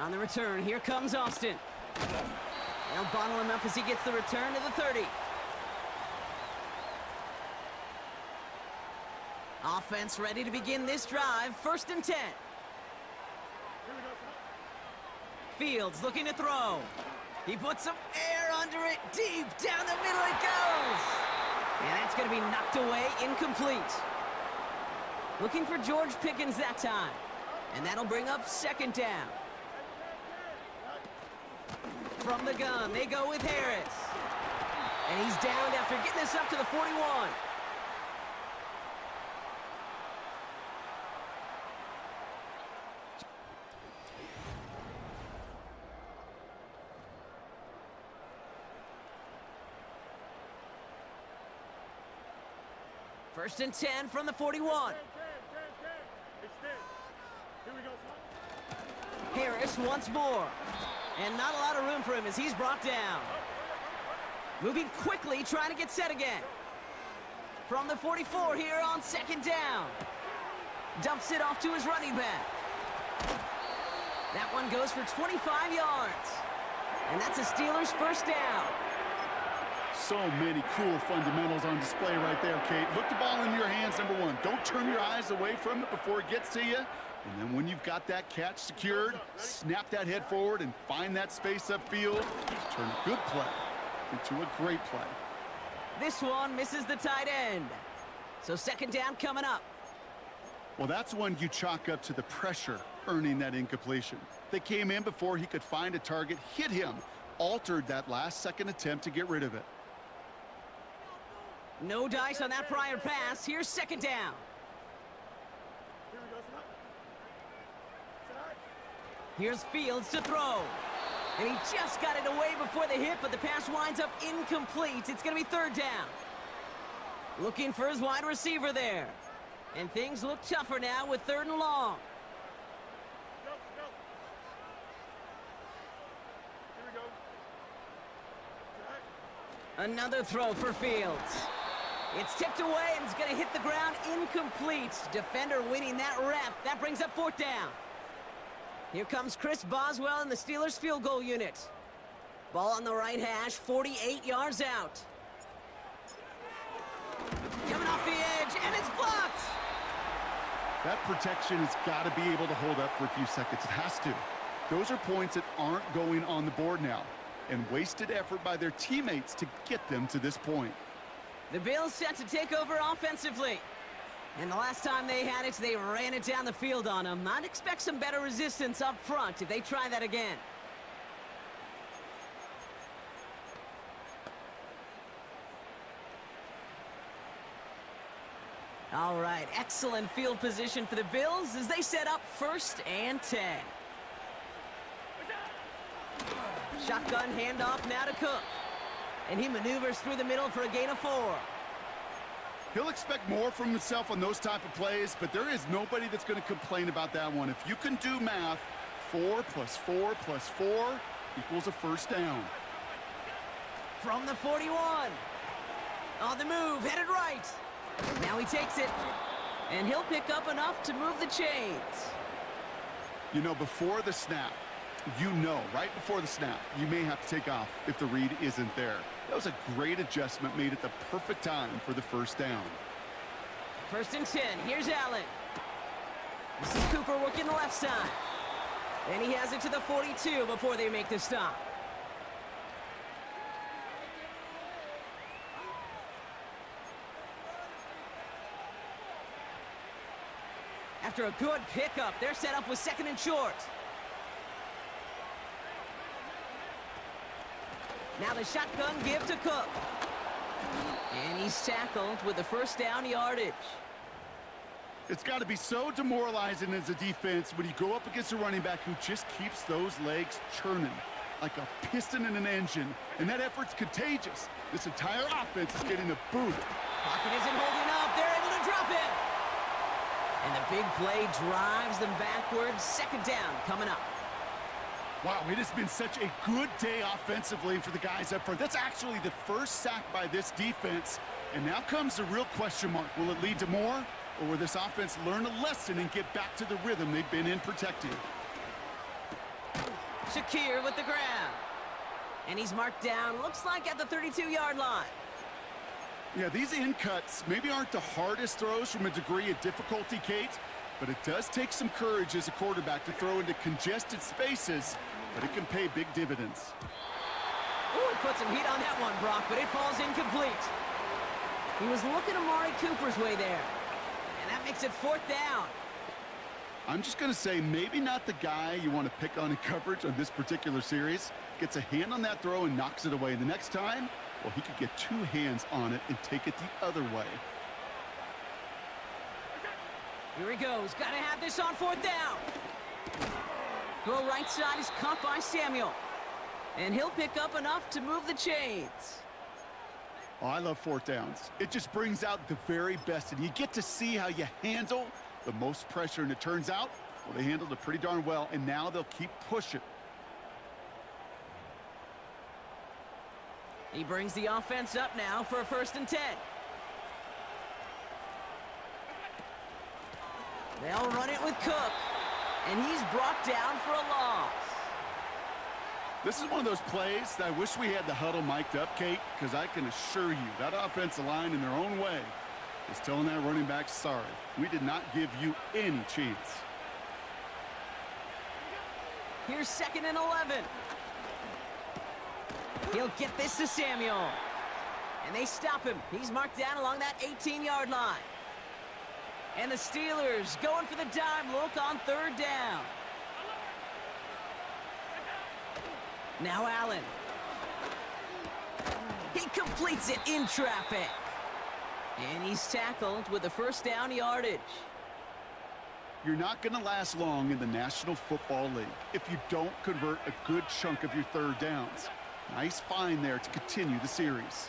On the return, here comes Austin. They'll bottle him up as he gets the return to the 30. Offense ready to begin this drive, 1st and 10. Fields looking to throw. He puts some air under it, deep down the middle it goes. And that's going to be knocked away, incomplete. Looking for George Pickens that time. And that'll bring up 2nd down. From the gun, they go with Harris. And he's downed after getting this up to the 41. First and 10 from the 41. Harris once more. And not a lot of room for him as he's brought down. Moving quickly, trying to get set again. From the 44 here on 2nd down. Dumps it off to his running back. That one goes for 25 yards. And that's a Steelers 1st down. So many cool fundamentals on display right there, Kate. Look the ball in your hands, number one. Don't turn your eyes away from it before it gets to you. And then when you've got that catch secured, snap that head forward and find that space upfield. Turn a good play into a great play. This one misses the tight end. So 2nd down coming up. Well, that's one you chalk up to the pressure earning that incompletion. They came in before he could find a target, hit him, altered that last-second attempt to get rid of it. No dice on that prior pass. Here's 2nd down. Here's Fields to throw. And he just got it away before the hit, but the pass winds up incomplete. It's going to be 3rd down. Looking for his wide receiver there. And things look tougher now with 3rd and long. Another throw for Fields. It's tipped away and it's going to hit the ground incomplete. Defender winning that rep. That brings up 4th down. Here comes Chris Boswell in the Steelers field goal unit. Ball on the right hash, 48 yards out. Coming off the edge, and it's blocked! That protection has got to be able to hold up for a few seconds. It has to. Those are points that aren't going on the board now, and wasted effort by their teammates to get them to this point. The Bills set to take over offensively. And the last time they had it, they ran it down the field on them. I'd expect some better resistance up front if they try that again. All right, excellent field position for the Bills as they set up 1st and 10. Shotgun handoff now to Cook. And he maneuvers through the middle for a gain of 4. He'll expect more from himself on those type of plays, but there is nobody that's going to complain about that one. If you can do math, 4 plus 4 plus 4 equals a 1st down. From the 41. On the move, headed right. Now he takes it, and he'll pick up enough to move the chains. You know, before the snap, right before the snap, you may have to take off if the read isn't there. That was a great adjustment made at the perfect time for the 1st down. 1st and 10. Here's Allen. This is Cooper working the left side. And he has it to the 42 before they make the stop. After a good pickup, they're set up with 2nd and short. Now the shotgun give to Cook. And he he's tackled with the first down yardage. It's got to be so demoralizing as a defense when you go up against a running back who just keeps those legs churning like a piston in an engine, and that effort's contagious. This entire offense is getting a boot. Pocket isn't holding up. They're able to drop it. And the big play drives them backwards. Second down coming up. Wow, it has been such a good day offensively for the guys up front. That's actually the first sack by this defense. And now comes the real question mark. Will it lead to more? Or will this offense learn a lesson and get back to the rhythm they've been in protecting? Shakir with the grab. And he's marked down, looks like at the 32-yard line. Yeah, these in cuts maybe aren't the hardest throws from a degree of difficulty, Kate, but it does take some courage as a quarterback to throw into congested spaces, but it can pay big dividends. Ooh, he put some heat on that one, Brock, but it falls incomplete. He was looking Amari Cooper's way there, and that makes it fourth down. I'm just going to say maybe not the guy you want to pick on in coverage on this particular series. Gets a hand on that throw and knocks it away. The next time, well, he could get two hands on it and take it the other way. Here he goes. Got to have this on fourth down. Throw right side is caught by Samuel. And he'll pick up enough to move the chains. Oh, I love fourth downs. It just brings out the very best, and you get to see how you handle the most pressure, and it turns out, well, they handled it pretty darn well, and now they'll keep pushing. He brings the offense up now for a 1st and 10. They'll run it with Cook, and he's brought down for a loss. This is one of those plays that I wish we had the huddle mic'd up, Kate, because I can assure you that offensive line in their own way is telling that running back, sorry, we did not give you any chance. Here's 2nd and 11. He'll get this to Samuel. And they stop him. He's marked down along that 18-yard line. And the Steelers going for the dime look on 3rd down. Now Allen. He completes it in traffic. And he's tackled with the 1st down yardage. You're not going to last long in the National Football League if you don't convert a good chunk of your 3rd downs. Nice find there to continue the series.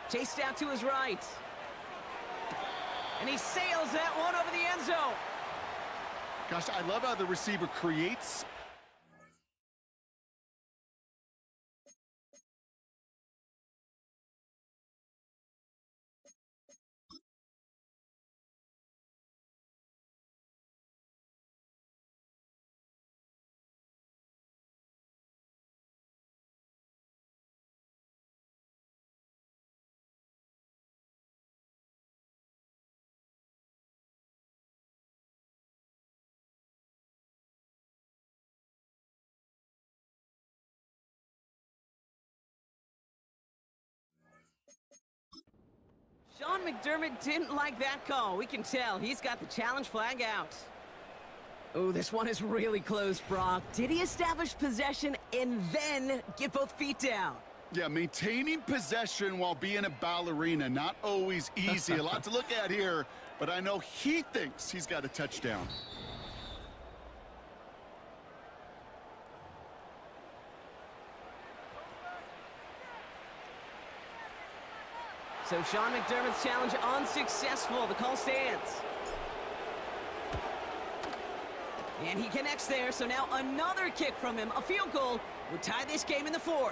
Chased out to his right. And he sails that one over the end zone. Gosh, I love how the receiver creates Sean McDermott didn't like that call. We can tell. He's got the challenge flag out. Oh, this one is really close, Brock. Did he establish possession and then get both feet down? Yeah, maintaining possession while being a ballerina, not always easy. A lot to look at here, but I know he thinks he's got a touchdown. So Sean McDermott's challenge unsuccessful. The call stands. And he connects there, so now another kick from him. A field goal would tie this game in the 4th.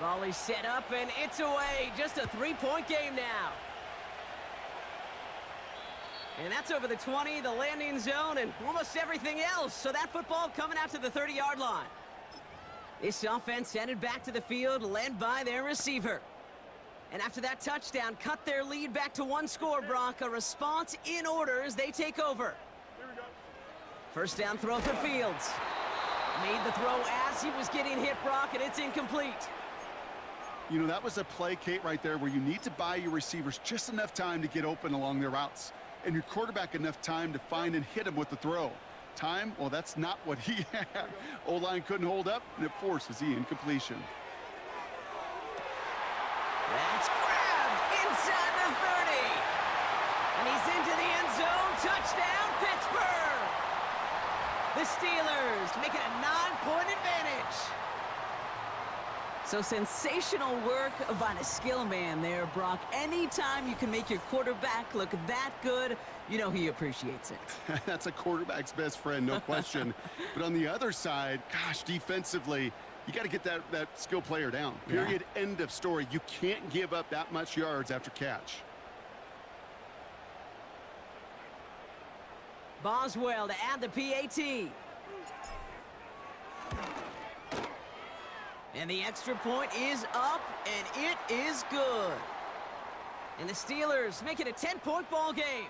Ball is set up, and it's away. Just a three-point game now. And that's over the 20, the landing zone, and almost everything else. So that football coming out to the 30-yard line. This offense headed back to the field, led by their receiver. And after that touchdown, cut their lead back to one score, Brock. A response in order as they take over. Here we go. First down throw for Fields. Made the throw as he was getting hit, Brock, and it's incomplete. You know, that was a play, Kate, right there where you need to buy your receivers just enough time to get open along their routes. And your quarterback enough time to find and hit him with the throw. Time, well, that's not what he had. O-line couldn't hold up, and it forces the incompletion. That's grabbed inside the 30. And he's into the end zone. Touchdown, Pittsburgh. The Steelers make it a 9-point advantage. So sensational work by the skill man there, Brock. Anytime you can make your quarterback look that good, you know he appreciates it. That's a quarterback's best friend, no question. But on the other side, gosh, defensively, you got to get that skill player down. Period. Yeah. End of story. You can't give up that much yards after catch. Boswell to add the PAT. And the extra point is up, and it is good. And the Steelers make it a 10-point ball game.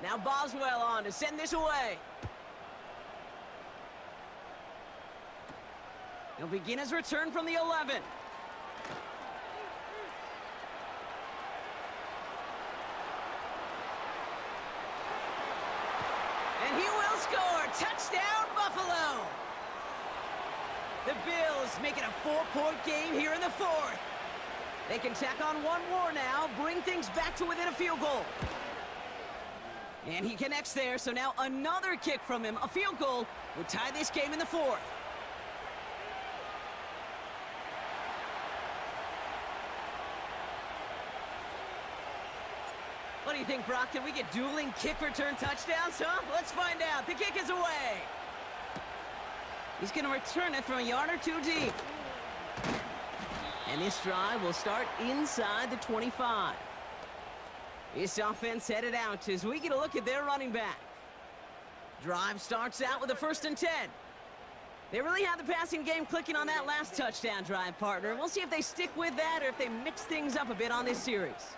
Now Boswell on to send this away. He'll begin his return from the 11. And he will score. Touchdown, Buffalo. The Bills make it a 4-point game here in the fourth. They can tack on one more now, bring things back to within a field goal. And he connects there, so now another kick from him. A field goal would tie this game in the fourth. What do you think, Brock? Can we get dueling kick return touchdowns, huh? Let's find out. The kick is away. He's going to return it from a yard or two deep. And this drive will start inside the 25. This offense headed out as we get a look at their running back. Drive starts out with a 1st and 10. They really had the passing game clicking on that last touchdown drive, partner. We'll see if they stick with that or if they mix things up a bit on this series.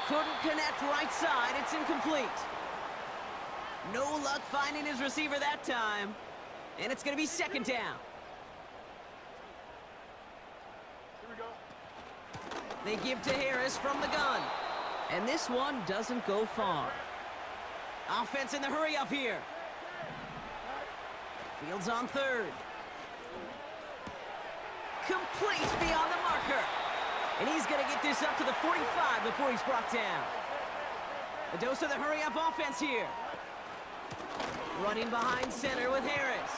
Couldn't connect right side. It's incomplete. No luck finding his receiver that time. And it's going to be 2nd down. Here we go. They give to Harris from the gun. And this one doesn't go far. Offense in the hurry up here. Fields on 3rd. Complete beyond the marker. And he's going to get this up to the 45 before he's brought down. A dose of the hurry-up offense here. Running behind center with Harris.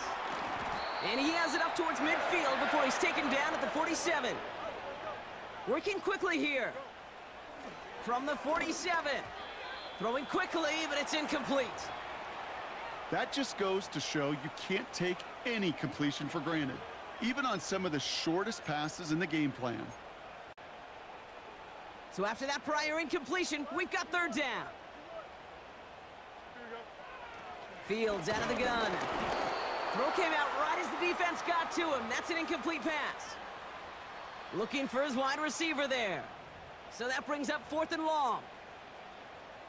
And he has it up towards midfield before he's taken down at the 47. Working quickly here. From the 47. Throwing quickly, but it's incomplete. That just goes to show you can't take any completion for granted, even on some of the shortest passes in the game plan. So after that prior incompletion, we've got 3rd down. Fields out of the gun. Throw came out right as the defense got to him. That's an incomplete pass. Looking for his wide receiver there. So that brings up 4th and long.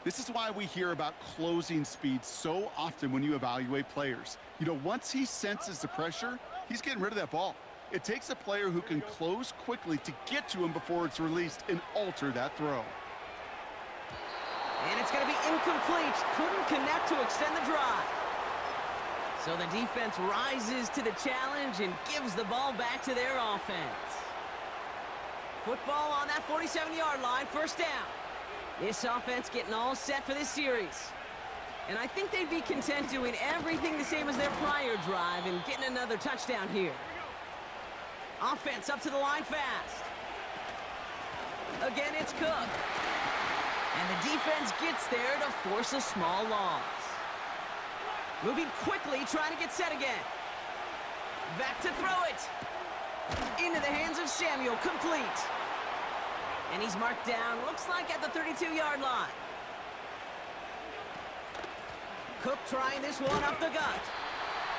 This is why we hear about closing speed so often when you evaluate players. You know, once he senses the pressure, he's getting rid of that ball. It takes a player who can close quickly to get to him before it's released and alter that throw. And it's going to be incomplete. Couldn't connect to extend the drive. So the defense rises to the challenge and gives the ball back to their offense. Football on that 47-yard line, 1st down. This offense getting all set for this series. And I think they'd be content doing everything the same as their prior drive and getting another touchdown here. Offense up to the line fast. Again, it's Cook. And the defense gets there to force a small loss. Moving quickly, trying to get set again. Back to throw it. Into the hands of Samuel, complete. And he's marked down, looks like at the 32-yard line. Cook trying this one up the gut.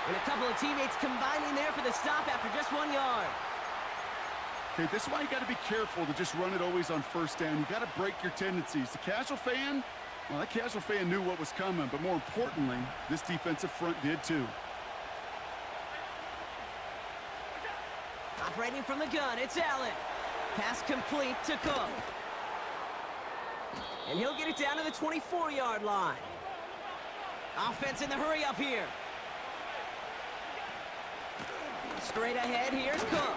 And a couple of teammates combining there for the stop after just 1 yard. Okay, this is why you got to be careful to just run it always on first down. You got to break your tendencies. The casual fan, well, that casual fan knew what was coming, but more importantly, this defensive front did too. Operating from the gun, it's Allen. Pass complete to Cook. And he'll get it down to the 24-yard line. Offense in the hurry up here. Straight ahead, here's Cook.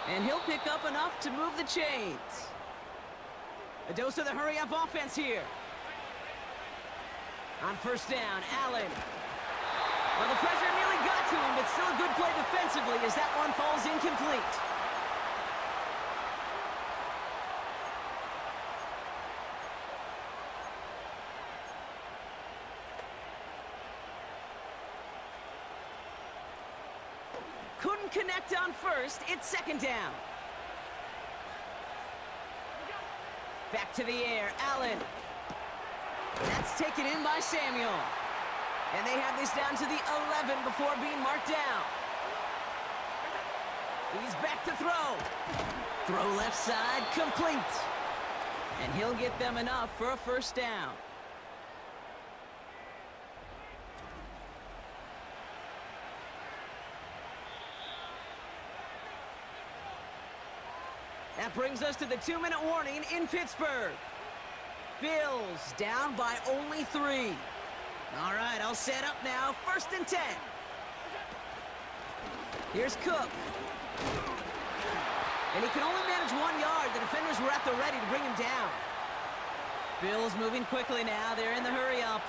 And he'll pick up enough to move the chains. A dose of the hurry-up offense here. On first down, Allen. Well, the pressure nearly got to him, but still a good play defensively as that one falls incomplete. Couldn't connect on first. It's second down. Back to the air, Allen. That's taken in by Samuel. And they have this down to the 11 before being marked down. He's back to throw. Throw left side, complete. And he'll get them enough for a first down. That brings us to the 2-minute warning in Pittsburgh. Bills down by only 3. All right, I'll set up now. 1st and 10. Here's Cook. And he can only manage 1 yard. The defenders were at the ready to bring him down. Bills moving quickly now. They're in the hurry-up.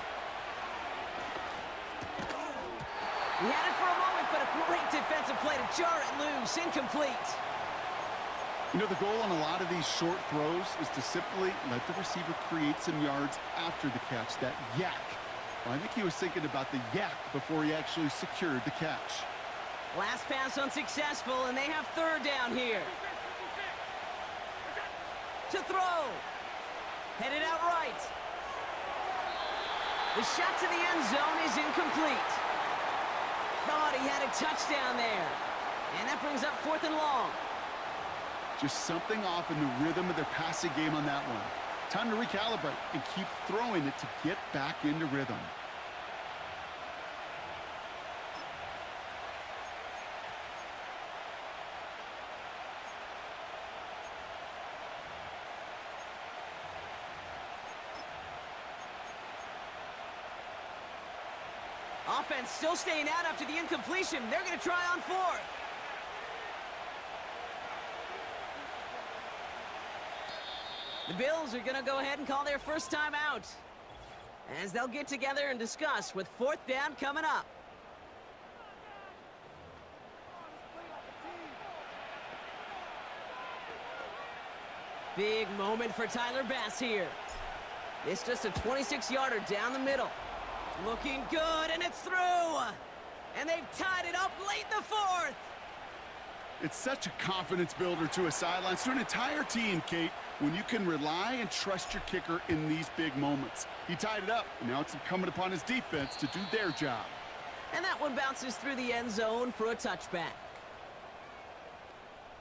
He had it for a moment, but a great defensive play to jar it loose. Incomplete. You know, the goal on a lot of these short throws is to simply let the receiver create some yards after the catch, that yak. Well, I think he was thinking about the yak before he actually secured the catch. Last pass unsuccessful, and they have 3rd down here. To throw. Headed out right. The shot to the end zone is incomplete. Thought he had a touchdown there. And that brings up 4th and long. Just something off in the rhythm of their passing game on that one. Time to recalibrate and keep throwing it to get back into rhythm. Offense still staying out after the incompletion. They're going to try on 4th. The Bills are going to go ahead and call their first time out, as they'll get together and discuss with 4th down coming up. Big moment for Tyler Bass here. It's just a 26-yarder down the middle. Looking good, and it's through. And they've tied it up late in the 4th. It's such a confidence builder to a sideline, to an entire team, Kate, when you can rely and trust your kicker in these big moments. He tied it up, and now it's incumbent upon his defense to do their job. And that one bounces through the end zone for a touchback.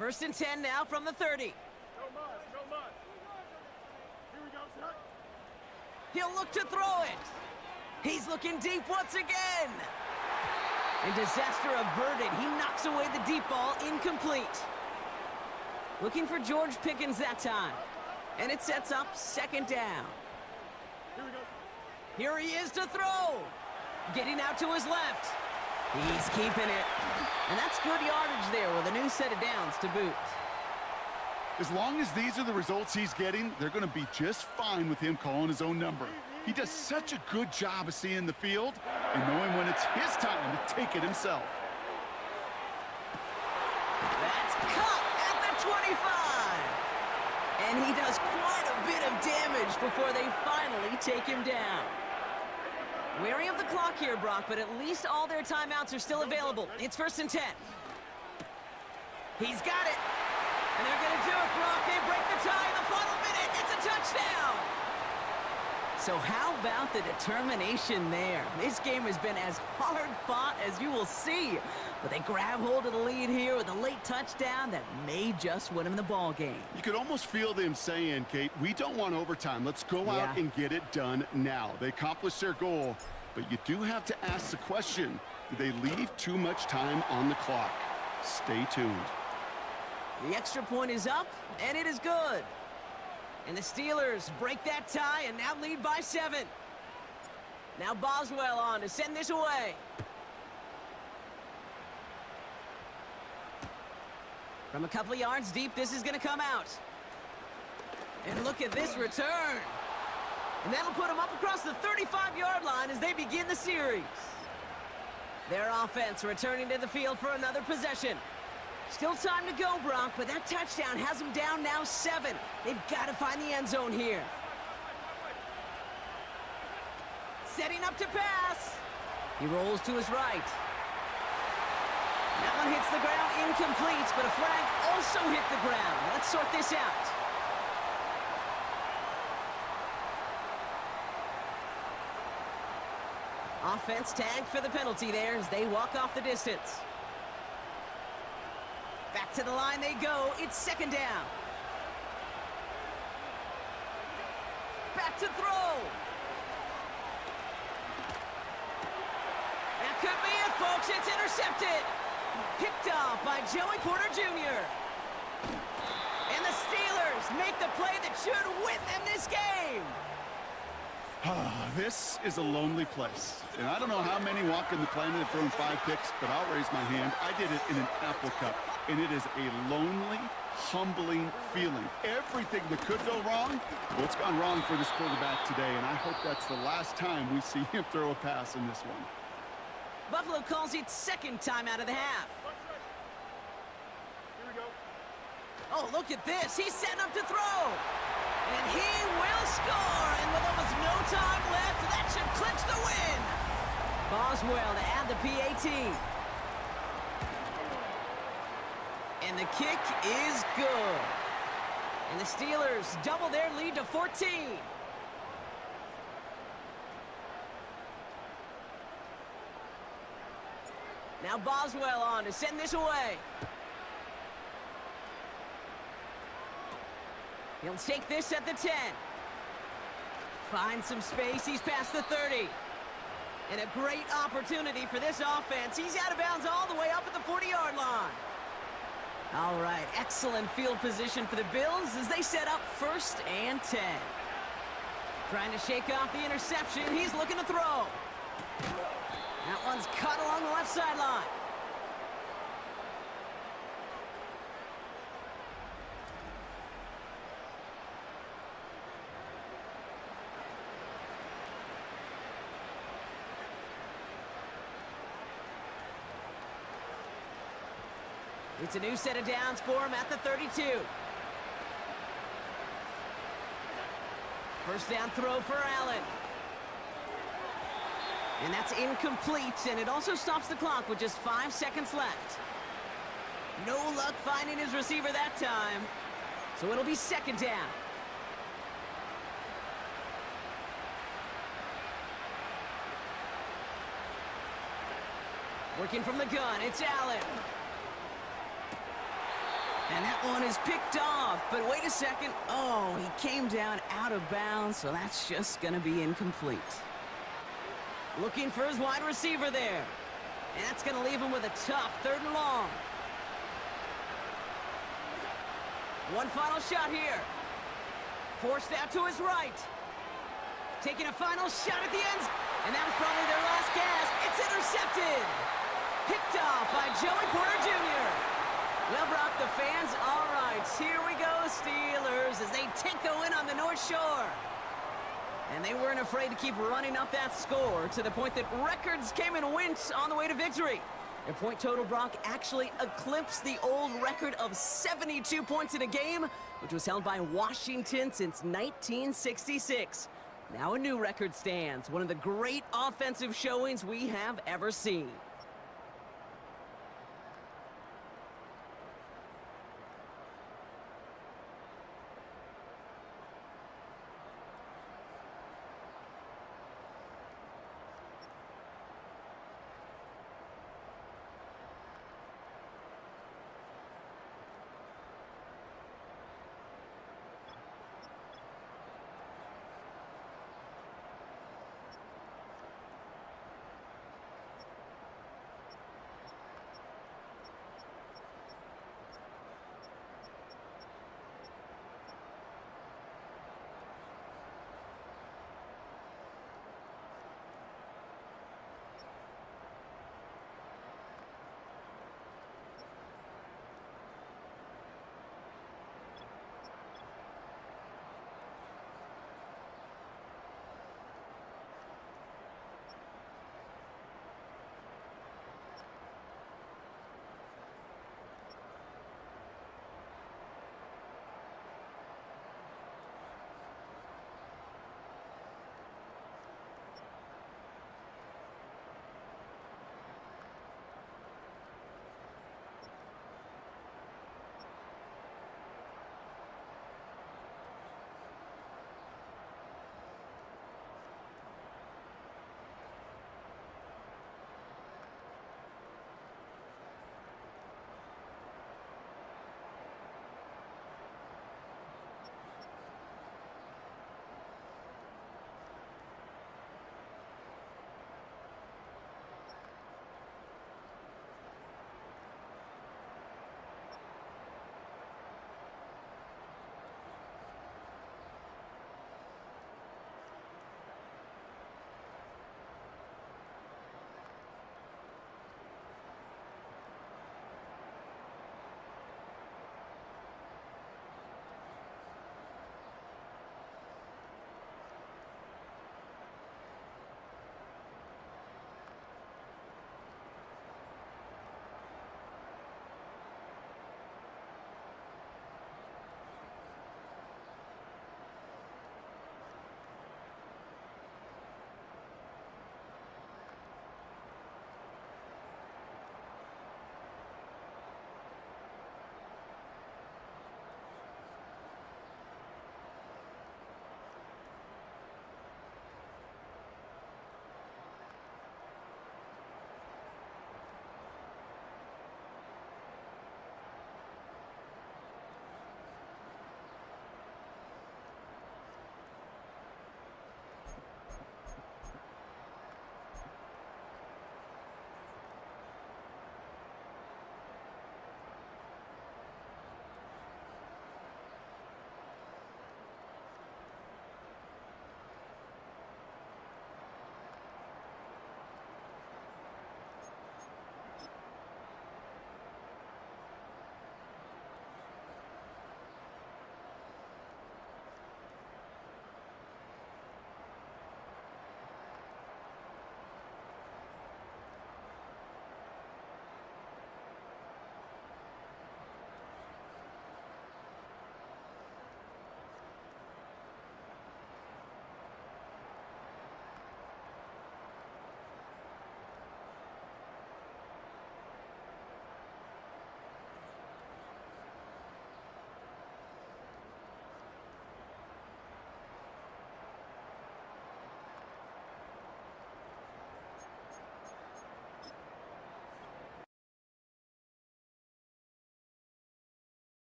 1st and 10 now from the 30. No mud. Here we go, Zach. He'll look to throw it. He's looking deep once again. And disaster averted. He knocks away the deep ball, incomplete. Looking for George Pickens that time. And it sets up 2nd down. Here we go. Here he is to throw. Getting out to his left. He's keeping it. And that's good yardage there with a new set of downs to boot. As long as these are the results he's getting, they're going to be just fine with him calling his own number. He does such a good job of seeing the field and knowing when it's his time to take it himself. That's caught at the 25. And he does quite a bit of damage before they finally take him down. Wary of the clock here, Brock, but at least all their timeouts are still available. It's 1st and 10. He's got it. And they're going to do it, Brock. They break the tie in the final minute. It's a touchdown. So how about the determination there? This game has been as hard fought as you will see. But they grab hold of the lead here with a late touchdown that may just win them the ball game. You could almost feel them saying, Kate, we don't want overtime. Let's go out and get it done now. They accomplished their goal, but you do have to ask the question, do they leave too much time on the clock? Stay tuned. The extra point is up, and it is good. And the Steelers break that tie and now lead by 7. Now Boswell on to send this away. From a couple of yards deep, this is going to come out. And look at this return. And that'll put them up across the 35-yard line as they begin the series. Their offense returning to the field for another possession. Still time to go, Brock, but that touchdown has them down now 7. They've got to find the end zone here. Setting up to pass. He rolls to his right. That one hits the ground, incomplete, but a flag also hit the ground. Let's sort this out. Offense tagged for the penalty there as they walk off the distance. Back to the line they go. It's 2nd down. Back to throw. That could be it, folks. It's intercepted. Picked off by Joey Porter Jr. And the Steelers make the play that should win them this game. This is a lonely place. And I don't know how many walk in the planet have thrown 5 picks, but I'll raise my hand. I did it in an Apple Cup. And it is a lonely, humbling feeling. Everything that could go wrong, well, it's gone wrong for this quarterback today, and I hope that's the last time we see him throw a pass in this one. Buffalo calls it 2nd time out of the half. Here we go. Oh, look at this. He's setting up to throw. And he will score. And with almost no time left, that should clinch the win. Boswell to add the PAT. And the kick is good. And the Steelers double their lead to 14. Now Boswell on to send this away. He'll take this at the 10. Finds some space. He's past the 30. And a great opportunity for this offense. He's out of bounds all the way up at the 40-yard line. All right, excellent field position for the Bills as they set up 1st and 10. Trying to shake off the interception. He's looking to throw. That one's cut along the left sideline. It's a new set of downs for him at the 32. 1st down throw for Allen. And that's incomplete, and it also stops the clock with just 5 seconds left. No luck finding his receiver that time, so it'll be 2nd down. Working from the gun, it's Allen. And that one is picked off, but wait a second. Oh, he came down out of bounds, so that's just going to be incomplete. Looking for his wide receiver there. And that's going to leave him with a tough 3rd and long. One final shot here. Forced out to his right. Taking a final shot at the end. And that was probably their last gasp. It's intercepted. Picked off by Joey Porter Jr. Well, Brock, the fans, all right. Here we go, Steelers, as they take the win on the North Shore. And they weren't afraid to keep running up that score to the point that records came and went on the way to victory. Their point total, Brock, actually eclipsed the old record of 72 points in a game, which was held by Washington since 1966. Now a new record stands, one of the great offensive showings we have ever seen.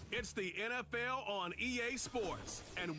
It's the NFL on EA Sports, and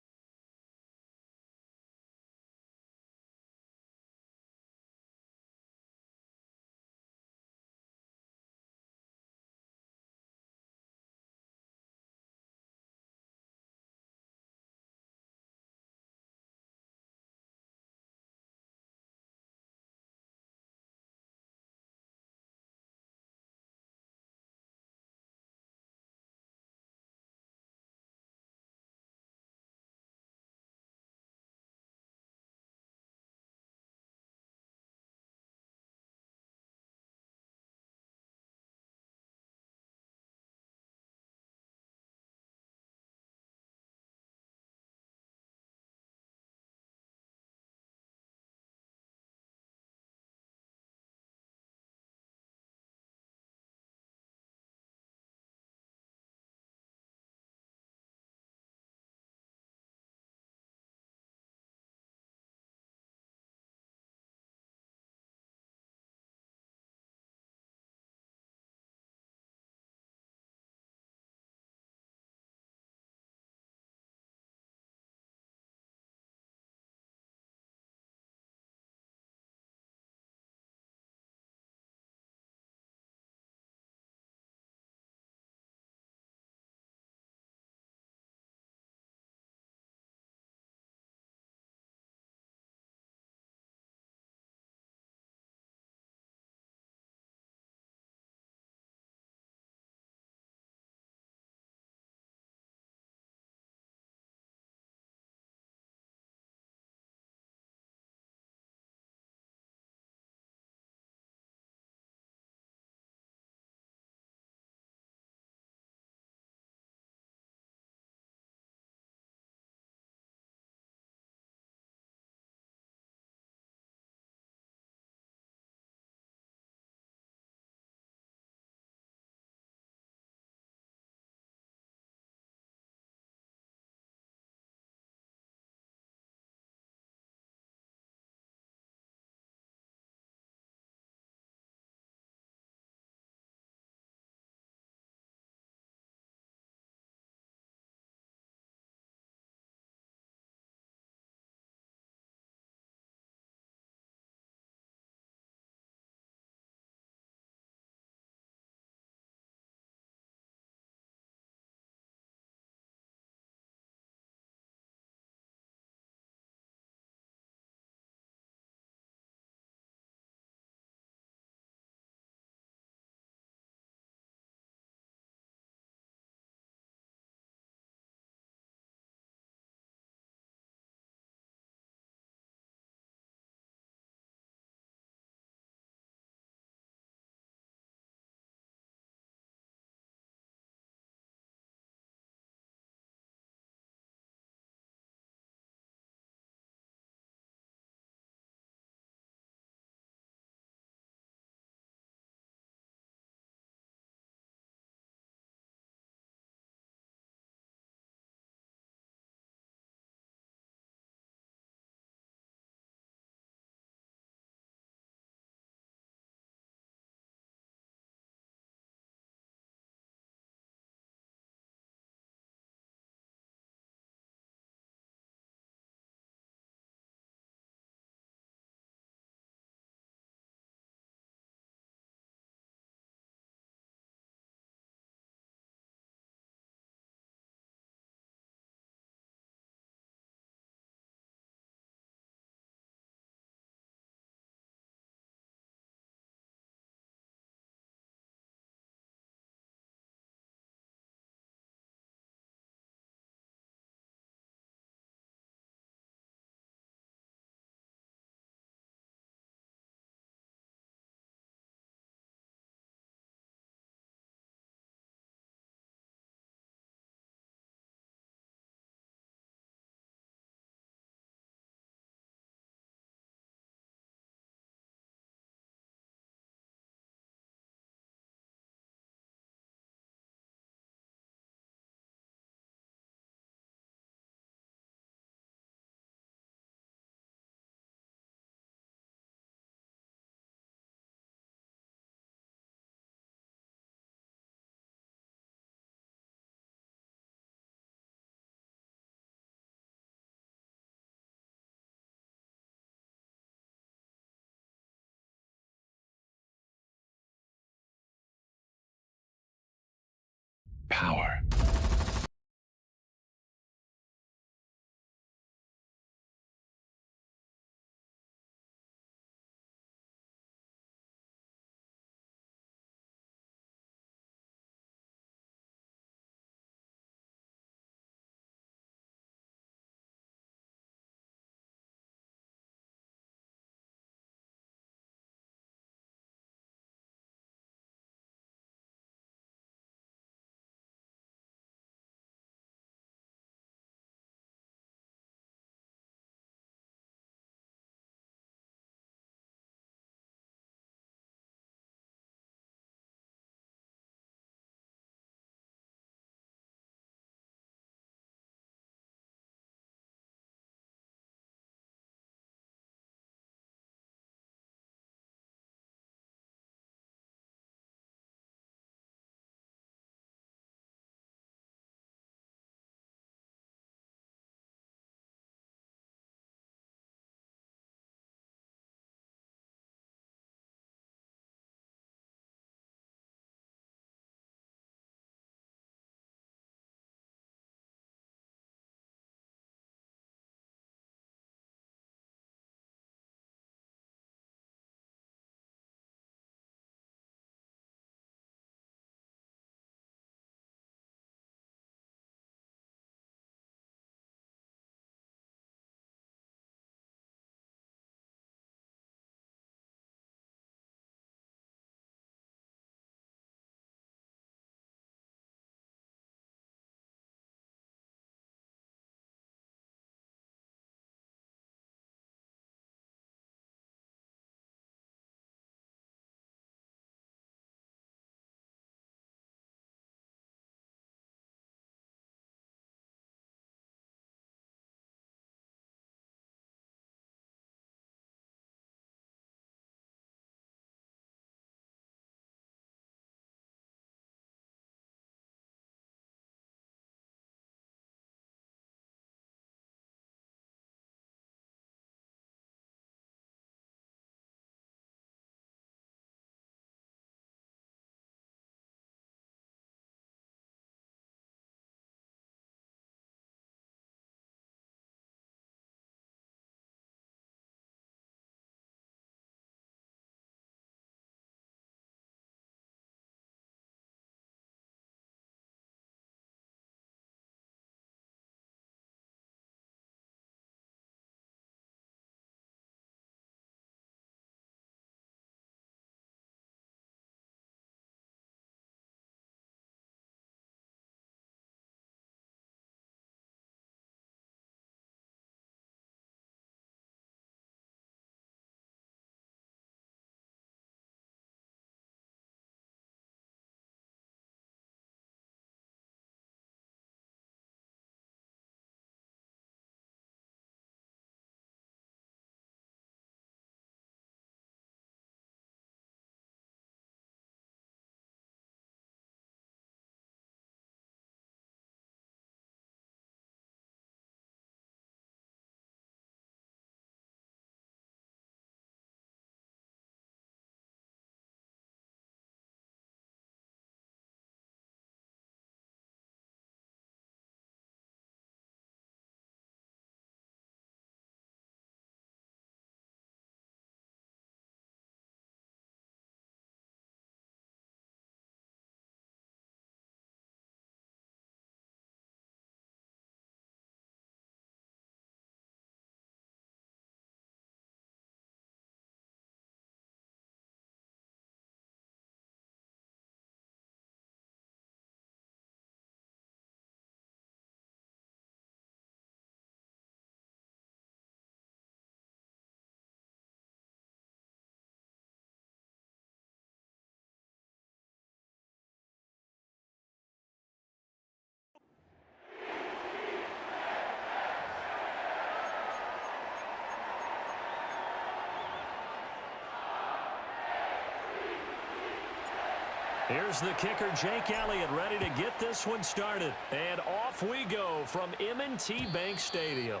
Here's the kicker, Jake Elliott, ready to get this one started. And off we go from M&T Bank Stadium.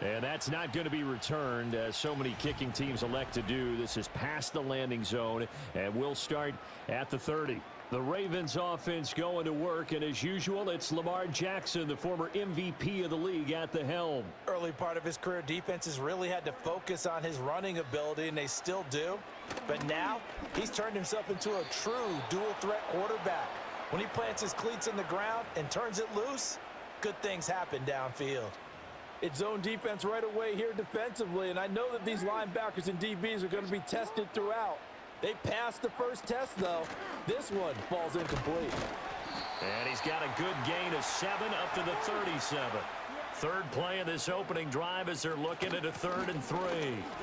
And that's not going to be returned, as so many kicking teams elect to do. This is past the landing zone, and we'll start at the 30. The Ravens offense going to work, and as usual, it's Lamar Jackson, the former MVP of the league, at the helm. Early part of his career, defenses really had to focus on his running ability, and they still do. But now, he's turned himself into a true dual-threat quarterback. When he plants his cleats in the ground and turns it loose, good things happen downfield. It's zone defense right away here defensively, and I know that these linebackers and DBs are going to be tested throughout. They passed the first test, though. This one falls incomplete. And he's got a good gain of 7 up to the 37. Third play of this opening drive as they're looking at a 3rd and 3.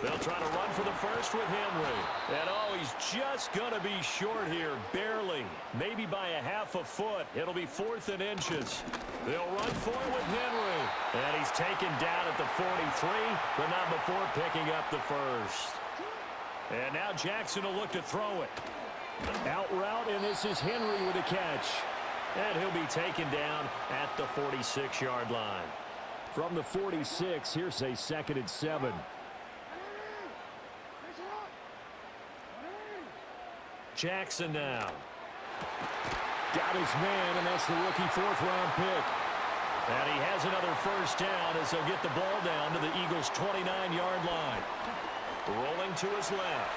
They'll try to run for the first with Henry. And oh, he's just going to be short here, barely. Maybe by a half a foot. It'll be 4th and inches. They'll run for it with Henry. And he's taken down at the 43, but not before picking up the first. And now Jackson will look to throw it. Out route, and this is Henry with a catch. And he'll be taken down at the 46-yard line. From the 46, here's a 2nd and 7. Jackson now. Got his man, and that's the rookie 4th-round pick. And he has another first down as they'll get the ball down to the Eagles' 29-yard line. Rolling to his left.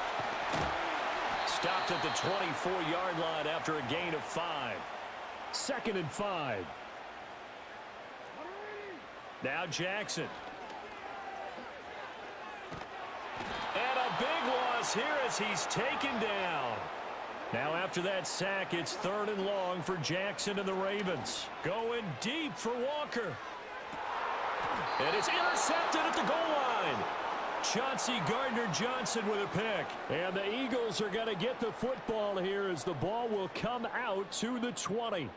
Stopped at the 24-yard line after a gain of 5. 2nd and 5. Now Jackson. And a big loss here as he's taken down. Now after that sack, it's 3rd and long for Jackson and the Ravens. Going deep for Walker. And it's intercepted at the goal line. Chauncey Gardner-Johnson with a pick. And the Eagles are going to get the football here as the ball will come out to the 20.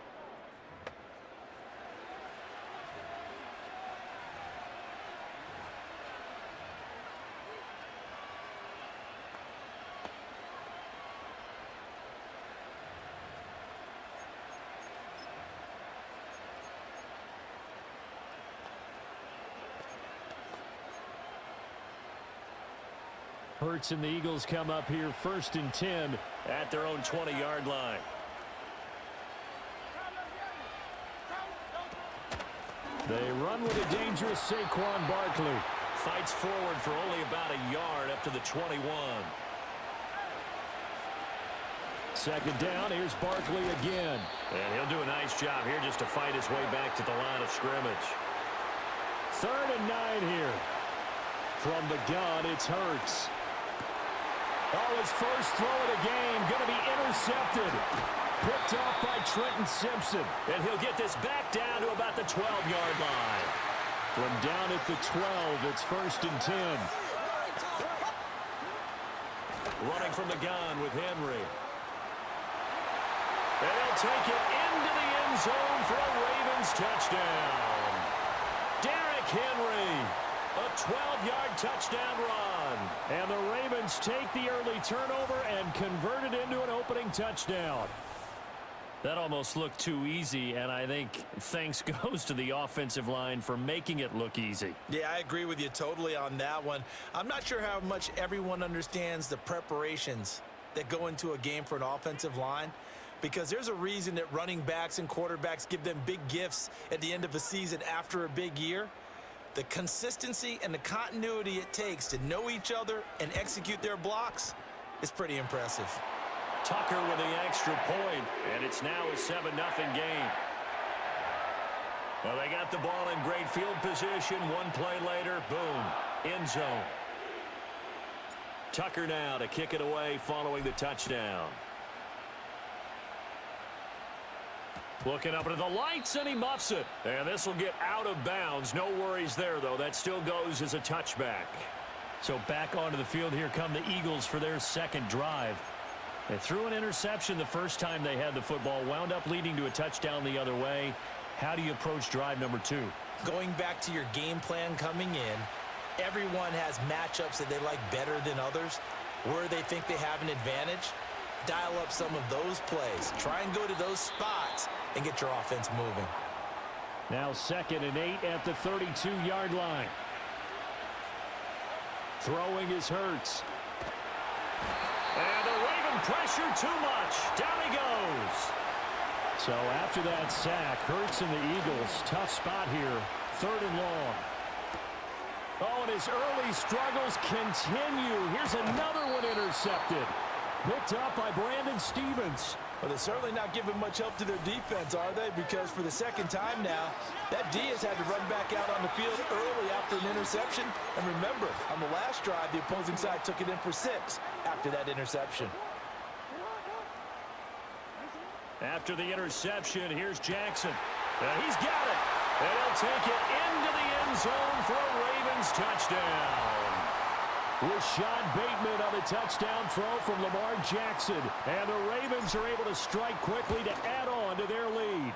Hurts and the Eagles come up here 1st and 10 at their own 20-yard line. They run with a dangerous Saquon Barkley. Fights forward for only about a yard up to the 21. 2nd down, here's Barkley again. And he'll do a nice job here just to fight his way back to the line of scrimmage. 3rd and 9 here. From the gun, it's Hurts. Oh, his first throw of the game, going to be intercepted. Picked off by Trenton Simpson. And he'll get this back down to about the 12-yard line. From down at the 12, it's 1st and 10. Running from the gun with Henry. And he'll take it into the end zone for a Ravens touchdown. Derrick Henry. A 12-yard touchdown run. And the Ravens take the early turnover and convert it into an opening touchdown. That almost looked too easy, and I think thanks goes to the offensive line for making it look easy. Yeah, I agree with you totally on that one. I'm not sure how much everyone understands the preparations that go into a game for an offensive line, because there's a reason that running backs and quarterbacks give them big gifts at the end of a season after a big year. The consistency and the continuity it takes to know each other and execute their blocks is pretty impressive. Tucker with the extra point, and it's now a 7-0 game. Well, they got the ball in great field position. One play later, boom, end zone. Tucker now to kick it away following the touchdown. Looking up into the lights, and he muffs it. And this will get out of bounds. No worries there, though. That still goes as a touchback. So back onto the field here come the Eagles for their 2nd drive. They threw an interception the first time they had the football, wound up leading to a touchdown the other way. How do you approach drive number 2? Going back to your game plan coming in, everyone has matchups that they like better than others, where they think they have an advantage. dial up some of those plays. Try and go to those spots and get your offense moving. Now 2nd and 8 at the 32-yard line. Throwing is Hurts. And the Raven pressure too much. Down he goes. So after that sack, Hurts and the Eagles, tough spot here. 3rd and long. Oh, and his early struggles continue. Here's another one intercepted. Picked up by Brandon Stevens. Well, they're certainly not giving much help to their defense, are they? Because for the second time now, that D has had to run back out on the field early after an interception. And remember, on the last drive, the opposing side took it in for 6 after that interception. After the interception, here's Jackson. He's got it. And he'll take it into the end zone for a Ravens touchdown. Rashad Bateman on the touchdown throw from Lamar Jackson. And the Ravens are able to strike quickly to add on to their lead.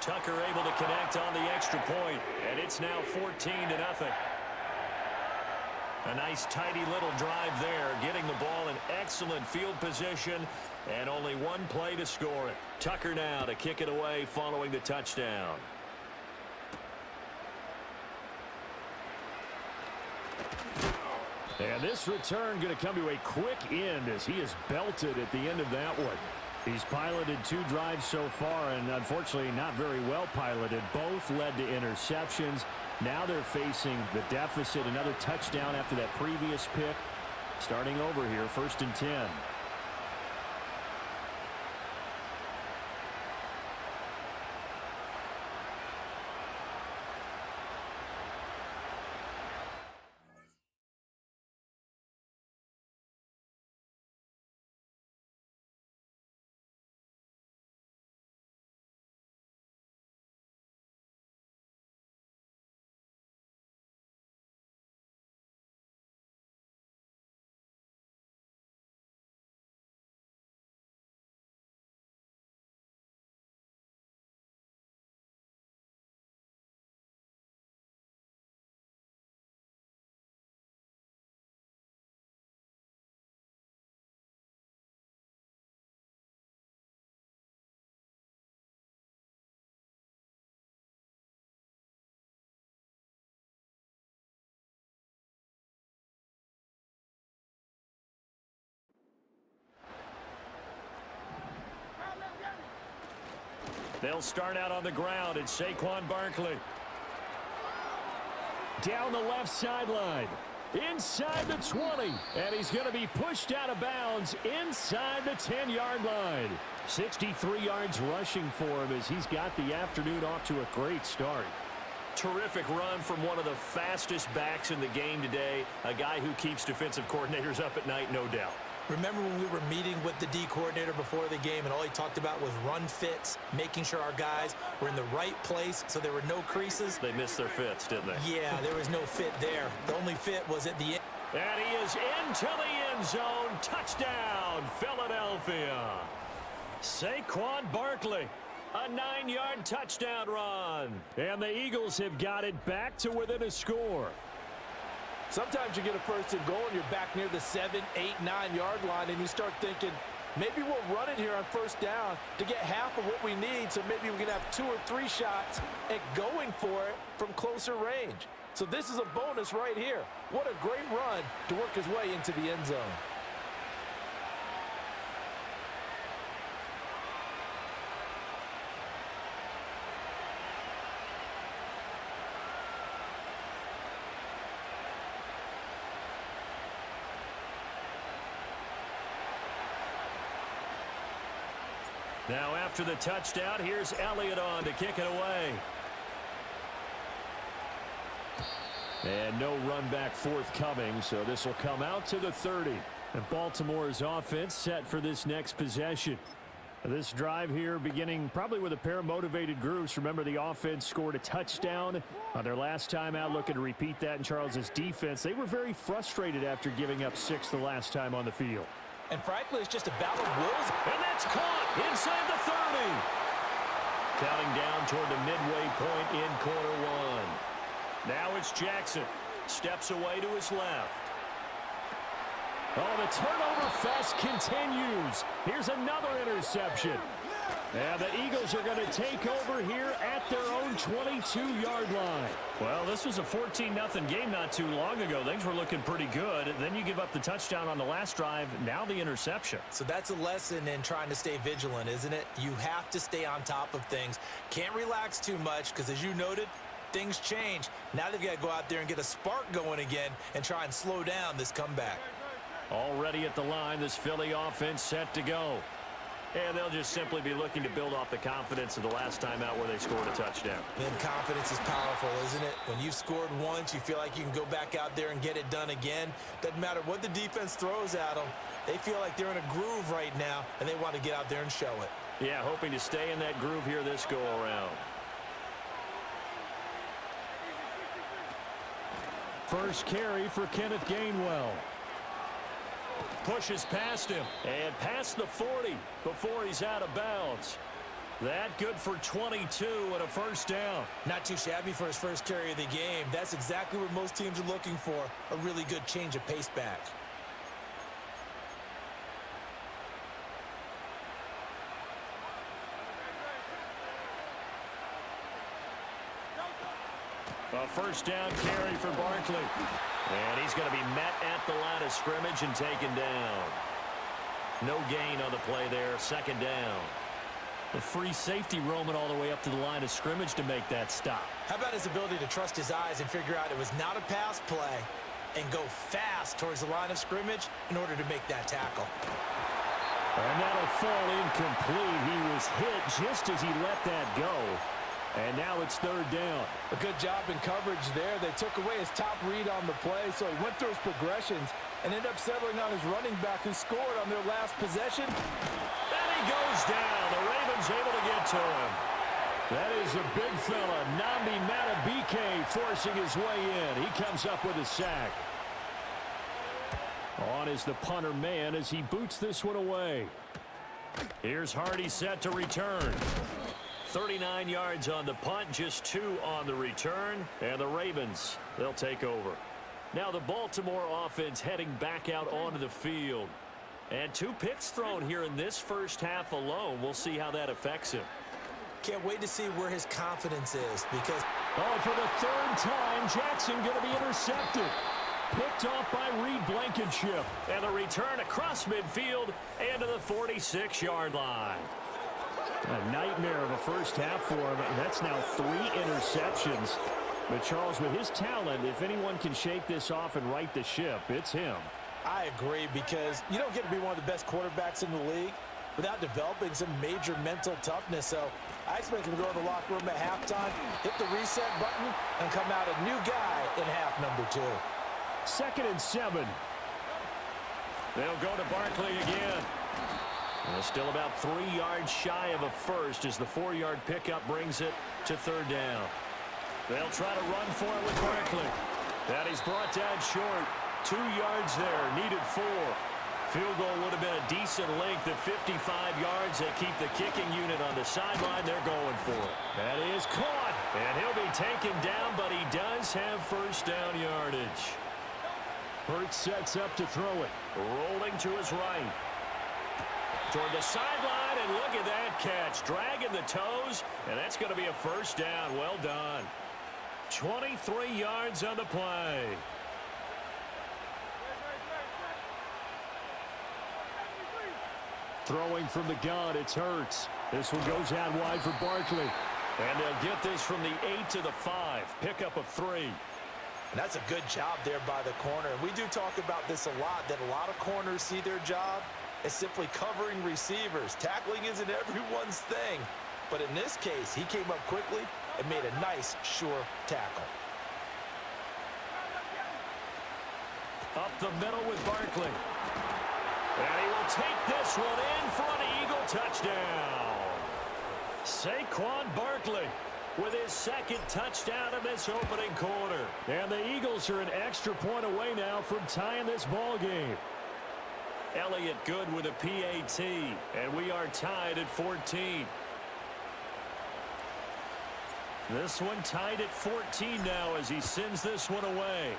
Tucker able to connect on the extra point, and it's now 14-0. A nice tidy little drive there, getting the ball in excellent field position, and only one play to score it. Tucker now to kick it away following the touchdown. And this return going to come to a quick end as he is belted at the end of that one. He's piloted 2 drives so far, and unfortunately not very well piloted. Both led to interceptions. Now they're facing the deficit. Another touchdown after that previous pick. Starting over here, 1st and 10. They'll start out on the ground. It's Saquon Barkley. Down the left sideline. Inside the 20. And he's going to be pushed out of bounds inside the 10-yard line. 63 yards rushing for him as he's got the afternoon off to a great start. Terrific run from one of the fastest backs in the game today. A guy who keeps defensive coordinators up at night, no doubt. Remember when we were meeting with the D coordinator before the game and all he talked about was run fits, making sure our guys were in the right place so there were no creases? They missed their fits, didn't they? Yeah, there was no fit there. The only fit was at the end. And he is into the end zone. Touchdown, Philadelphia. Saquon Barkley. A 9-yard touchdown run. And the Eagles have got it back to within a score. Sometimes you get a 1st and goal and you're back near the 7, 8, 9-yard line and you start thinking, maybe we'll run it here on 1st down to get half of what we need so maybe we can have 2 or 3 shots at going for it from closer range. So this is a bonus right here. What a great run to work his way into the end zone. Now after the touchdown, here's Elliott on to kick it away. And no run back forthcoming, so this will come out to the 30. And Baltimore's offense set for this next possession. This drive here beginning probably with a pair of motivated groups. Remember, the offense scored a touchdown on their last time out, looking to repeat that in Charles's defense. They were very frustrated after giving up 6 the last time on the field. And frankly, it's just a battle of wills. And that's caught inside the 30. Counting down toward the midway point in quarter 1. Now it's Jackson. Steps away to his left. Oh, the turnover fest continues. Here's another interception. And the Eagles are going to take over here at their own 22-yard line. Well, this was a 14-0 game not too long ago. Things were looking pretty good. Then you give up the touchdown on the last drive. Now the interception. So that's a lesson in trying to stay vigilant, isn't it? You have to stay on top of things. Can't relax too much because, as you noted, things change. Now they've got to go out there and get a spark going again and try and slow down this comeback. Already at the line, this Philly offense set to go. And they'll just simply be looking to build off the confidence of the last time out where they scored a touchdown. And confidence is powerful, isn't it? When you've scored once, you feel like you can go back out there and get it done again. Doesn't matter what the defense throws at them. They feel like they're in a groove right now, and they want to get out there and show it. Yeah, hoping to stay in that groove here this go-around. First carry for Kenneth Gainwell. Pushes past him and past the 40 before he's out of bounds. That good for 22 and a first down. Not too shabby for his first carry of the game. That's exactly what most teams are looking for, a really good change of pace back. A first down carry for Barkley. And he's going to be met at the line of scrimmage and taken down. No gain on the play there. Second down. The free safety roaming all the way up to the line of scrimmage to make that stop. How about his ability to trust his eyes and figure out it was not a pass play and go fast towards the line of scrimmage in order to make that tackle. And that'll fall incomplete. He was hit just as he let that go. And now it's third down. A good job in coverage there. They took away his top read on the play, so he went through his progressions and ended up settling on his running back who scored on their last possession. And he goes down. The Ravens able to get to him. That is a big fella, Nnamdi Madubuike, forcing his way in. He comes up with a sack. On is the punter man as he boots this one away. Here's Hardy set to return. 39 yards on the punt, just 2 on the return. And the Ravens, they'll take over. Now the Baltimore offense heading back out onto the field. And 2 picks thrown here in this first half alone. We'll see how that affects him. Can't wait to see where his confidence is because... Oh, for the third time, Jackson going to be intercepted. Picked off by Reed Blankenship. And the return across midfield and to the 46-yard line. A nightmare of a first half for him. That's now 3 interceptions. But Charles, with his talent, if anyone can shake this off and right the ship, it's him. I agree, because you don't get to be one of the best quarterbacks in the league without developing some major mental toughness. So I expect him to go to the locker room at halftime, hit the reset button, and come out a new guy in half number 2. 2nd and 7. They'll go to Barkley again. And still about 3 yards shy of a first as the 4-yard pickup brings it to third down. They'll try to run for it with Barkley. That is brought down short. 2 yards there, needed 4. Field goal would have been a decent length at 55 yards. They keep the kicking unit on the sideline. They're going for it. That is caught. And he'll be taken down, but he does have first down yardage. Hurts sets up to throw it. Rolling to his right. Toward the sideline, and look at that catch. Dragging the toes, and that's going to be a first down. Well done. 23 yards on the play. Throwing from the gun, it's Hurts. This one goes out wide for Barkley. And they'll get this from the 8 to the 5. Pickup of 3. And that's a good job there by the corner. We do talk about this a lot, that a lot of corners see their job as simply covering receivers. Tackling isn't everyone's thing. But in this case, he came up quickly and made a nice, sure tackle. Up the middle with Barkley. And he will take this one in for an Eagle touchdown. Saquon Barkley with his 2nd touchdown in this opening quarter. And the Eagles are an extra point away now from tying this ball game. Elliott good with a PAT, and we are tied at 14. This one tied at 14 now as he sends this one away.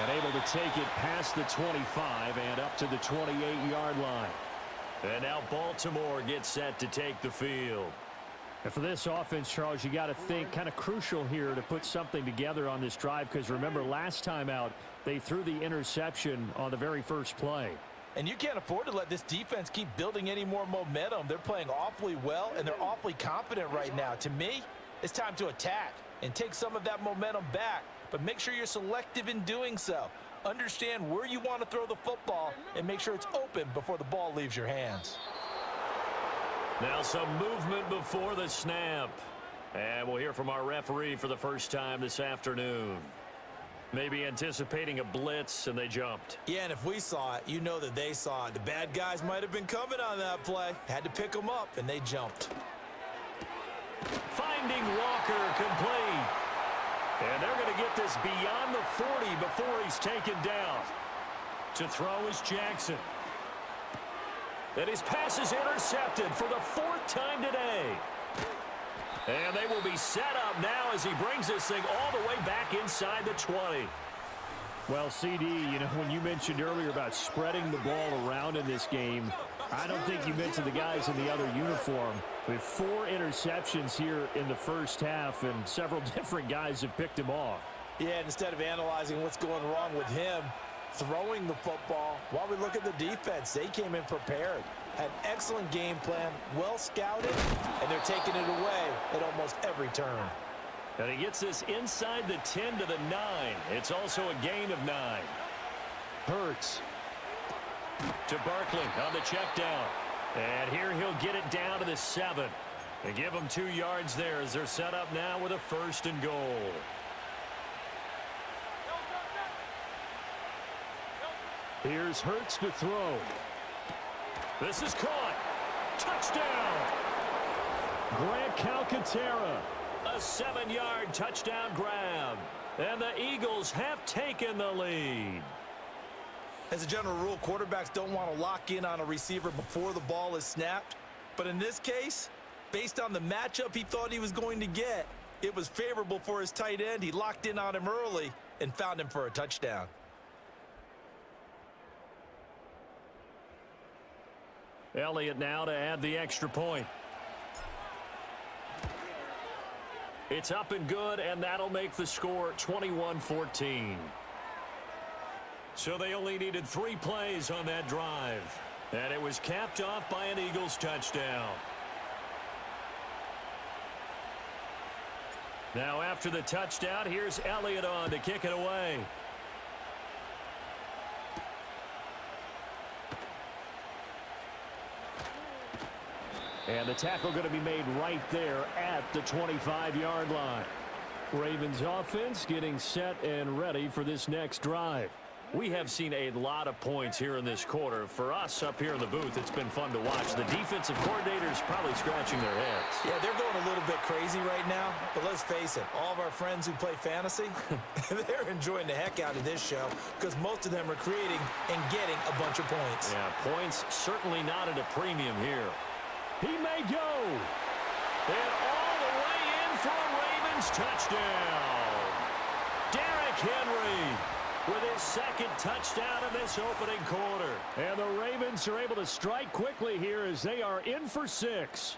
And able to take it past the 25 and up to the 28-yard line. And now Baltimore gets set to take the field. And for this offense, Charles, you got to think kind of crucial here to put something together on this drive, because remember last time out they threw the interception on the very first play. And you can't afford to let this defense keep building any more momentum. They're playing awfully well, and they're awfully confident right now. To me, it's time to attack and take some of that momentum back, but make sure you're selective in doing so. Understand where you want to throw the football and make sure it's open before the ball leaves your hands. Now some movement before the snap. And we'll hear from our referee for the first time this afternoon. Maybe anticipating a blitz, and they jumped. Yeah, and if we saw it, you know that they saw it. The bad guys might have been coming on that play. Had to pick them up, and they jumped. Finding Walker complete. And they're going to get this beyond the 40 before he's taken down. To throw is Jackson. And his pass is intercepted for the 4th time today. And they will be set up now as he brings this thing all the way back inside the 20. Well, CD, you know, when you mentioned earlier about spreading the ball around in this game, I don't think you mentioned the guys in the other uniform. With 4 interceptions here in the first half, and several different guys have picked him off. Yeah, and instead of analyzing what's going wrong with him throwing the football, while we look at the defense, they came in prepared. Had an excellent game plan, well scouted, and they're taking it away at almost every turn. And he gets this inside the 10 to the 9. It's also a gain of 9. Hurts. To Barkley on the check down. And here he'll get it down to the 7. They give him 2 yards there as they're set up now with a 1st and goal. Here's Hurts to throw. This is caught. Touchdown. Grant Calcaterra. A 7-yard touchdown grab. And the Eagles have taken the lead. As a general rule, quarterbacks don't want to lock in on a receiver before the ball is snapped. But in this case, based on the matchup he thought he was going to get, it was favorable for his tight end. He locked in on him early and found him for a touchdown. Elliott now to add the extra point. It's up and good, and that'll make the score 21-14. So they only needed 3 plays on that drive. And it was capped off by an Eagles touchdown. Now after the touchdown, here's Elliott on to kick it away. And the tackle going to be made right there at the 25-yard line. Ravens offense getting set and ready for this next drive. We have seen a lot of points here in this quarter. For us up here in the booth, it's been fun to watch. The defensive coordinators probably scratching their heads. Yeah, they're going a little bit crazy right now. But let's face it, all of our friends who play fantasy, they're enjoying the heck out of this show because most of them are creating and getting a bunch of points. Yeah, points certainly not at a premium here. He may go. And all the way in for a Ravens touchdown. Derrick Henry with his 2nd touchdown in this opening quarter. And the Ravens are able to strike quickly here as they are in for 6.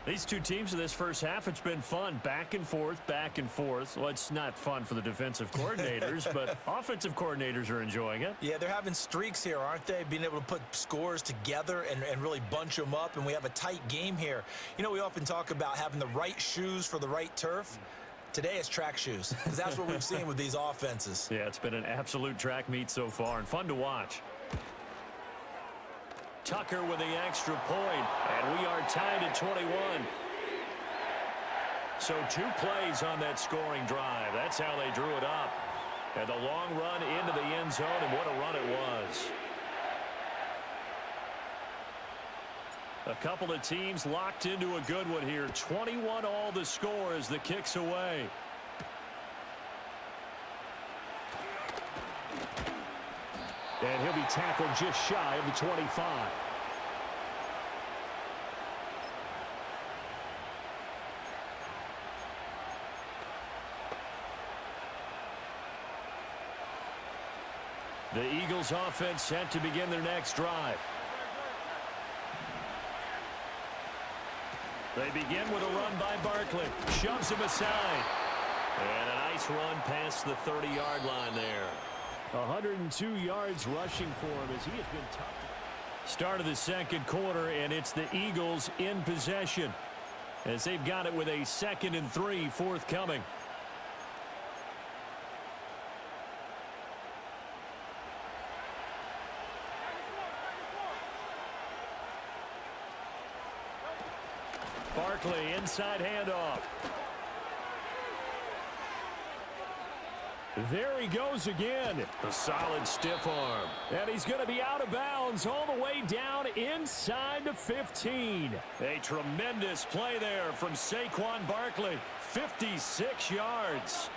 These two teams in this first half, it's been fun. Back and forth, back and forth. Well, it's not fun for the defensive coordinators, but offensive coordinators are enjoying it. Yeah, they're having streaks here, aren't they? Being able to put scores together and really bunch them up, and we have a tight game here. You know, we often talk about having the right shoes for the right turf. Today it's track shoes, because that's what we've seen with these offenses. Yeah, it's been an absolute track meet so far, and fun to watch. Tucker with the extra point, and we are tied at 21. So 2 plays on that scoring drive. That's how they drew it up. And the long run into the end zone, and what a run it was. A couple of teams locked into a good one here. 21 all the score as the kick's away. And he'll be tackled just shy of the 25. The Eagles offense set to begin their next drive. They begin with a run by Barkley. Shoves him aside. And a nice run past the 30-yard line there. 102 yards rushing for him as he has been tough. Start of the second quarter, and it's the Eagles in possession as they've got it with a 2nd and 3 forthcoming. Barkley, inside handoff. There he goes again. A solid stiff arm. And he's going to be out of bounds all the way down inside the 15. A tremendous play there from Saquon Barkley. 56 yards.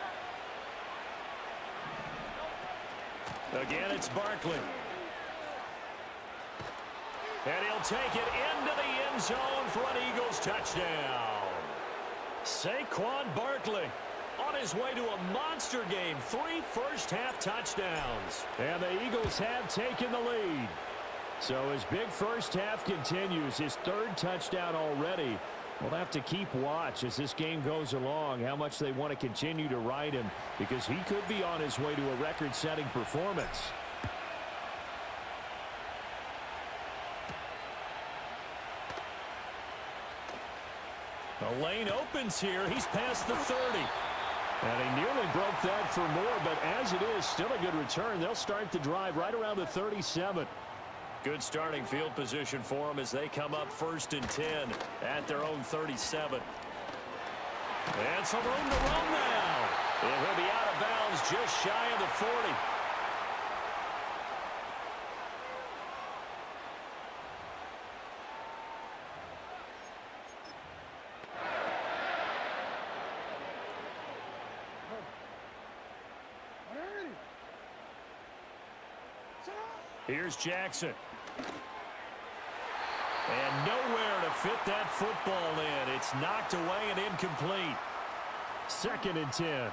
Again, it's Barkley. And he'll take it into the end zone for an Eagles touchdown. Saquon Barkley on his way to a monster game. 3 first-half touchdowns. And the Eagles have taken the lead. So his big first half continues. His 3rd touchdown already. We'll have to keep watch as this game goes along, how much they want to continue to ride him, because he could be on his way to a record-setting performance. The lane opens here. He's past the 30. And he nearly broke that for more, but as it is, still a good return. They'll start the drive right around the 37. Good starting field position for them as they come up 1st and 10 at their own 37. And some room to run now. And he'll be out of bounds just shy of the 40. Here's Jackson. And nowhere to fit that football in. It's knocked away and incomplete. 2nd and 10.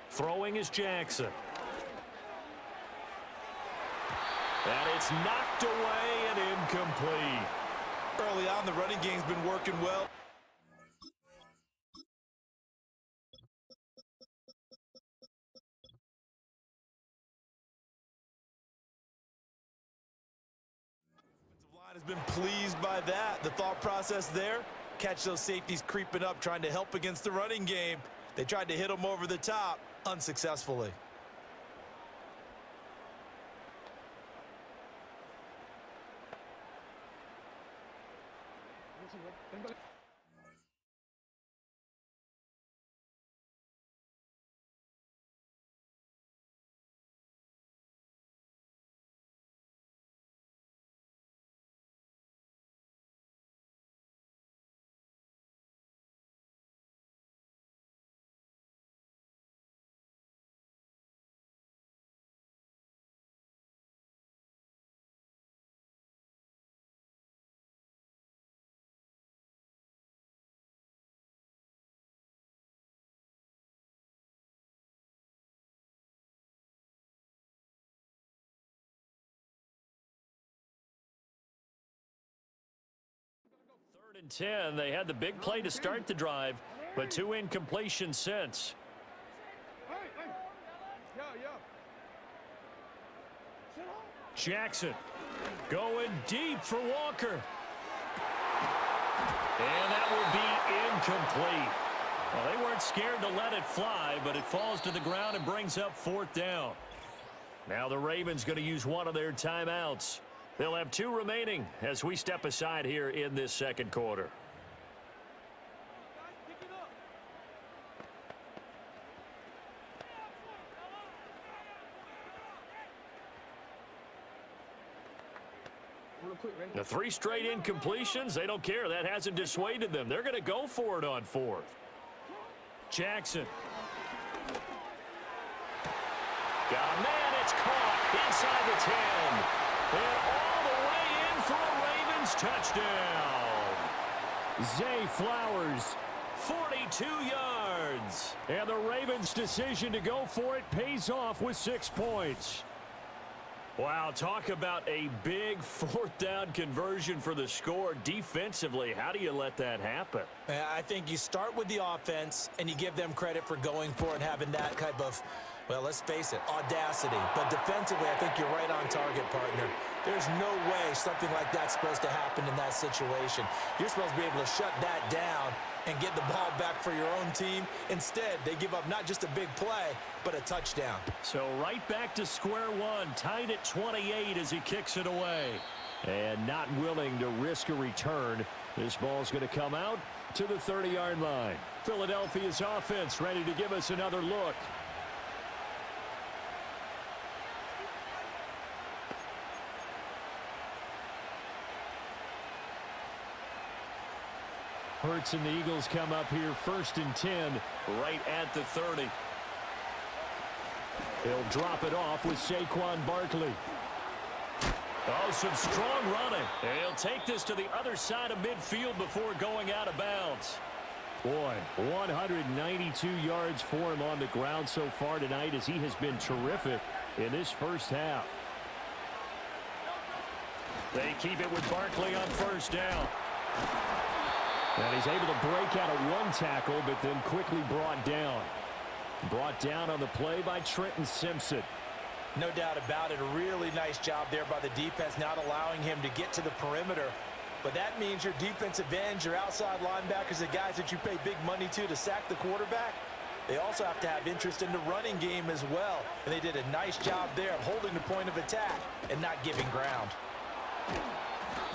Throwing is Jackson. And it's knocked away and incomplete. Early on, the running game's been working well. Has been pleased by that. The thought process there, catch those safeties creeping up, trying to help against the running game. They tried to hit them over the top, unsuccessfully. And 10. They had the big play to start the drive, but 2 incompletions since. Jackson going deep for Walker. And that will be incomplete. Well, they weren't scared to let it fly, but it falls to the ground and brings up 4th down. Now the Ravens going to use one of their timeouts. They'll have 2 remaining as we step aside here in this second quarter. The 3 straight incompletions, they don't care. That hasn't dissuaded them. They're going to go for it on 4th. Jackson. Got a man, it's caught inside the 10. And all the way in for a Ravens touchdown. Zay Flowers 42 yards. And the Ravens' decision to go for it pays off with 6 points. Wow, talk about a big fourth down conversion for the score. Defensively, how do you let that happen? I think you start with the offense, and you give them credit for going for it and having that type of, well, let's face it, audacity. But defensively, I think you're right on target, partner. There's no way something like that's supposed to happen in that situation. You're supposed to be able to shut that down and get the ball back for your own team. Instead, they give up not just a big play, but a touchdown. So right back to square one, tied at 28 as he kicks it away. And not willing to risk a return. This ball's going to come out to the 30-yard line. Philadelphia's offense ready to give us another look. Hurts and the Eagles come up here 1st and 10 right at the 30. He'll drop it off with Saquon Barkley. Oh, some strong running. He'll take this to the other side of midfield before going out of bounds. Boy, 192 yards for him on the ground so far tonight as he has been terrific in this first half. They keep it with Barkley on 1st down. And he's able to break out of one tackle, but then quickly brought down. Brought down on the play by Trenton Simpson. No doubt about it. A really nice job there by the defense, not allowing him to get to the perimeter. But that means your defensive ends, your outside linebackers, the guys that you pay big money to sack the quarterback, they also have to have interest in the running game as well. And they did a nice job there of holding the point of attack and not giving ground.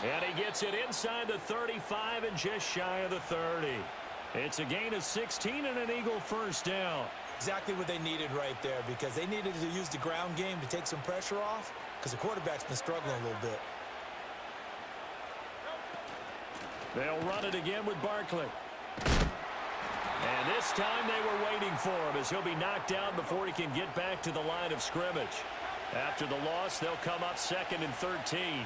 And he gets it inside the 35 and just shy of the 30. It's a gain of 16 and an Eagle 1st down. Exactly what they needed right there, because they needed to use the ground game to take some pressure off, because the quarterback's been struggling a little bit. They'll run it again with Barkley. And this time they were waiting for him as he'll be knocked down before he can get back to the line of scrimmage. After the loss, they'll come up 2nd and 13.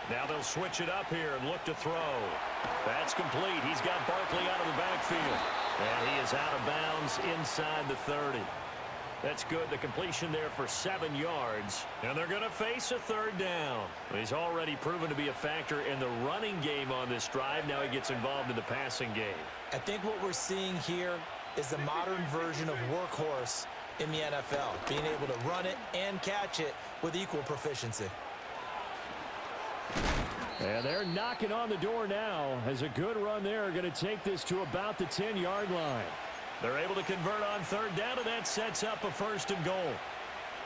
Now they'll switch it up here and look to throw. That's complete. He's got Barkley out of the backfield. And he is out of bounds inside the 30. That's good. The completion there for 7 yards. And they're going to face a 3rd down. He's already proven to be a factor in the running game on this drive. Now he gets involved in the passing game. I think what we're seeing here is the modern version of workhorse in the NFL. Being able to run it and catch it with equal proficiency. And they're knocking on the door now as a good run there going to take this to about the 10-yard line. They're able to convert on 3rd down, and that sets up a 1st and goal.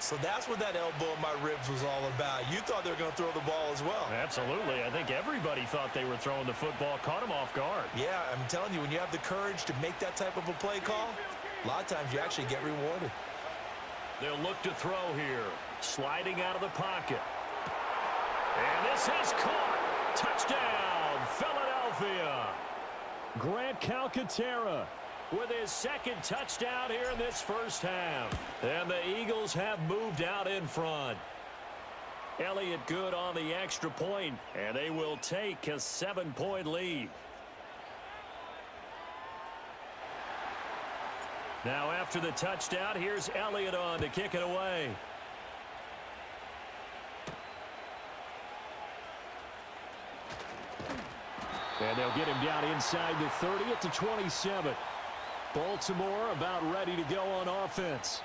So that's what that elbow in my ribs was all about. You thought they were going to throw the ball as well. Absolutely. I think everybody thought they were throwing the football, caught them off guard. Yeah, I'm telling you, when you have the courage to make that type of a play call, a lot of times you actually get rewarded. They'll look to throw here, sliding out of the pocket. And this is caught. Touchdown, Philadelphia. Grant Calcaterra with his 2nd touchdown here in this first half. And the Eagles have moved out in front. Elliott good on the extra point, and they will take a 7-point lead. Now after the touchdown, here's Elliott on to kick it away. And they'll get him down inside the 30 at the 27. Baltimore about ready to go on offense.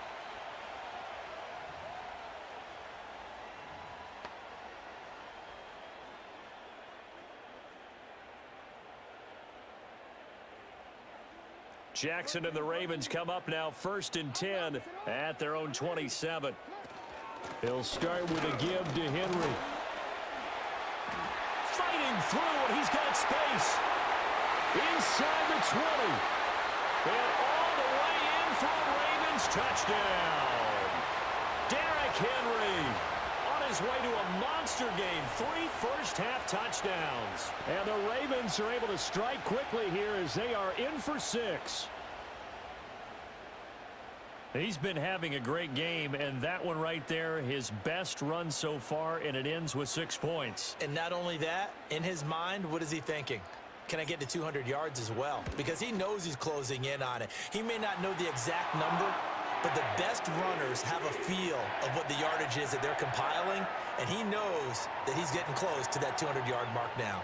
Jackson and the Ravens come up now 1st and 10 at their own 27. He'll start with a give to Henry. Fighting through, and he's got space. Inside the 20. And all the way in for a Ravens touchdown. Derrick Henry on his way to a monster game. 3 first-half touchdowns. And the Ravens are able to strike quickly here as they are in for 6. He's been having a great game, and that one right there, his best run so far, and it ends with 6 points. And not only that, in his mind, what is he thinking? can I get to 200 yards as well? Because he knows he's closing in on it. He may not know the exact number, but the best runners have a feel of what the yardage is that they're compiling, and he knows that he's getting close to that 200-yard mark now.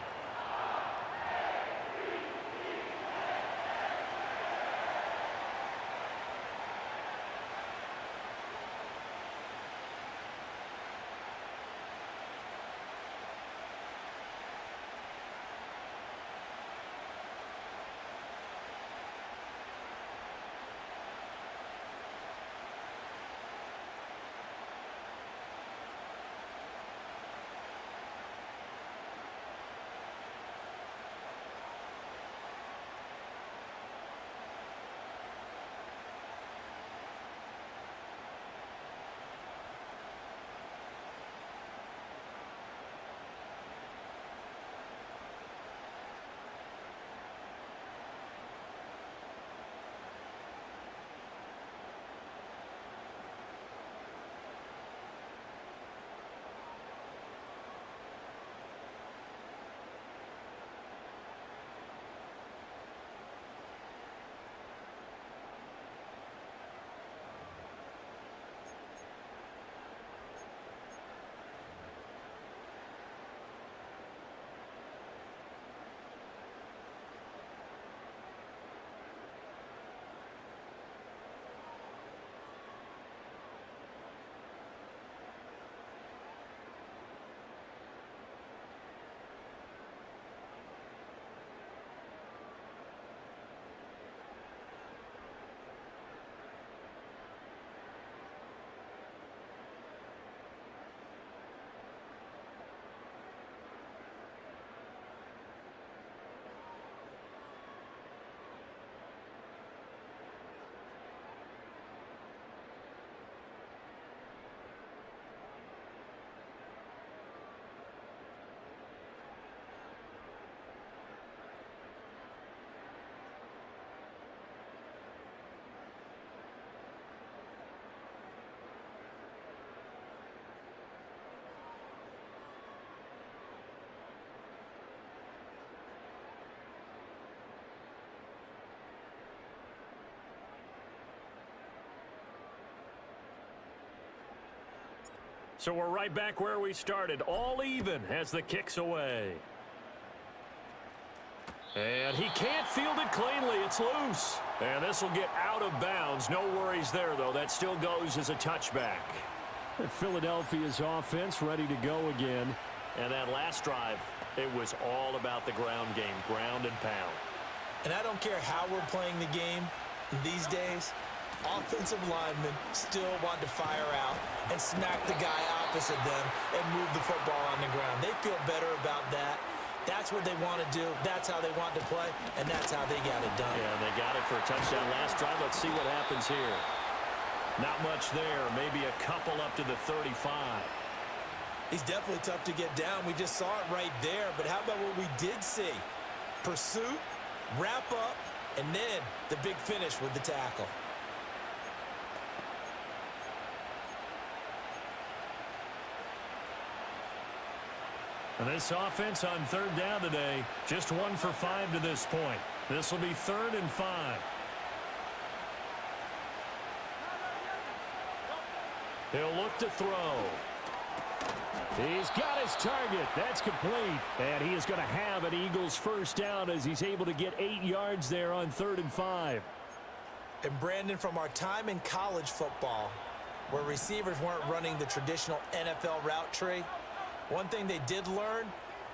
So we're right back where we started, all even as the kick's away. And he can't field it cleanly. It's loose. And this will get out of bounds. No worries there, though. That still goes as a touchback. Philadelphia's offense ready to go again. And that last drive, it was all about the ground game, ground and pound. And I don't care how we're playing the game these days, offensive linemen still want to fire out and smack the guy opposite them and move the football on the ground. They feel better about that. That's what they want to do. That's how they want to play, and that's how they got it done. Yeah, they got it for a touchdown last drive. Let's see what happens here. Not much there. Maybe a couple up to the 35. He's definitely tough to get down. We just saw it right there. But how about what we did see? Pursuit, wrap up, and then the big finish with the tackle. And this offense on third down today, just 1 for 5 to this point. This will be 3rd and 5. He'll look to throw. He's got his target. That's complete. And he is going to have an Eagles first down as he's able to get 8 yards there on 3rd and 5. And Brandon, from our time in college football, where receivers weren't running the traditional NFL route tree, one thing they did learn,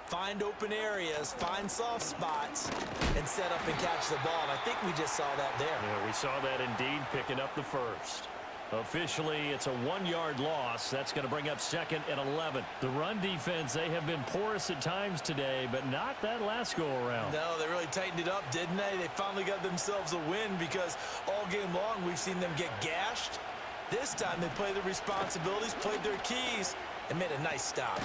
find open areas, find soft spots, and set up and catch the ball. And I think we just saw that there. Yeah, we saw that indeed, picking up the first. Officially, it's a 1-yard loss. That's going to bring up 2nd and 11. The run defense, they have been porous at times today, but not that last go-around. No, they really tightened it up, didn't they? They finally got themselves a win because all game long we've seen them get gashed. This time they played their responsibilities, played their keys, and made a nice stop.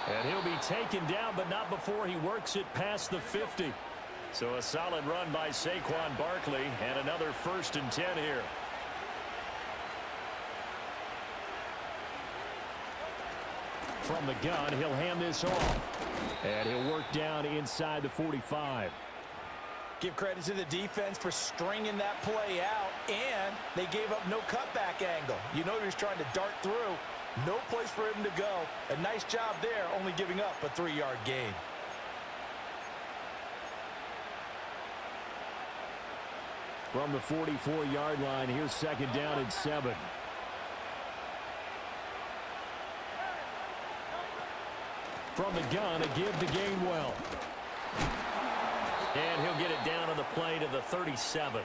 And he'll be taken down, but not before he works it past the 50. So a solid run by Saquon Barkley, and another 1st and 10 here. From the gun, he'll hand this off. And he'll work down inside the 45. Give credit to the defense for stringing that play out, and they gave up no cutback angle. You know he was trying to dart through. No place for him to go. A nice job there, only giving up a 3-yard gain. From the 44-yard line, here's second down and 7. From the gun, a give to Gainwell. And he'll get it down on the play to the 37.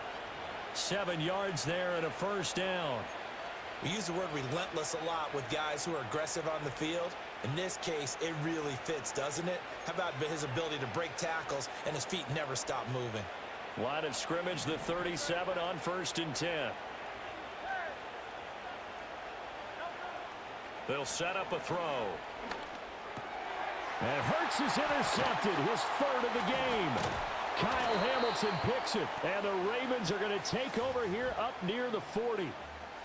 7 yards there and a first down. We use the word relentless a lot with guys who are aggressive on the field. In this case, it really fits, doesn't it? How about his ability to break tackles and his feet never stop moving? Line of scrimmage, the 37 on 1st and 10. They'll set up a throw. And Hurts is intercepted, his 3rd of the game. Kyle Hamilton picks it, and the Ravens are going to take over here up near the 40.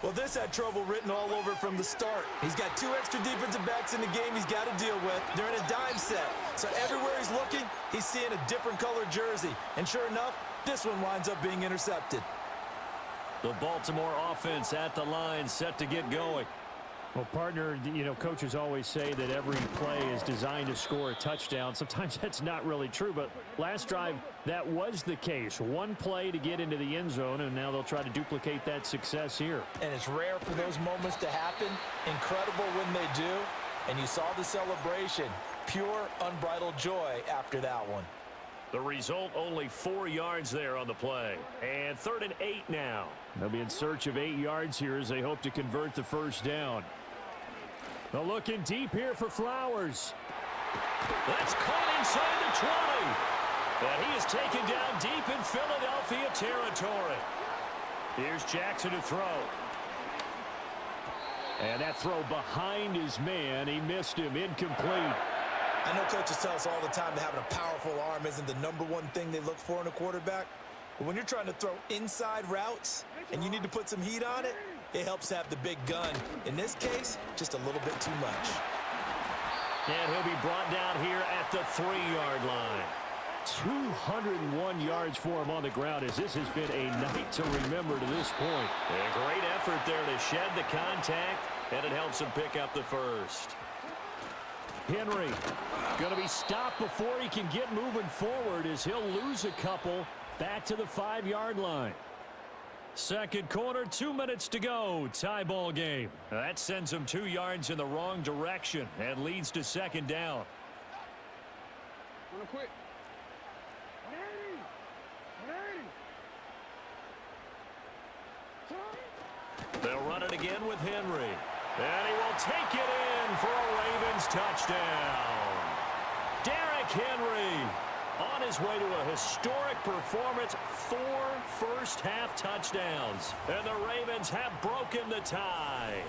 Well, this had trouble written all over from the start. He's got 2 extra defensive backs in the game he's got to deal with. They're in a dime set. So everywhere he's looking, he's seeing a different colored jersey. And sure enough, this one winds up being intercepted. The Baltimore offense at the line, set to get going. Well, partner, coaches always say that every play is designed to score a touchdown. Sometimes that's not really true, but last drive, that was the case. 1 play to get into the end zone, and now they'll try to duplicate that success here. And it's rare for those moments to happen. Incredible when they do. And you saw the celebration. Pure, unbridled joy after that one. The result, only 4 yards there on the play. And 3rd and 8 now. They'll be in search of 8 yards here as they hope to convert the first down. They're looking deep here for Flowers. That's caught inside the 20. And he is taken down deep in Philadelphia territory. Here's Jackson to throw. And that throw behind his man. He missed him. Incomplete. I know coaches tell us all the time that having a powerful arm isn't the #1 thing they look for in a quarterback. But when you're trying to throw inside routes and you need to put some heat on it, it helps have the big gun. In this case, just a little bit too much. And he'll be brought down here at the 3-yard line. 201 yards for him on the ground as this has been a night to remember to this point. A great effort there to shed the contact, and it helps him pick up the first. Henry going to be stopped before he can get moving forward as he'll lose a couple back to the 5-yard line. Second quarter, 2 minutes to go. Tie ball game. That sends him 2 yards in the wrong direction and leads to second down. Quick. They'll run it again with Henry. And he will take it in for a Ravens touchdown. Derrick Henry on his way to a historic performance, 4 first-half touchdowns. And the Ravens have broken the tie.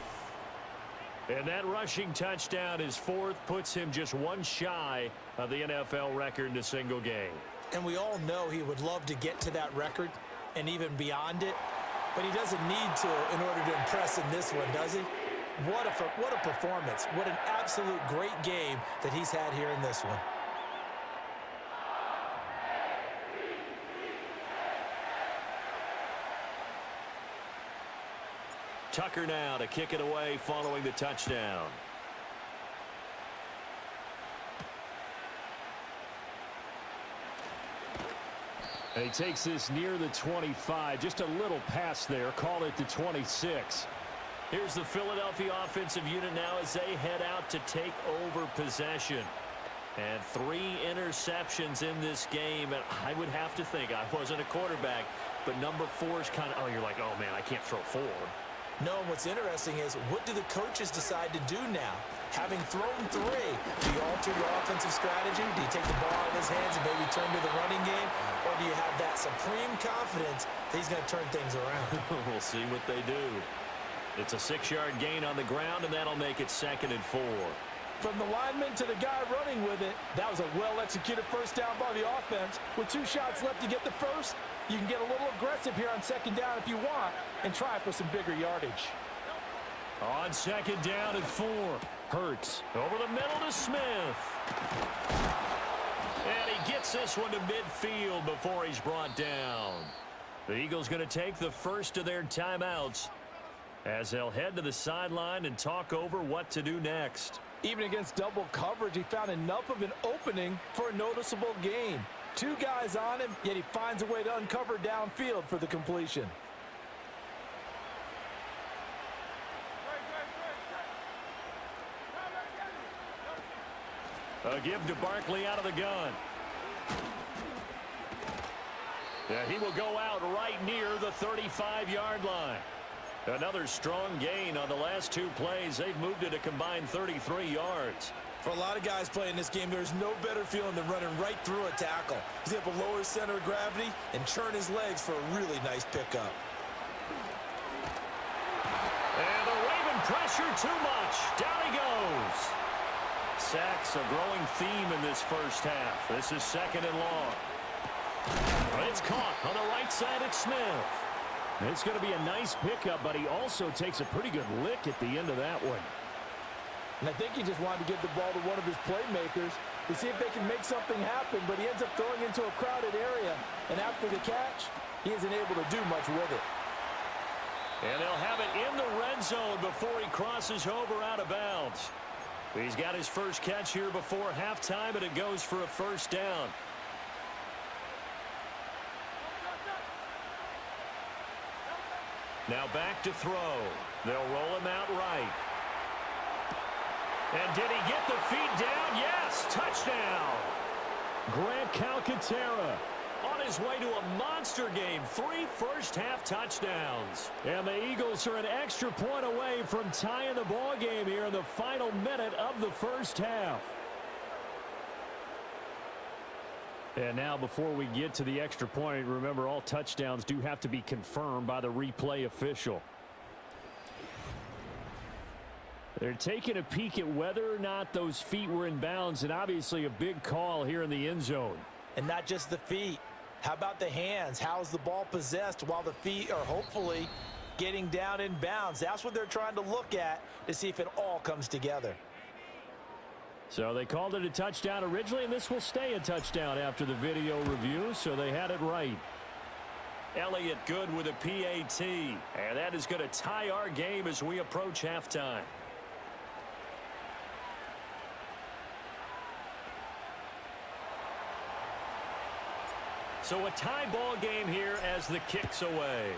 And that rushing touchdown, his 4th, puts him just 1 shy of the NFL record in a single game. And we all know he would love to get to that record and even beyond it. But he doesn't need to in order to impress in this one, does he? What a performance. What an absolute great game that he's had here in this one. Tucker now to kick it away following the touchdown. And he takes this near the 25. Just a little pass there. Call it the 26. Here's the Philadelphia offensive unit now as they head out to take over possession. And 3 interceptions in this game. And I would have to think, I wasn't a quarterback, but number 4 is kind of, you're like, oh, man, I can't throw 4. No, what's interesting is, what do the coaches decide to do now? Having thrown 3, do you alter your offensive strategy? Do you take the ball out of his hands and maybe turn to the running game? Or do you have that supreme confidence that he's going to turn things around? We'll see what they do. It's a 6-yard gain on the ground, and that'll make it 2nd and 4. From the lineman to the guy running with it, that was a well-executed first down by the offense. With 2 shots left to get the first, you can get a little aggressive here on 2nd down if you want and try for some bigger yardage. On 2nd down and 4. Hurts. Over the middle to Smith. And he gets this one to midfield before he's brought down. The Eagles going to take the first of their timeouts as they'll head to the sideline and talk over what to do next. Even against double coverage, he found enough of an opening for a noticeable gain. 2 guys on him, yet he finds a way to uncover downfield for the completion. A give to Barkley out of the gun. Yeah, he will go out right near the 35-yard line. Another strong gain on the last 2 plays. They've moved it a combined 33 yards. For a lot of guys playing this game, there's no better feeling than running right through a tackle. He's able to lower his center of gravity and churn his legs for a really nice pickup. And the Raven pressure too much. Down he goes. Sacks a growing theme in this first half. This is 2nd and long. It's caught on the right side at Smith. It's going to be a nice pickup, but he also takes a pretty good lick at the end of that one. And I think he just wanted to give the ball to one of his playmakers to see if they can make something happen, but he ends up throwing into a crowded area. And after the catch, he isn't able to do much with it. And they'll have it in the red zone before he crosses over out of bounds. He's got his first catch here before halftime, and it goes for a first down. Now back to throw. They'll roll him out right. And did he get the feet down? Yes, touchdown. Grant Calcaterra On his way to a monster game, 3 first-half touchdowns. And the Eagles are an extra point away from tying the ball game here in the final minute of the first half. And now before we get to the extra point, remember all touchdowns do have to be confirmed by the replay official. They're taking a peek at whether or not those feet were in bounds, and obviously a big call here in the end zone. And not just the feet. How about the hands? How is the ball possessed while the feet are hopefully getting down in bounds? That's what they're trying to look at to see if it all comes together. So they called it a touchdown originally, and this will stay a touchdown after the video review, so they had it right. Elliott good with a PAT, and that is going to tie our game as we approach halftime. So a tie ball game here as the kick's away.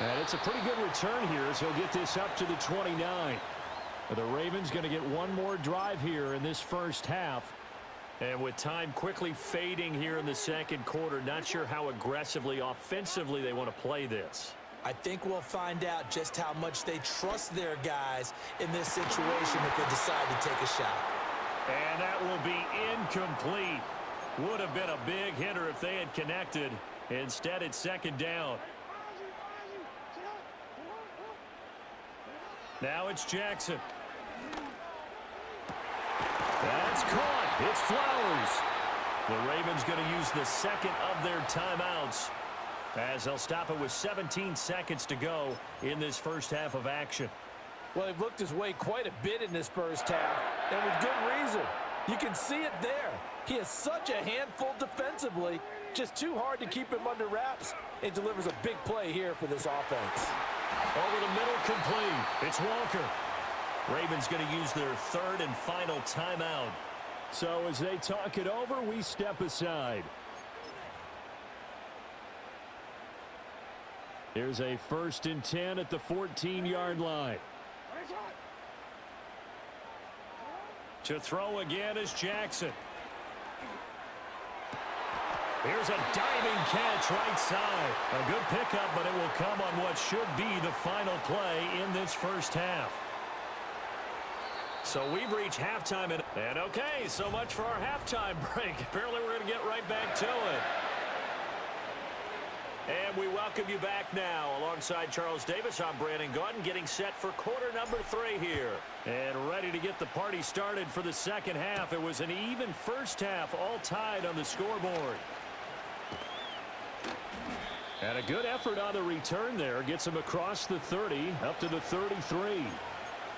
And it's a pretty good return here as he'll get this up to the 29. The Ravens going to get one more drive here in this first half. And with time quickly fading here in the second quarter, not sure how aggressively, offensively they want to play this. I think we'll find out just how much they trust their guys in this situation if they decide to take a shot. And that will be incomplete. Would have been a big hitter if they had connected. Instead, it's second down. Now it's Jackson. That's caught. It's Flowers. The Ravens going to use the second of their timeouts as they'll stop it with 17 seconds to go in this first half of action. Well, they've looked his way quite a bit in this first half, and with good reason. You can see it there. He is such a handful defensively, just too hard to keep him under wraps. It delivers a big play here for this offense. Over the middle, complete. It's Walker. Ravens going to use their third and final timeout. So as they talk it over, we step aside. Here's a 1st and 10 at the 14-yard line. To throw again is Jackson. Here's a diving catch right side. A good pickup, but it will come on what should be the final play in this first half. So we've reached halftime. And okay, so much for our halftime break. Apparently we're going to get right back to it. And we welcome you back now. Alongside Charles Davis, I'm Brandon Gaudin, getting set for quarter number 3 here. And ready to get the party started for the second half. It was an even first half, all tied on the scoreboard. And a good effort on the return there. Gets him across the 30, up to the 33.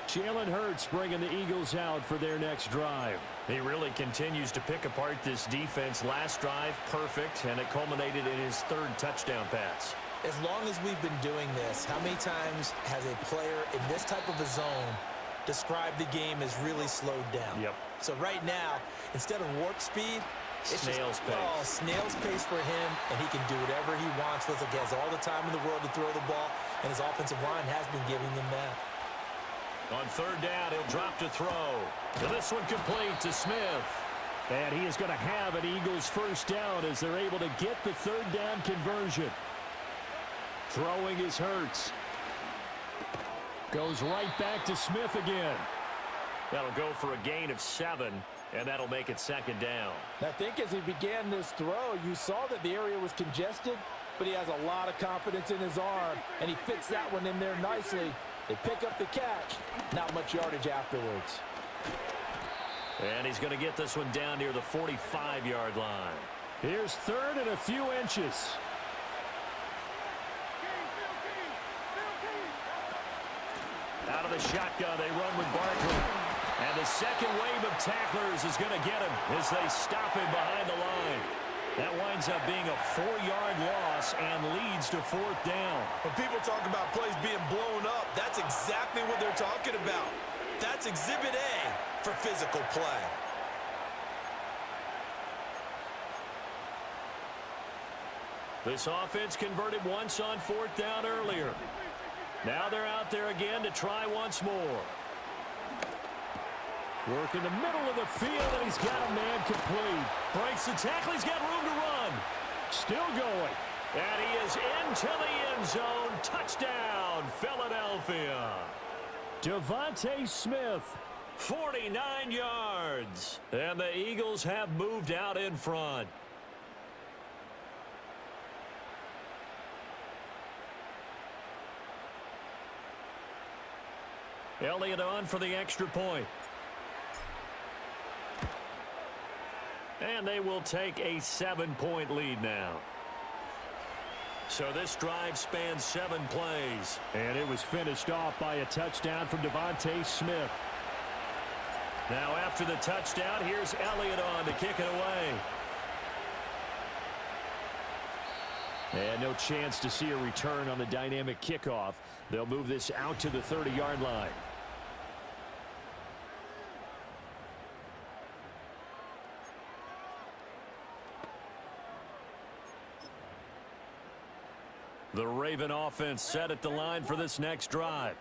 Jalen Hurts bringing the Eagles out for their next drive. He really continues to pick apart this defense. Last drive, perfect, and it culminated in his third touchdown pass. As long as we've been doing this, how many times has a player in this type of a zone described the game as really slowed down? Yep. So right now, instead of warp speed, it's snail's pace. Oh, snail's pace for him, and he can do whatever he wants. Feels like he has all the time in the world to throw the ball, and his offensive line has been giving him that. On third down, he'll drop to throw. And this one complete to Smith. And he is going to have an Eagles first down as they're able to get the third down conversion. Throwing is Hurts. Goes right back to Smith again. That'll go for a gain of 7, and that'll make it second down. I think as he began this throw, you saw that the area was congested, but he has a lot of confidence in his arm, and he fits that one in there nicely. They pick up the catch. Not much yardage afterwards. And he's going to get this one down near the 45-yard line. Here's third and a few inches. Out of the shotgun, they run with Barkley. And the second wave of tacklers is going to get him as they stop him behind the line. That winds up being a 4-yard loss and leads to fourth down. When people talk about plays being blown up, that's exactly what they're talking about. That's Exhibit A for physical play. This offense converted once on fourth down earlier. Now they're out there again to try once more. Work in the middle of the field, and he's got a man complete. Breaks the tackle. He's got room to run. Still going. And he is into the end zone. Touchdown, Philadelphia. Devontae Smith. 49 yards. And the Eagles have moved out in front. Elliott on for the extra point. And they will take a 7-point lead now. So this drive spans 7 plays. And it was finished off by a touchdown from Devontae Smith. Now after the touchdown, here's Elliott on to kick it away. And no chance to see a return on the dynamic kickoff. They'll move this out to the 30-yard line. The Raven offense set at the line for this next drive.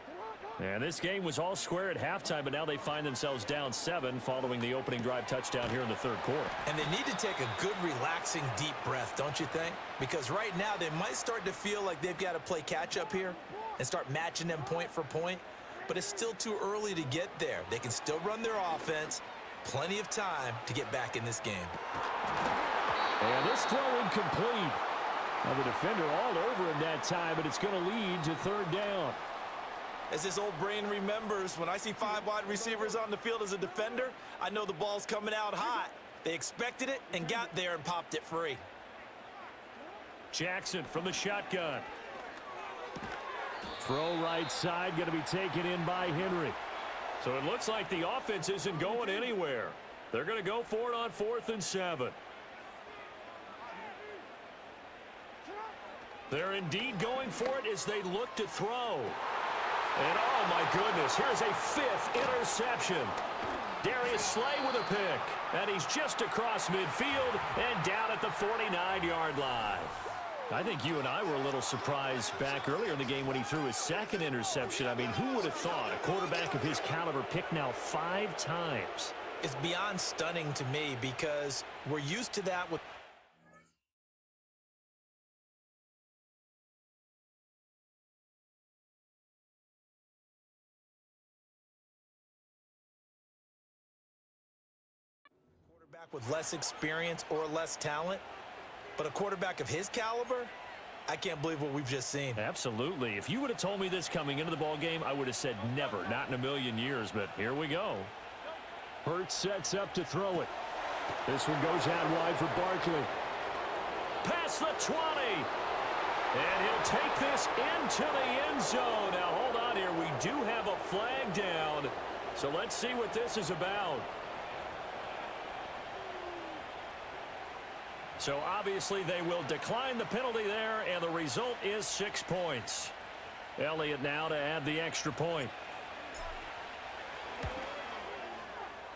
And this game was all square at halftime, but now they find themselves down 7 following the opening drive touchdown here in the third quarter. And they need to take a good, relaxing, deep breath, don't you think? Because right now they might start to feel like they've got to play catch-up here and start matching them point for point. But it's still too early to get there. They can still run their offense. Plenty of time to get back in this game. And this throw incomplete. Now the defender all over him that time, but it's going to lead to third down. As this old brain remembers, when I see 5 wide receivers on the field as a defender, I know the ball's coming out hot. They expected it and got there and popped it free. Jackson from the shotgun. Throw right side, going to be taken in by Henry. So it looks like the offense isn't going anywhere. They're going to go for it on 4th and 7. They're indeed going for it as they look to throw. And oh my goodness, here's a 5th interception. Darius Slay with a pick. And he's just across midfield and down at the 49-yard line. I think you and I were a little surprised back earlier in the game when he threw his 2nd interception. I mean, who would have thought a quarterback of his caliber picked now 5 times? It's beyond stunning to me because we're used to that with with less experience or less talent, but a quarterback of his caliber, I can't believe what we've just seen. Absolutely. If you would have told me this coming into the ball game, I would have said never, not in a million years, but here we go. Hurts sets up to throw it. This one goes out wide for Barkley. Past the 20. And he'll take this into the end zone. Now, hold on here. We do have a flag down. So let's see what this is about. So obviously they will decline the penalty there, and the result is 6 points. Elliott now to add the extra point.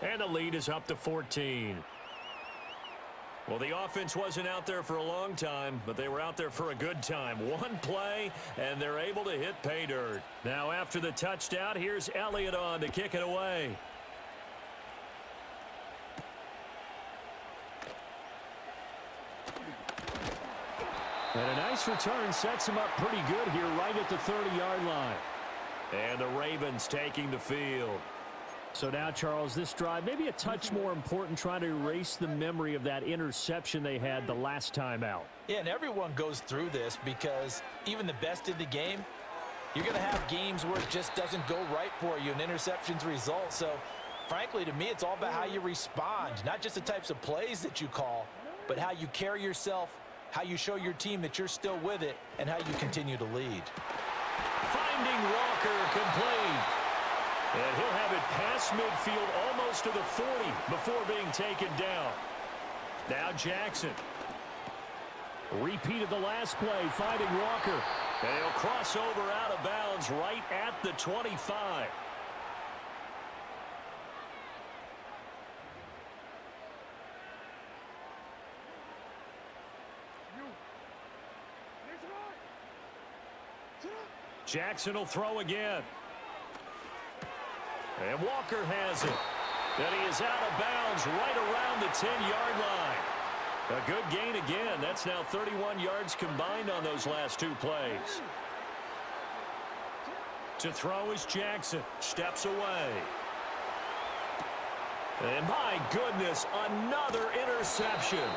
And the lead is up to 14. Well, the offense wasn't out there for a long time, but they were out there for a good time. One play, and they're able to hit pay dirt. Now, after the touchdown, here's Elliott on to kick it away. And a nice return sets him up pretty good here right at the 30-yard line. And the Ravens taking the field. So now, Charles, this drive maybe a touch more important, trying to erase the memory of that interception they had the last time out. Yeah, and everyone goes through this because even the best in the game, you're going to have games where it just doesn't go right for you, and interceptions result. So, frankly, to me, it's all about how you respond, not just the types of plays that you call, but how you carry yourself, how you show your team that you're still with it, and how you continue to lead. Finding Walker complete. And he'll have it past midfield almost to the 40 before being taken down. Now Jackson. Repeated the last play, finding Walker. And he'll cross over out of bounds right at the 25. Jackson will throw again. And Walker has it. And he is out of bounds right around the 10-yard line. A good gain again. That's now 31 yards combined on those last 2 plays. To throw is Jackson. Steps away. And my goodness, another interception.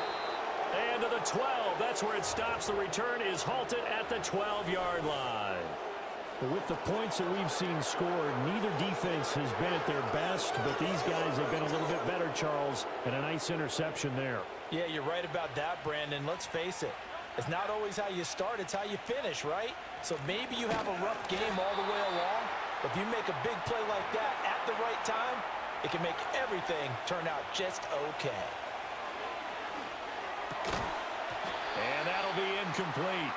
And to the 12. That's where it stops. The return is halted at the 12-yard line. With the points that we've seen scored, neither defense has been at their best, but these guys have been a little bit better, Charles, and a nice interception there. Yeah, you're right about that, Brandon. Let's face it. It's not always how you start, it's how you finish, right? So maybe you have a rough game all the way along, but if you make a big play like that at the right time, it can make everything turn out just okay. And that'll be incomplete.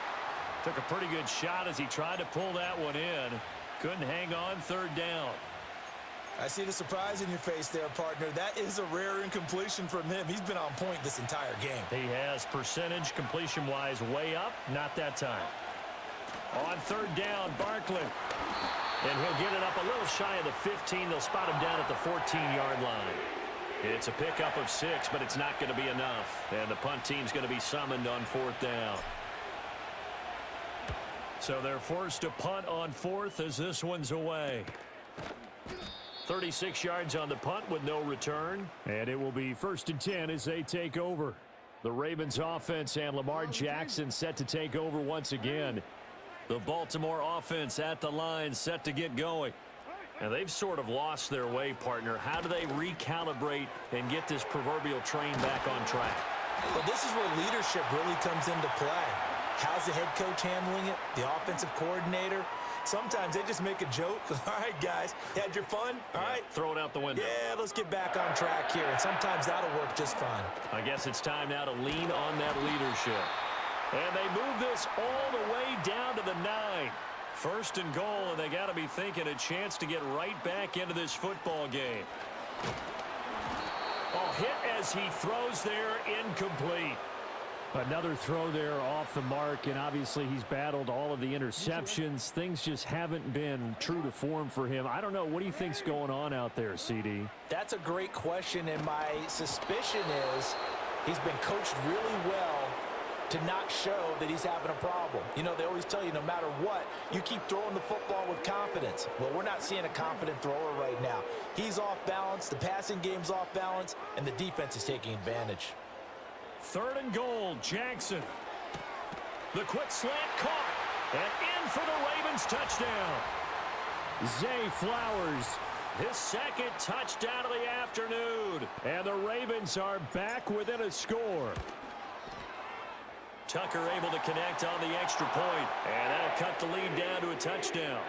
Took a pretty good shot as he tried to pull that one in. Couldn't hang on, 3rd down. I see the surprise in your face there, partner. That is a rare incompletion from him. He's been on point this entire game. He has percentage completion-wise way up. Not that time. On 3rd down, Barkley. And he'll get it up a little shy of the 15. They'll spot him down at the 14-yard line. It's a pickup of 6, but it's not going to be enough. And the punt team's going to be summoned on 4th down. So they're forced to punt on 4th as this one's away. 36 yards on the punt with no return. And it will be 1st and 10 as they take over. The Ravens offense and Lamar Jackson set to take over once again. The Baltimore offense at the line set to get going. And they've sort of lost their way, partner. How do they recalibrate and get this proverbial train back on track? Well, this is where leadership really comes into play. How's the head coach handling it? The offensive coordinator? Sometimes they just make a joke. All right, guys, you had your fun? All right. Throw it out the window. Yeah, let's get back on track here. And sometimes that'll work just fine. I guess it's time now to lean on that leadership. And they move this all the way down to the 9. 1st and goal, and they got to be thinking a chance to get right back into this football game. Oh, hit as he throws there, incomplete. Another throw there off the mark, and obviously he's battled all of the interceptions. Things just haven't been true to form for him. I don't know. What do you think's going on out there, CD? That's a great question, and my suspicion is he's been coached really well to not show that he's having a problem. You know, they always tell you no matter what, you keep throwing the football with confidence. Well, we're not seeing a confident thrower right now. He's off balance, the passing game's off balance, and the defense is taking advantage. 3rd and goal, Jackson. The quick slant caught. And in for the Ravens touchdown. Zay Flowers. His 2nd touchdown of the afternoon. And the Ravens are back within a score. Tucker able to connect on the extra point, and that'll cut the lead down to a touchdown.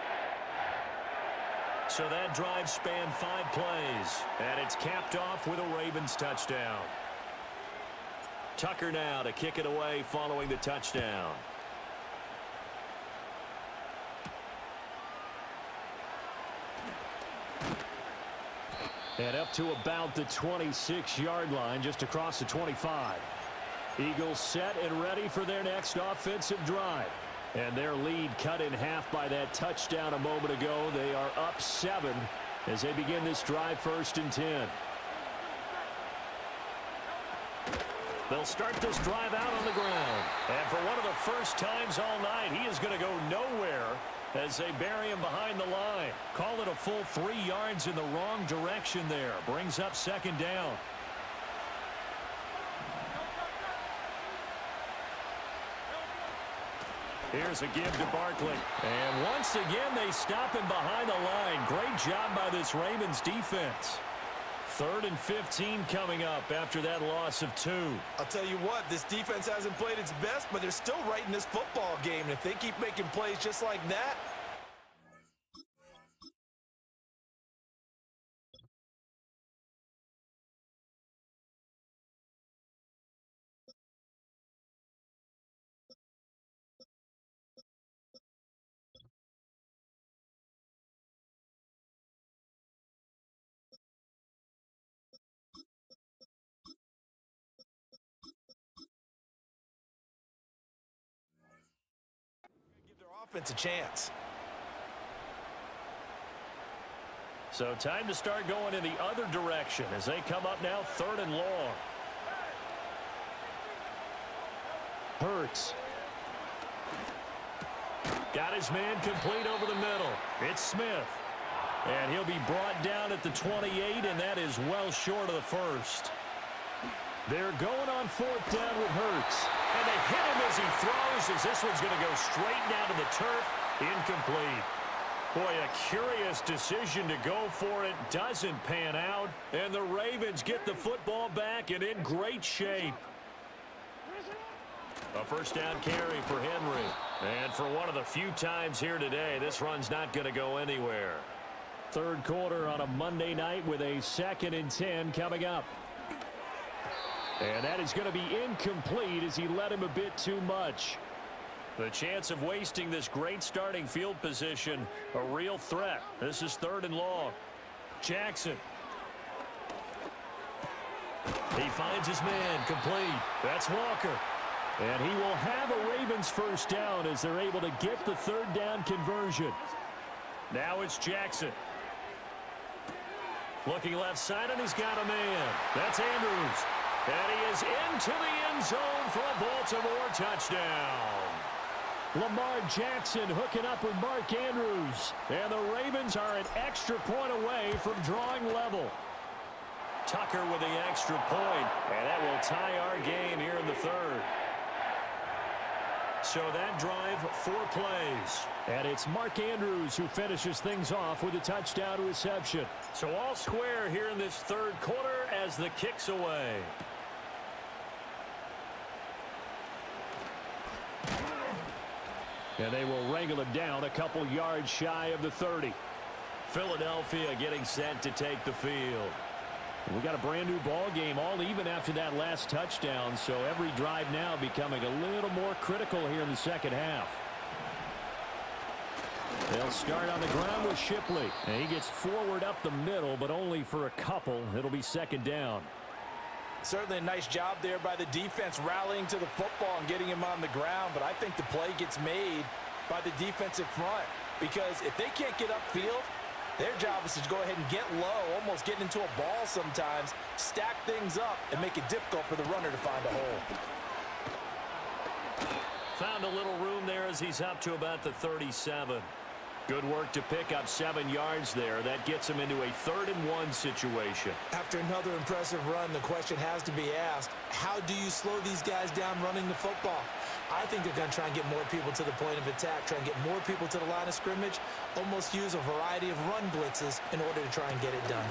So that drive spanned 5 plays, and it's capped off with a Ravens touchdown. Tucker now to kick it away following the touchdown. And up to about the 26-yard line, just across the 25. Eagles set and ready for their next offensive drive. And their lead cut in half by that touchdown a moment ago. They are up 7 as they begin this drive 1st and 10. They'll start this drive out on the ground. And for one of the first times all night, he is going to go nowhere as they bury him behind the line. Call it a full 3 yards in the wrong direction there. Brings up 2nd down. Here's a give to Barkley. And once again, they stop him behind the line. Great job by this Ravens defense. 3rd and 15 coming up after that loss of 2. I'll tell you what, this defense hasn't played its best, but they're still right in this football game. And if they keep making plays just like that, offense a chance. So time to start going in the other direction as they come up now 3rd and long. Hurts. Got his man complete over the middle. It's Smith. And he'll be brought down at the 28, and that is well short of the 1st. They're going on 4th down with Hurts. And they hit him as he throws, as this one's going to go straight down to the turf. Incomplete. Boy, a curious decision to go for it. Doesn't pan out. And the Ravens get the football back and in great shape. A 1st down carry for Henry. And for one of the few times here today, this run's not going to go anywhere. 3rd quarter on a Monday night with a 2nd and 10 coming up. And that is going to be incomplete as he led him a bit too much. The chance of wasting this great starting field position, a real threat. This is 3rd and long. Jackson. He finds his man complete. That's Walker. And he will have a Ravens 1st down as they're able to get the 3rd down conversion. Now it's Jackson. Looking left side, and he's got a man. That's Andrews. And he is into the end zone for a Baltimore touchdown. Lamar Jackson hooking up with Mark Andrews. And the Ravens are an extra point away from drawing level. Tucker with the extra point, and that will tie our game here in the 3rd. So that drive, 4 plays. And it's Mark Andrews who finishes things off with a touchdown reception. So all square here in this 3rd quarter as the kick's away. And they will wrangle him down a couple yards shy of the 30. Philadelphia getting set to take the field. We got a brand new ball game, all even after that last touchdown. So every drive now becoming a little more critical here in the 2nd half. They'll start on the ground with Shipley. And he gets forward up the middle, but only for a couple. It'll be 2nd down. Certainly a nice job there by the defense rallying to the football and getting him on the ground. But I think the play gets made by the defensive front. Because if they can't get upfield, their job is to go ahead and get low, almost get into a ball sometimes, stack things up, and make it difficult for the runner to find a hole. Found a little room there as he's up to about the 37. Good work to pick up 7 yards there. That gets him into a 3rd and 1 situation. After another impressive run, the question has to be asked, how do you slow these guys down running the football? I think they're going to try and get more people to the point of attack, try and get more people to the line of scrimmage, almost use a variety of run blitzes in order to try and get it done.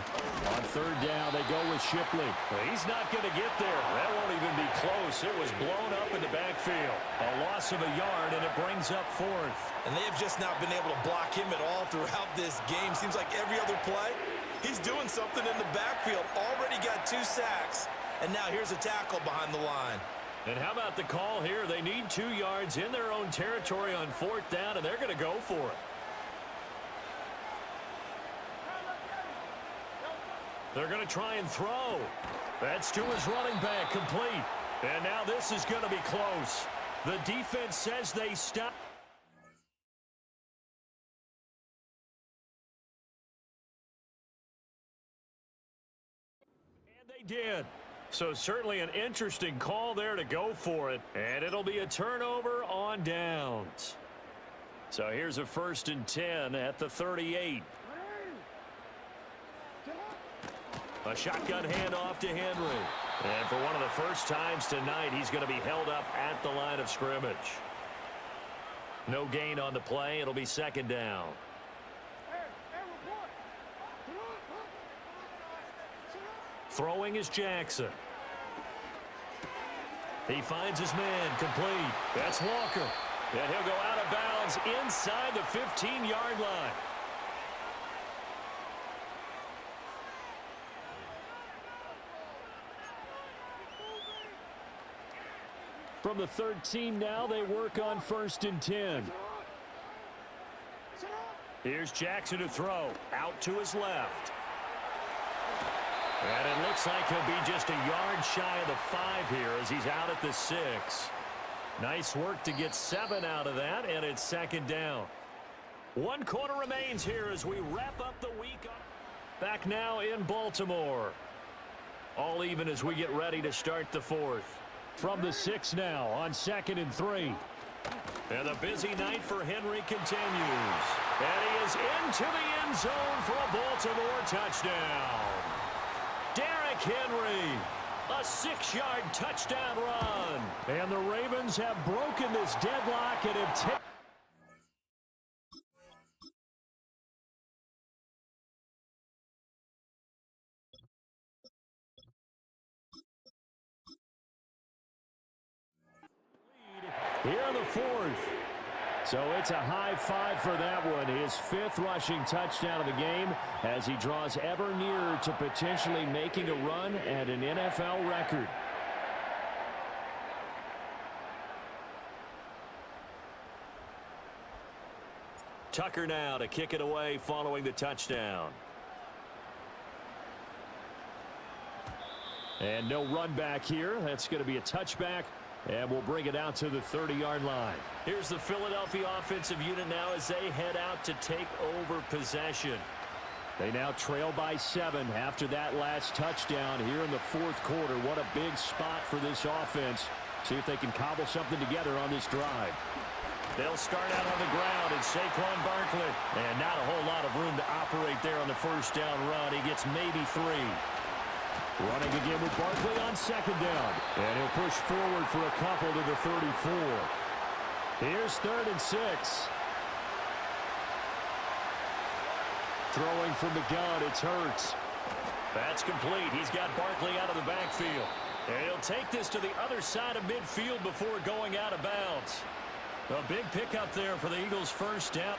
On third down, they go with Shipley. He's not going to get there. That won't even be close. It was blown up in the backfield. A loss of a yard, and it brings up fourth. And they have just not been able to block him at all throughout this game. Seems like every other play, he's doing something in the backfield. Already got 2 sacks, and now here's a tackle behind the line. And how about the call here? They need 2 yards in their own territory on fourth down, and they're going to go for it. They're going to try and throw. That's to his running back, complete. And now this is going to be close. The defense says they stop. And they did. So certainly an interesting call there to go for it. And it'll be a turnover on downs. So here's a 1st and 10 at the 38. A shotgun handoff to Henry. And for one of the first times tonight, he's going to be held up at the line of scrimmage. No gain on the play. It'll be 2nd down. Throwing is Jackson. He finds his man, complete. That's Walker. And he'll go out of bounds inside the 15-yard line. From the 13 now, they work on 1st and 10. Here's Jackson to throw. Out to his left. And it looks like he'll be just a yard shy of the 5 here as he's out at the 6. Nice work to get 7 out of that, and it's 2nd down. 1 quarter remains here as we wrap up the week. Back now in Baltimore. All even as we get ready to start the 4th. From the 6 now on 2nd and 3. And the busy night for Henry continues. And he is into the end zone for a Baltimore touchdown. Derrick Henry, a 6-yard touchdown run. And the Ravens have broken this deadlock and have taken. Here in the 4th. So it's a high 5 for that one. His 5th rushing touchdown of the game as he draws ever nearer to potentially making a run at an NFL record. Tucker now to kick it away following the touchdown. And no run back here. That's going to be a touchback. And we'll bring it out to the 30-yard line. Here's the Philadelphia offensive unit now as they head out to take over possession. They now trail by 7 after that last touchdown here in the 4th quarter. What a big spot for this offense. See if they can cobble something together on this drive. They'll start out on the ground, and Saquon Barkley. And not a whole lot of room to operate there on the 1st down run. He gets maybe 3. Running again with Barkley on 2nd down. And he'll push forward for a couple to the 34. Here's 3rd and 6. Throwing from the gun, it's Hurts. That's complete. He's got Barkley out of the backfield. And he'll take this to the other side of midfield before going out of bounds. A big pickup there for the Eagles' 1st down.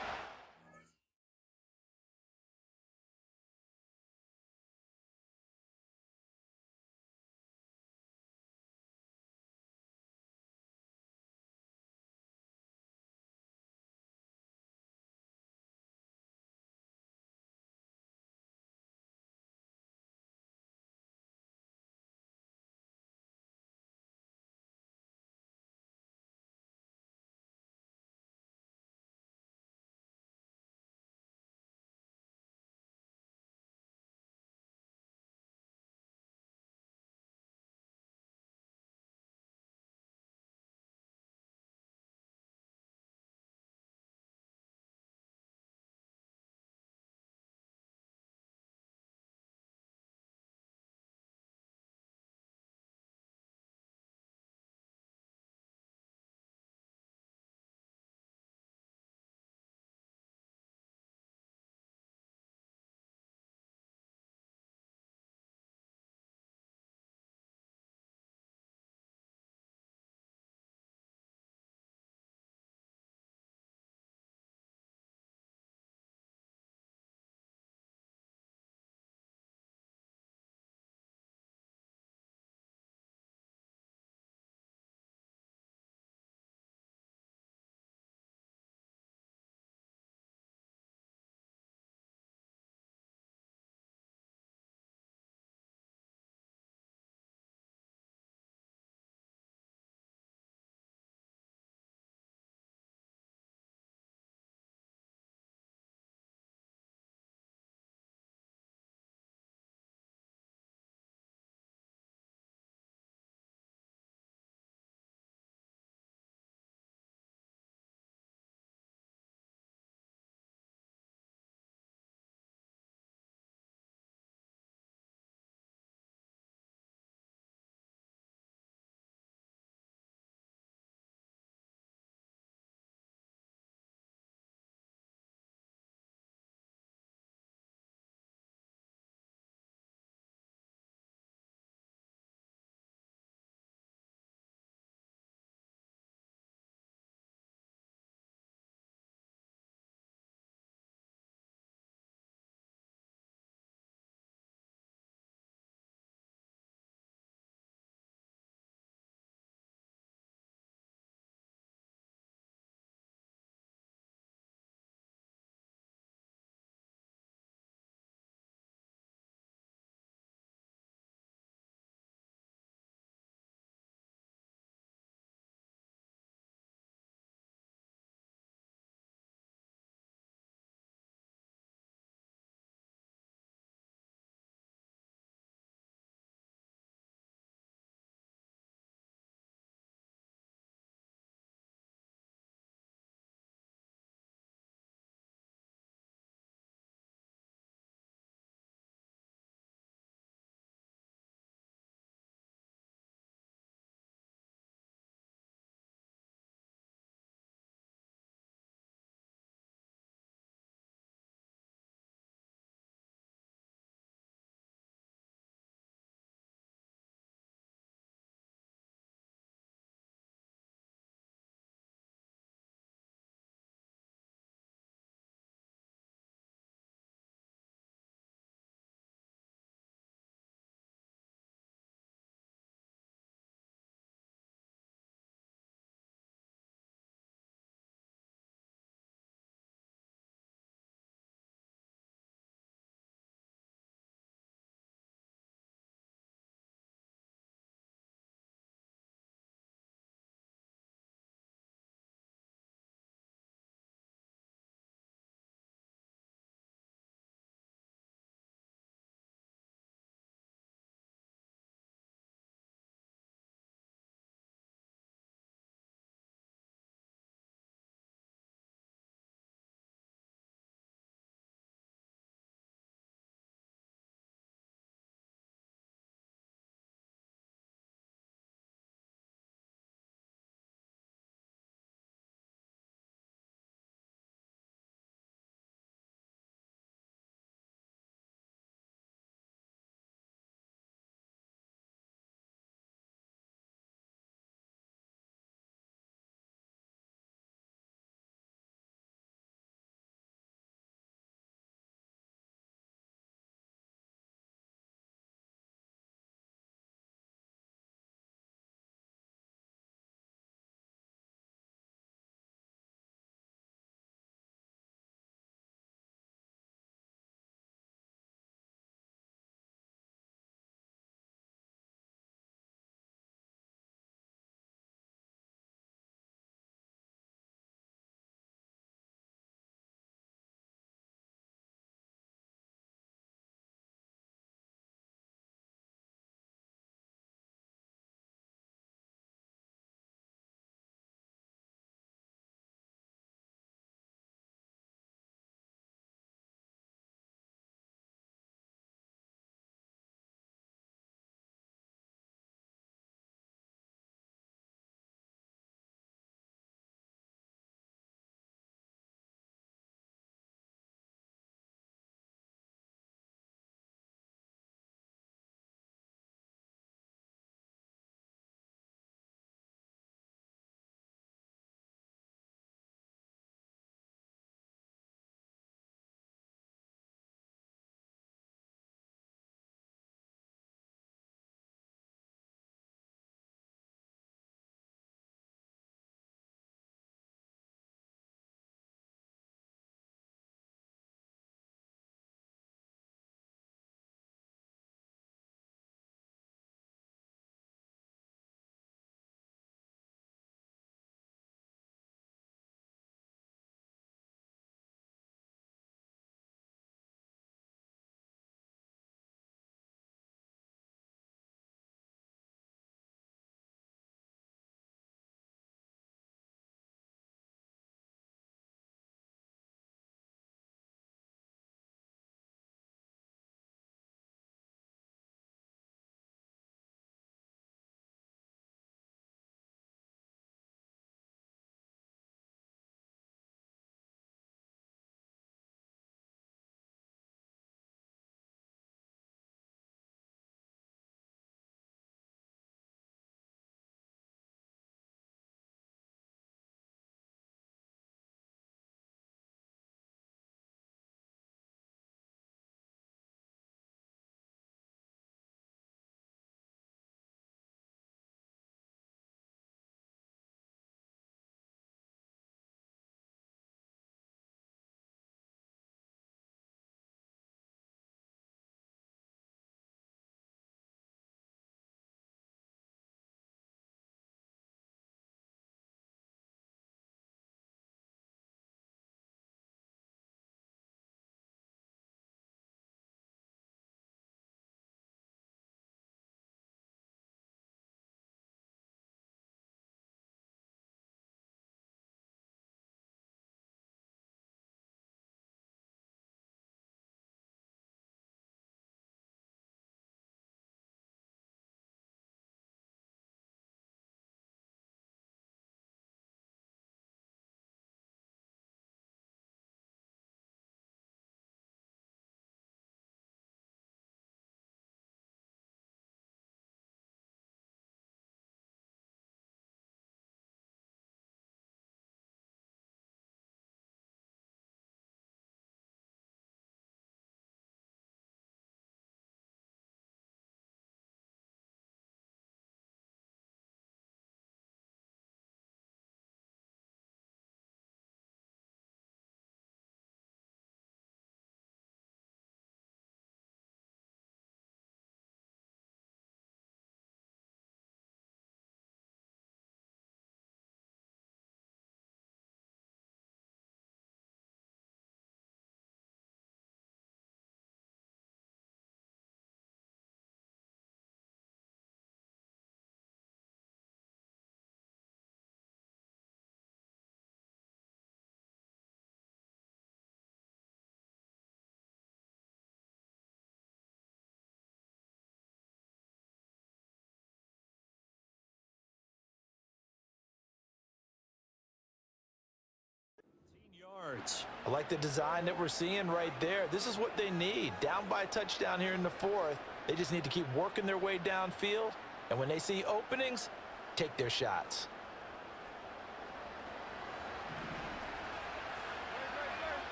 yards. I like the design that we're seeing right there. This is what they need. Down by a touchdown here in the fourth. They just need to keep working their way downfield. And when they see openings, take their shots.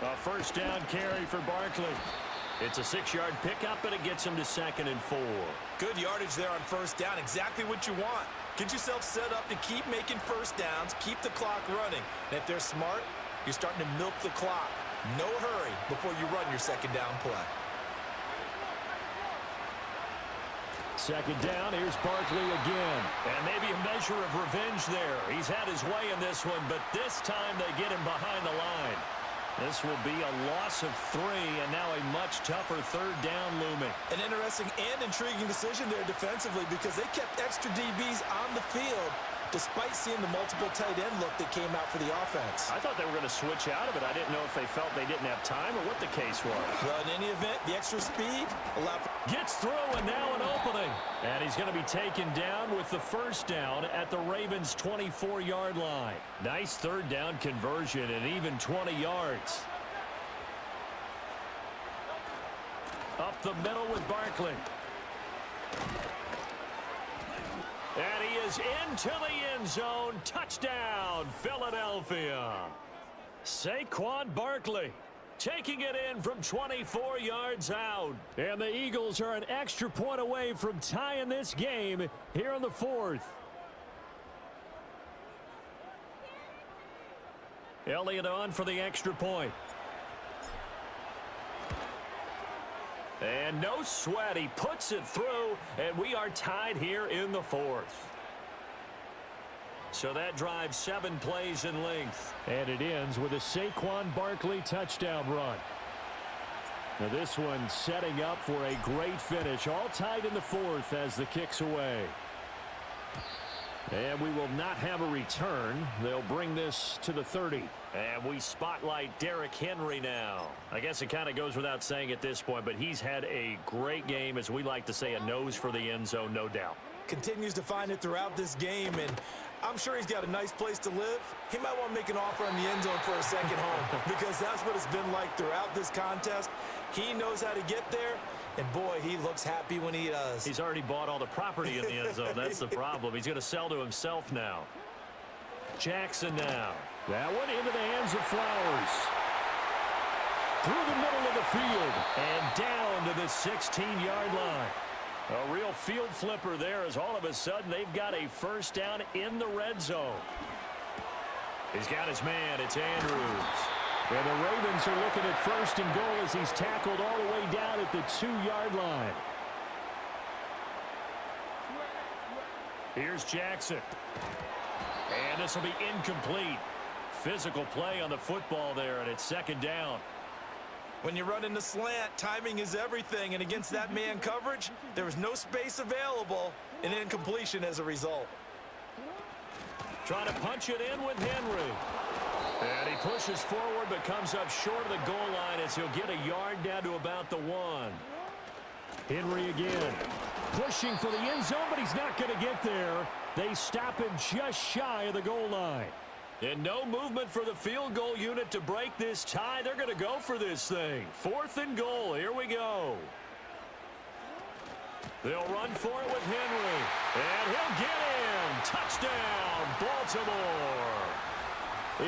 A first down carry for Barkley. It's a 6-yard pickup, and it gets him to 2nd and 4. Good yardage there on first down. Exactly what you want. Get yourself set up to keep making first downs, keep the clock running. And if they're smart, you're starting to milk the clock. No hurry before you run your second down play. Second down, here's Barkley again. And maybe a measure of revenge there. He's had his way in this one, but this time they get him behind the line. This will be a loss of 3, and now a much tougher third down looming. An interesting and intriguing decision there defensively because they kept extra DBs on the field despite seeing the multiple tight end look that came out for the offense. I thought they were going to switch out of it. I didn't know if they felt they didn't have time or what the case was. Well, in any event, the extra speed allowed... Gets through, and now an opening. And he's going to be taken down with the first down at the Ravens' 24-yard line. Nice third down conversion and even 20 yards. Up the middle with Barkley. And he is into the end zone. Touchdown, Philadelphia. Saquon Barkley taking it in from 24 yards out. And the Eagles are an extra point away from tying this game here in the fourth. Elliott on for the extra point. And no sweat, he puts it through, and we are tied here in the fourth. So that drives 7 plays in length. And it ends with a Saquon Barkley touchdown run. Now this one setting up for a great finish, all tied in the fourth as the kick's away. And we will not have a return. They'll bring this to the 30. And we spotlight Derrick Henry now. I guess it kind of goes without saying at this point, but he's had a great game, as we like to say, a nose for the end zone, no doubt. Continues to find it throughout this game, and I'm sure he's got a nice place to live. He might want to make an offer on the end zone for a second home because that's what it's been like throughout this contest. He knows how to get there, and boy, he looks happy when he does. He's already bought all the property in the end zone. That's the problem. He's going to sell to himself now. Jackson now. That one into the hands of Flowers. Through the middle of the field. And down to the 16-yard line. A real field flipper there as all of a sudden they've got a first down in the red zone. He's got his man. It's Andrews. And the Ravens are looking at first and goal as he's tackled all the way down at the 2-yard line. Here's Jackson. And this will be incomplete. Physical play on the football there, and it's second down. When you run in the slant, timing is everything, and against that man coverage, there was no space available, and incompletion as a result. Trying to punch it in with Henry. And he pushes forward but comes up short of the goal line as he'll get a yard down to about the 1. Henry again. Pushing for the end zone, but he's not going to get there. They stop him just shy of the goal line. And no movement for the field goal unit to break this tie. They're going to go for this thing. 4th and goal. Here we go. They'll run for it with Henry. And he'll get in. Touchdown, Baltimore.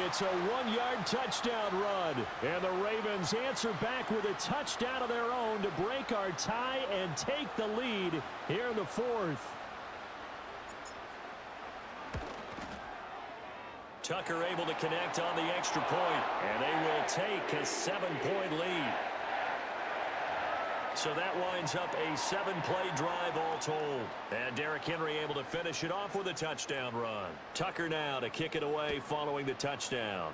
It's a 1-yard touchdown run. And the Ravens answer back with a touchdown of their own to break our tie and take the lead here in the fourth. Tucker able to connect on the extra point, and they will take a 7-point lead. So that winds up a 7-play drive all told. And Derrick Henry able to finish it off with a touchdown run. Tucker now to kick it away following the touchdown.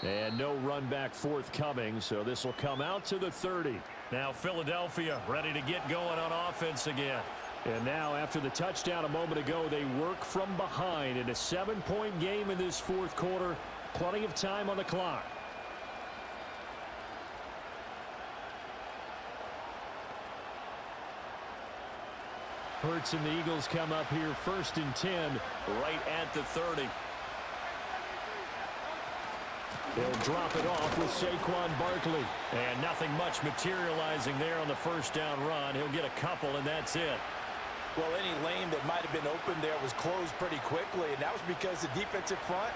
And no run back forthcoming, so this will come out to the 30. Now Philadelphia ready to get going on offense again. And now, after the touchdown a moment ago, they work from behind in a 7-point game in this fourth quarter. Plenty of time on the clock. Hurts and the Eagles come up here 1st and 10. Right at the 30. They'll drop it off with Saquon Barkley. And nothing much materializing there on the first down run. He'll get a couple, and that's it. Well, any lane that might have been open there was closed pretty quickly, and that was because the defensive front,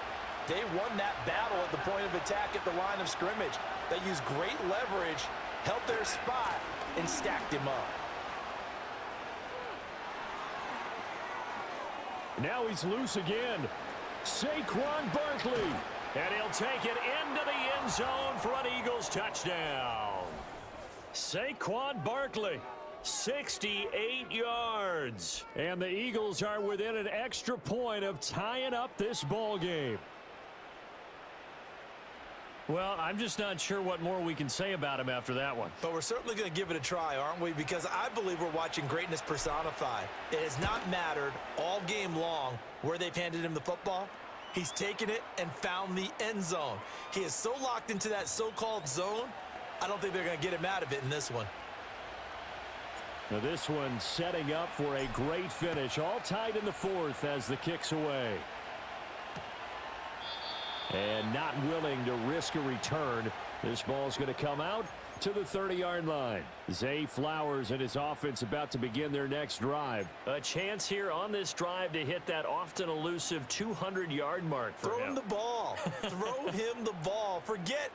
they won that battle at the point of attack at the line of scrimmage. They used great leverage, held their spot, and stacked him up. Now he's loose again. Saquon Barkley. And he'll take it into the end zone for an Eagles touchdown. Saquon Barkley, 68 yards. And the Eagles are within an extra point of tying up this ball game. Well, I'm just not sure what more we can say about him after that one. But we're certainly going to give it a try, aren't we? Because I believe we're watching greatness personified. It has not mattered all game long where they've handed him the football. He's taken it and found the end zone. He is so locked into that so-called zone, I don't think they're going to get him out of it in this one. Now this one setting up for a great finish. All tied in the 4th as the kick's away. And not willing to risk a return. This ball's going to come out to the 30-yard line. Zay Flowers and his offense about to begin their next drive. A chance here on this drive to hit that often elusive 200-yard mark for him. Throw him the ball. Throw him the ball. Forget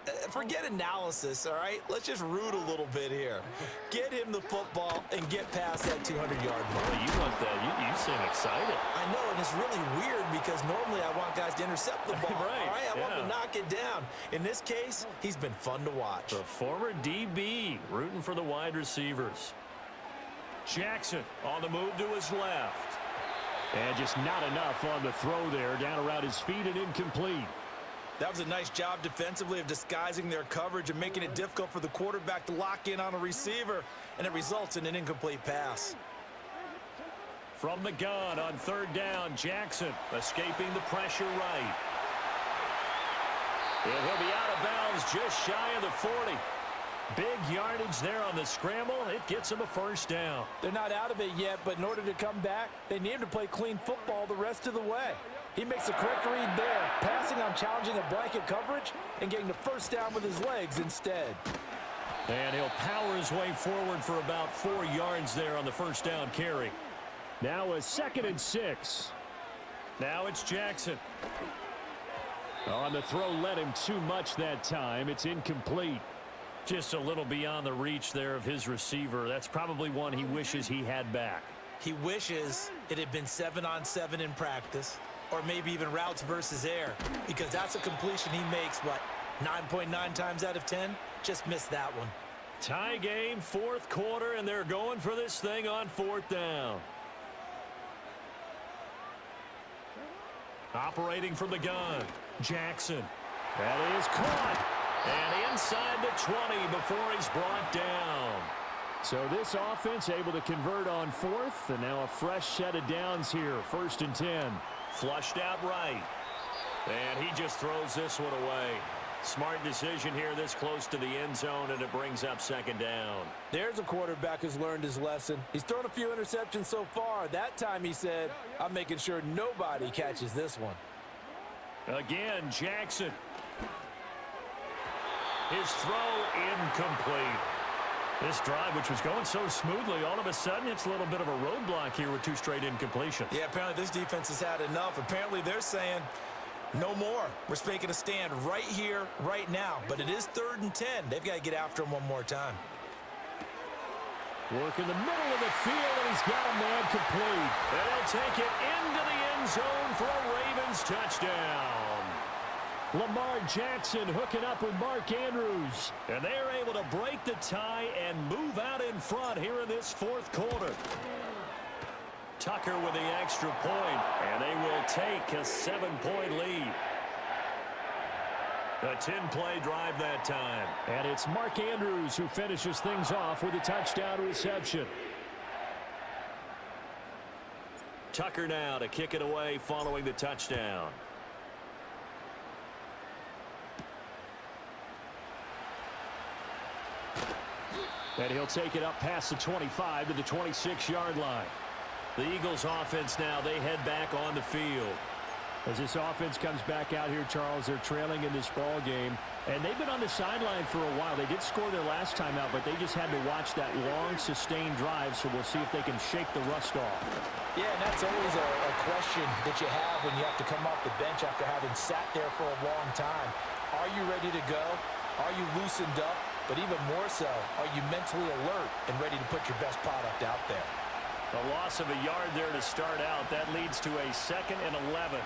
analysis, all right? Let's just root a little bit here. Get him the football and get past that 200-yard mark. Well, you want that. You seem excited. I know, and it's really weird because normally I want guys to intercept the ball. Right, all right? I want to knock it down. In this case, he's been fun to watch. The former DB rooting for the wide receivers. Jackson on the move to his left. And just not enough on the throw there. Down around his feet and incomplete. That was a nice job defensively of disguising their coverage and making it difficult for the quarterback to lock in on a receiver, and it results in an incomplete pass. From the gun on 3rd down, Jackson escaping the pressure right. And he'll be out of bounds just shy of the 40. Big yardage there on the scramble. It gets him a first down. They're not out of it yet, but in order to come back, they need him to play clean football the rest of the way. He makes the correct read there, passing on challenging a blanket coverage and getting the first down with his legs instead. And he'll power his way forward for about 4 yards there on the first down carry. Now a 2nd and 6. Now it's Jackson. On the throw, led him too much that time. It's incomplete. Just a little beyond the reach there of his receiver. That's probably one he wishes he had back. He wishes it had been 7-on-7 in practice, or maybe even routes versus air, because that's a completion he makes, what, 9.9 times out of 10? Just missed that one. Tie game, 4th quarter, and they're going for this thing on 4th down. Operating from the gun, Jackson. That is caught. And inside the 20 before he's brought down. So this offense able to convert on 4th, and now a fresh set of downs here, 1st and 10. Flushed out right. And he just throws this one away. Smart decision here this close to the end zone, and it brings up 2nd down. There's a quarterback who's learned his lesson. He's thrown a few interceptions so far. That time he said, I'm making sure nobody catches this one. Again, Jackson. His throw incomplete. This drive, which was going so smoothly, all of a sudden it's a little bit of a roadblock here with 2 straight incompletions. Yeah, apparently this defense has had enough. Apparently they're saying, no more. We're making a stand right here, right now. But it is 3rd and 10. They've got to get after him one more time. Work in the middle of the field, and he's got a man complete. And he'll take it into the end zone for a Ravens touchdown. Lamar Jackson hooking up with Mark Andrews. And they're able to break the tie and move out in front here in this 4th quarter. Tucker with the extra point, and they will take a 7-point lead. A 10-play drive that time. And it's Mark Andrews who finishes things off with a touchdown reception. Tucker now to kick it away following the touchdown. And he'll take it up past the 25 to the 26-yard line. The Eagles offense now, they head back on the field. As this offense comes back out here, Charles, they're trailing in this ball game. And they've been on the sideline for a while. They did score their last time out, but they just had to watch that long, sustained drive, so we'll see if they can shake the rust off. Yeah, and that's always a question that you have when you have to come off the bench after having sat there for a long time. Are you ready to go? Are you loosened up? But even more so, are you mentally alert and ready to put your best product out there? A loss of a yard there to start out. That leads to a 2nd and 11.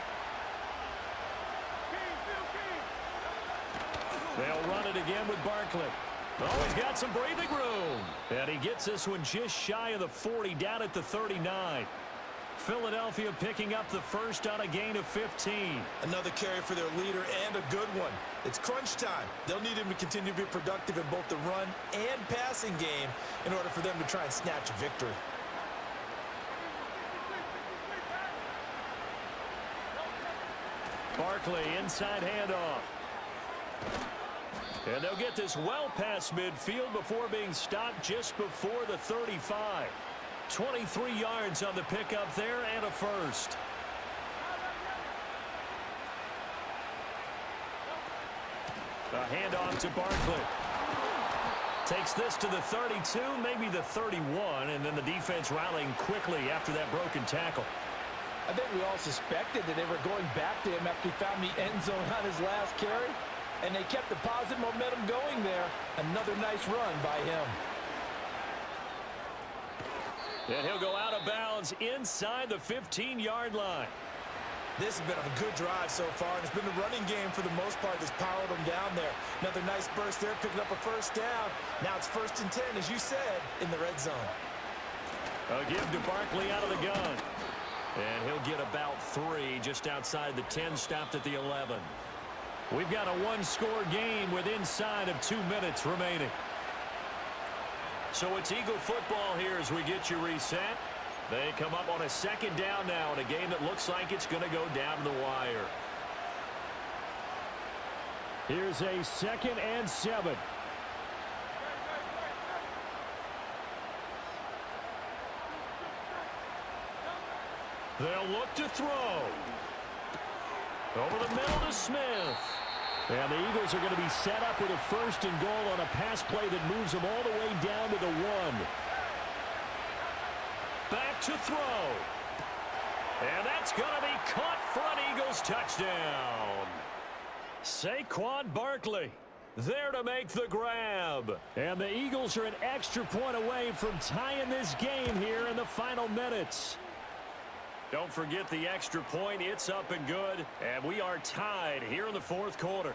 They'll run it again with Barkley. Oh, he's got some breathing room. And he gets this one just shy of the 40, down at the 39. Philadelphia picking up the first on a gain of 15. Another carry for their leader and a good one. It's crunch time. They'll need him to continue to be productive in both the run and passing game in order for them to try and snatch a victory. Barkley, inside handoff. And they'll get this well past midfield before being stopped just before the 35. 23 yards on the pickup there and a first. A handoff to Barkley. Takes this to the 32, maybe the 31, and then the defense rallying quickly after that broken tackle. I think we all suspected that they were going back to him after he found the end zone on his last carry. And they kept the positive momentum going there. Another nice run by him. And he'll go out of bounds inside the 15-yard line. This has been a good drive so far, and it's been the running game for the most part that's powered them down there. Another nice burst there, picking up a first down. Now it's 1st and 10, as you said, in the red zone. A give to Barkley out of the gun. And he'll get about 3 just outside the 10, stopped at the 11. We've got a one-score game with inside of 2 minutes remaining. So it's Eagle football here as we get you reset. They come up on a 2nd down now in a game that looks like it's going to go down to the wire. Here's a 2nd and 7. They'll look to throw. Over the middle to Smith. And the Eagles are going to be set up with a 1st and goal on a pass play that moves them all the way down to the 1. Back to throw. And that's going to be caught for an Eagles touchdown. Saquon Barkley there to make the grab. And the Eagles are an extra point away from tying this game here in the final minutes. Don't forget the extra point. It's up and good. And we are tied here in the 4th quarter.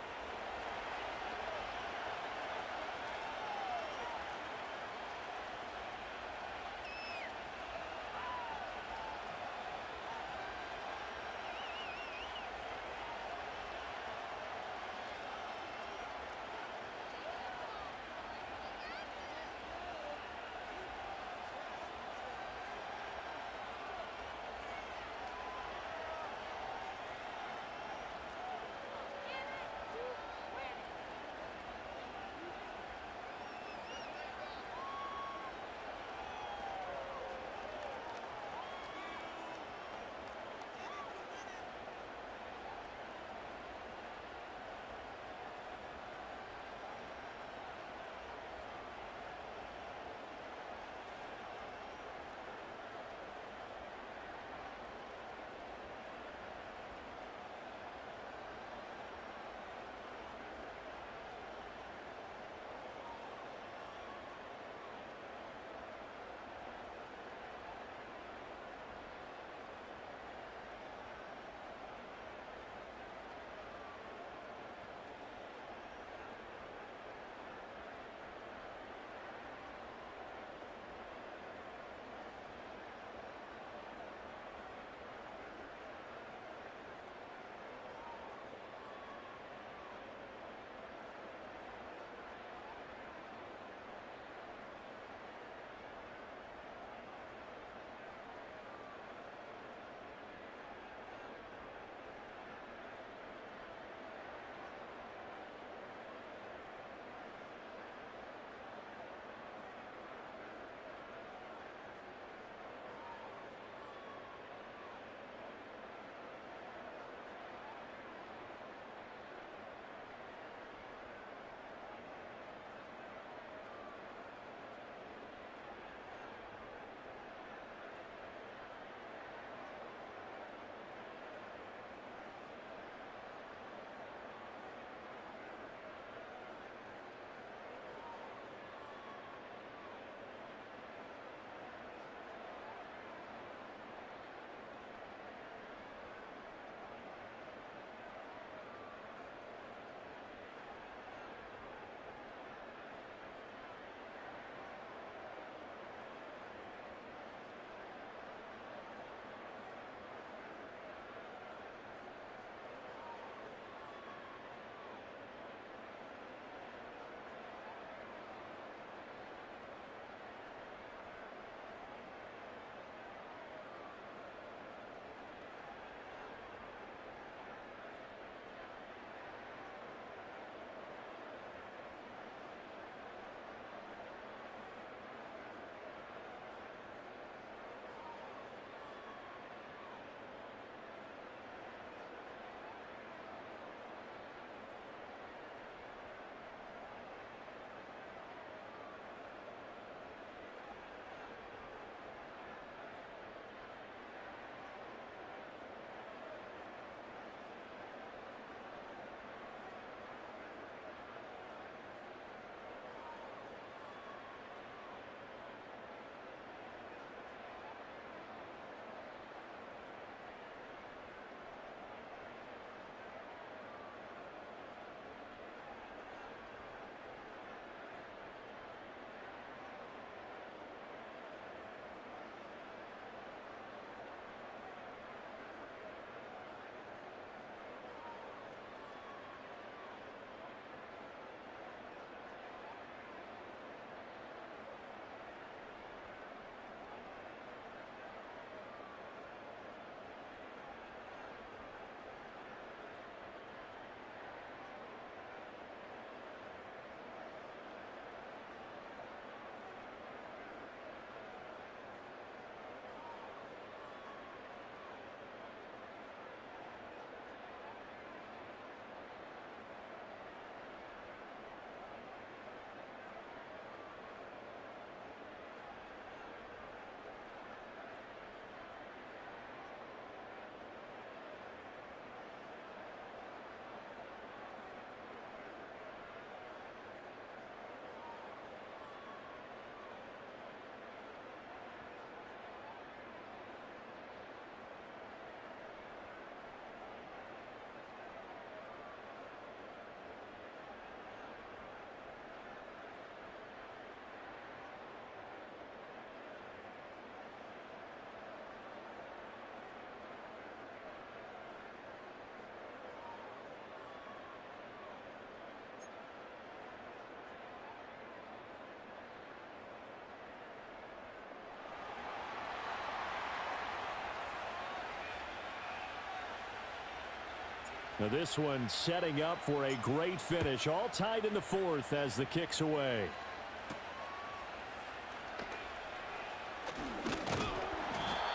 Now this one setting up for a great finish. All tied in the fourth as the kick's away.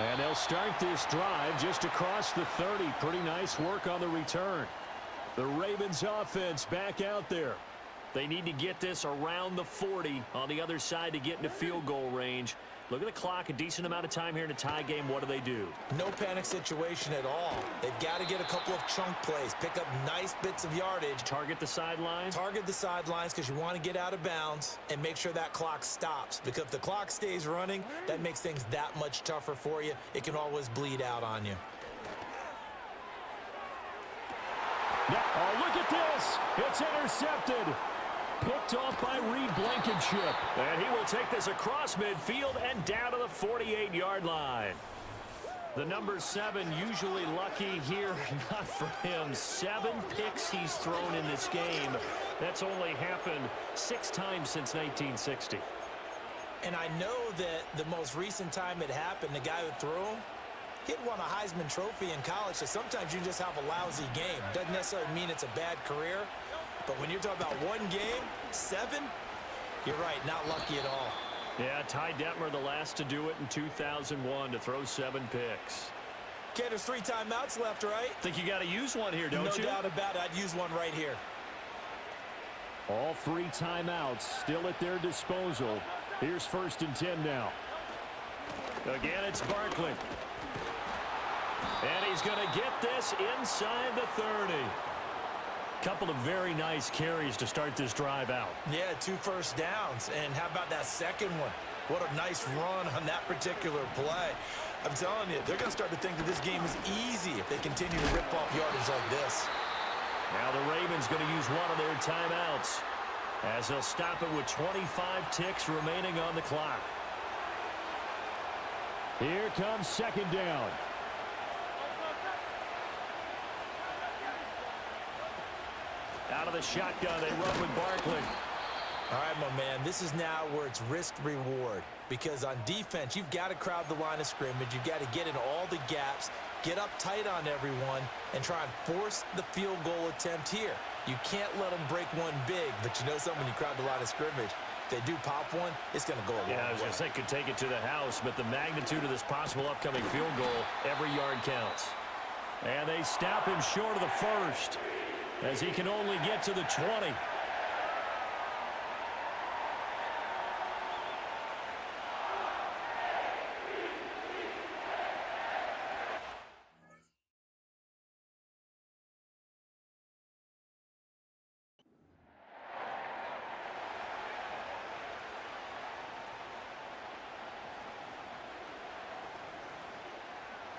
And they'll start this drive just across the 30. Pretty nice work on the return. The Ravens offense back out there. They need to get this around the 40 on the other side to get into field goal range. Look at the clock, a decent amount of time here in a tie game. What do? No panic situation at all. They've got to get a couple of chunk plays, pick up nice bits of yardage. Target the sidelines? Target the sidelines because you want to get out of bounds and make sure that clock stops. Because if the clock stays running, that makes things that much tougher for you. It can always bleed out on you. Oh, look at this. It's intercepted. Picked off by Reed Blankenship. And he will take this across midfield and down to the 48-yard line. The number 7 usually lucky here. Not for him. 7 picks he's thrown in this game. That's only happened 6 times since 1960. And I know that the most recent time it happened, the guy who threw him, he'd won a Heisman Trophy in college, so sometimes you just have a lousy game. Doesn't necessarily mean it's a bad career. But when you're talking about one game, 7, you're right, not lucky at all. Yeah, Ty Detmer, the last to do it in 2001 to throw 7 picks. Okay, there's 3 timeouts left, right? Think you got to use one here, don't you? No doubt about it. I'd use one right here. All 3 timeouts still at their disposal. Here's 1st and 10 now. Again, it's Barkley. And he's going to get this inside the 30. Couple of very nice carries to start this drive out. Yeah, 2 first downs. And how about that second one? What a nice run on that particular play. I'm telling you, they're going to start to think that this game is easy if they continue to rip off yardage like this. Now the Ravens going to use one of their timeouts as they'll stop it with 25 ticks remaining on the clock. Here comes 2nd down. Out of the shotgun, they run with Barkley. All right, my man, this is now where it's risk-reward. Because on defense, you've got to crowd the line of scrimmage. You've got to get in all the gaps, get up tight on everyone, and try and force the field goal attempt here. You can't let them break one big, but you know something, when you crowd the line of scrimmage, if they do pop one, it's going to go a long way. Yeah, I was going to say could take it to the house, but the magnitude of this possible upcoming field goal, every yard counts. And they stop him short of the 1st. As he can only get to the 20.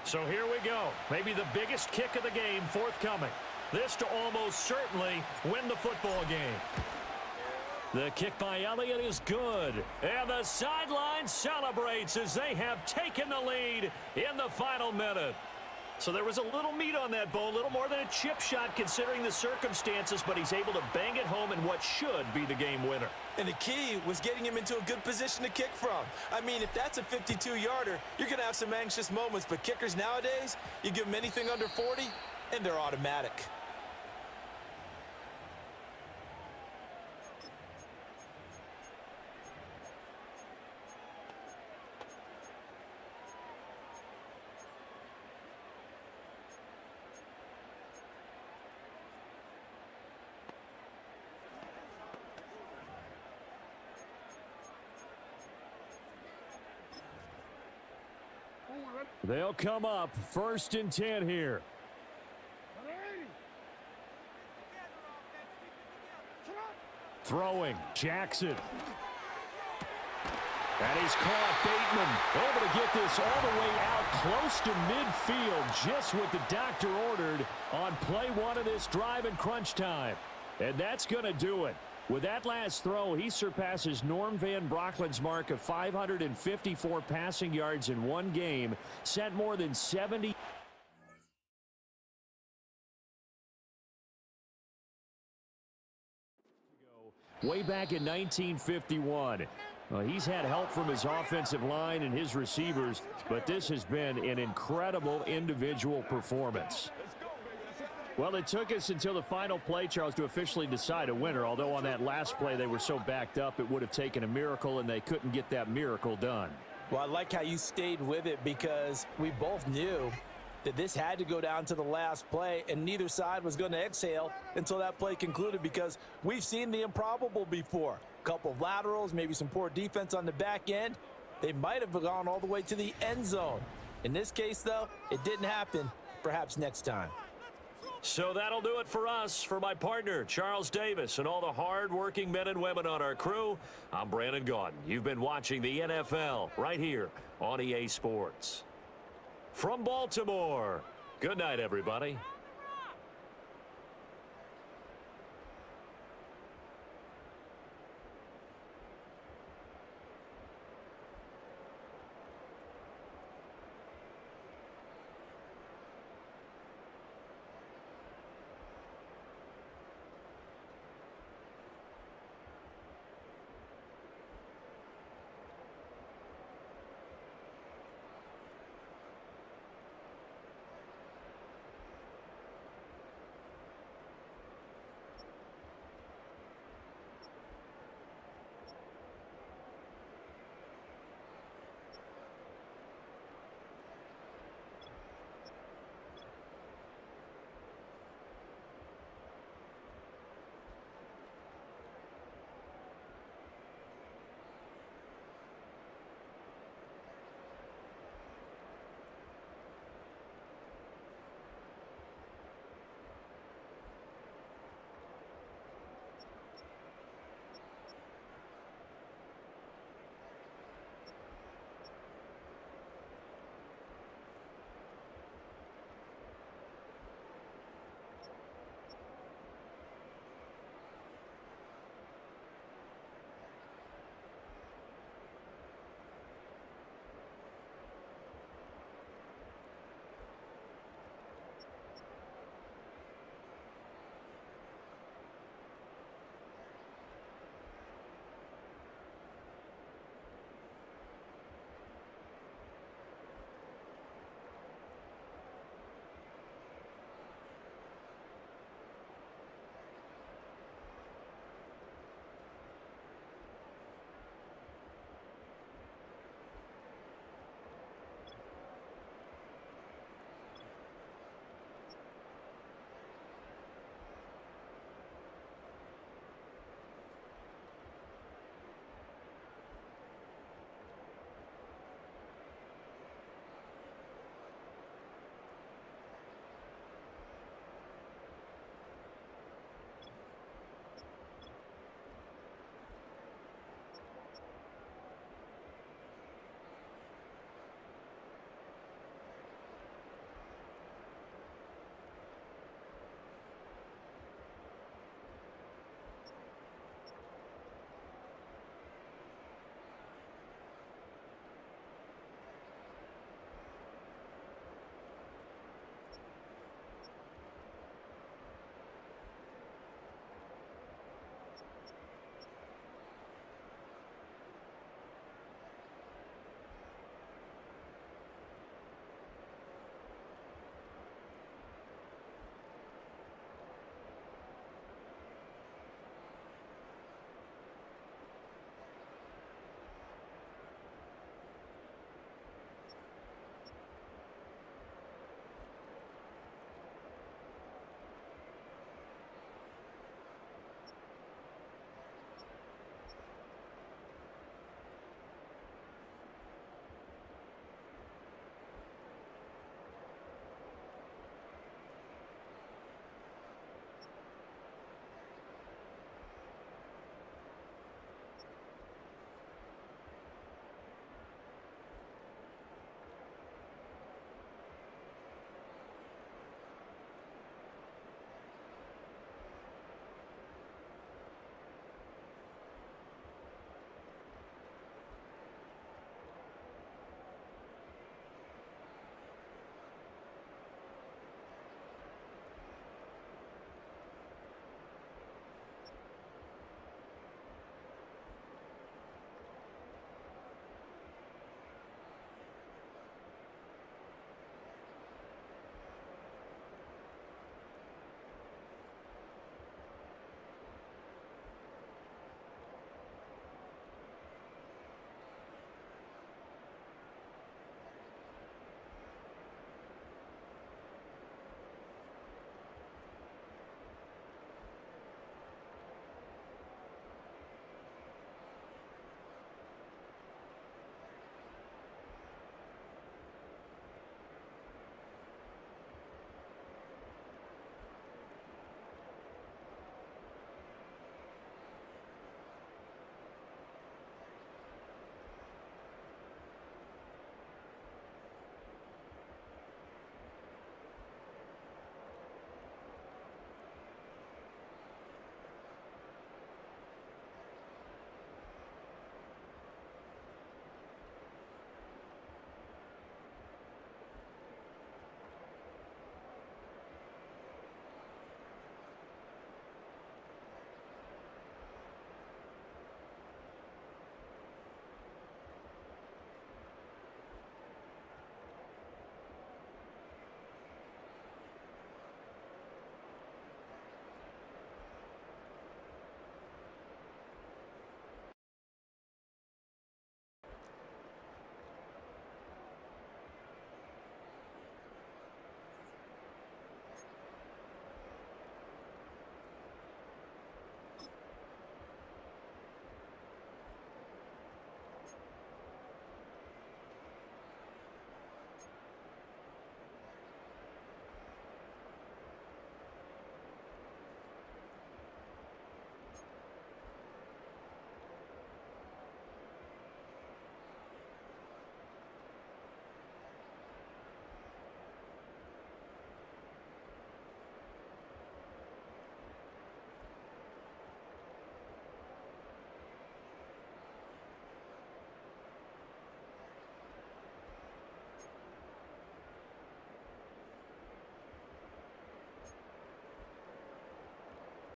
So here we go. Maybe the biggest kick of the game forthcoming. This to almost certainly win the football game. The kick by Elliott is good. And the sideline celebrates as they have taken the lead in the final minute. So there was a little meat on that bone, a little more than a chip shot considering the circumstances, but he's able to bang it home in what should be the game winner. And the key was getting him into a good position to kick from. I mean, if that's a 52-yarder, you're going to have some anxious moments, but kickers nowadays, you give them anything under 40, and they're automatic. They'll come up 1st and 10 here. Throwing, Jackson. And he's caught. Bateman able to get this all the way out close to midfield, just what the doctor ordered on play 1 of this drive in crunch time. And that's going to do it. With that last throw, he surpasses Norm Van Brocklin's mark of 554 passing yards in one game, set more than 70. Way back in 1951. He's had help from his offensive line and his receivers, but this has been an incredible individual performance. Well, it took us until the final play, Charles, to officially decide a winner, although on that last play they were so backed up it would have taken a miracle, and they couldn't get that miracle done. Well, I like how you stayed with it because we both knew that this had to go down to the last play, and neither side was going to exhale until that play concluded because we've seen the improbable before. A couple of laterals, maybe some poor defense on the back end. They might have gone all the way to the end zone. In this case, though, it didn't happen. Perhaps next time. So that'll do it for us. For my partner, Charles Davis, and all the hard-working men and women on our crew, I'm Brandon Gaudin. You've been watching the NFL right here on EA Sports. From Baltimore, good night, everybody.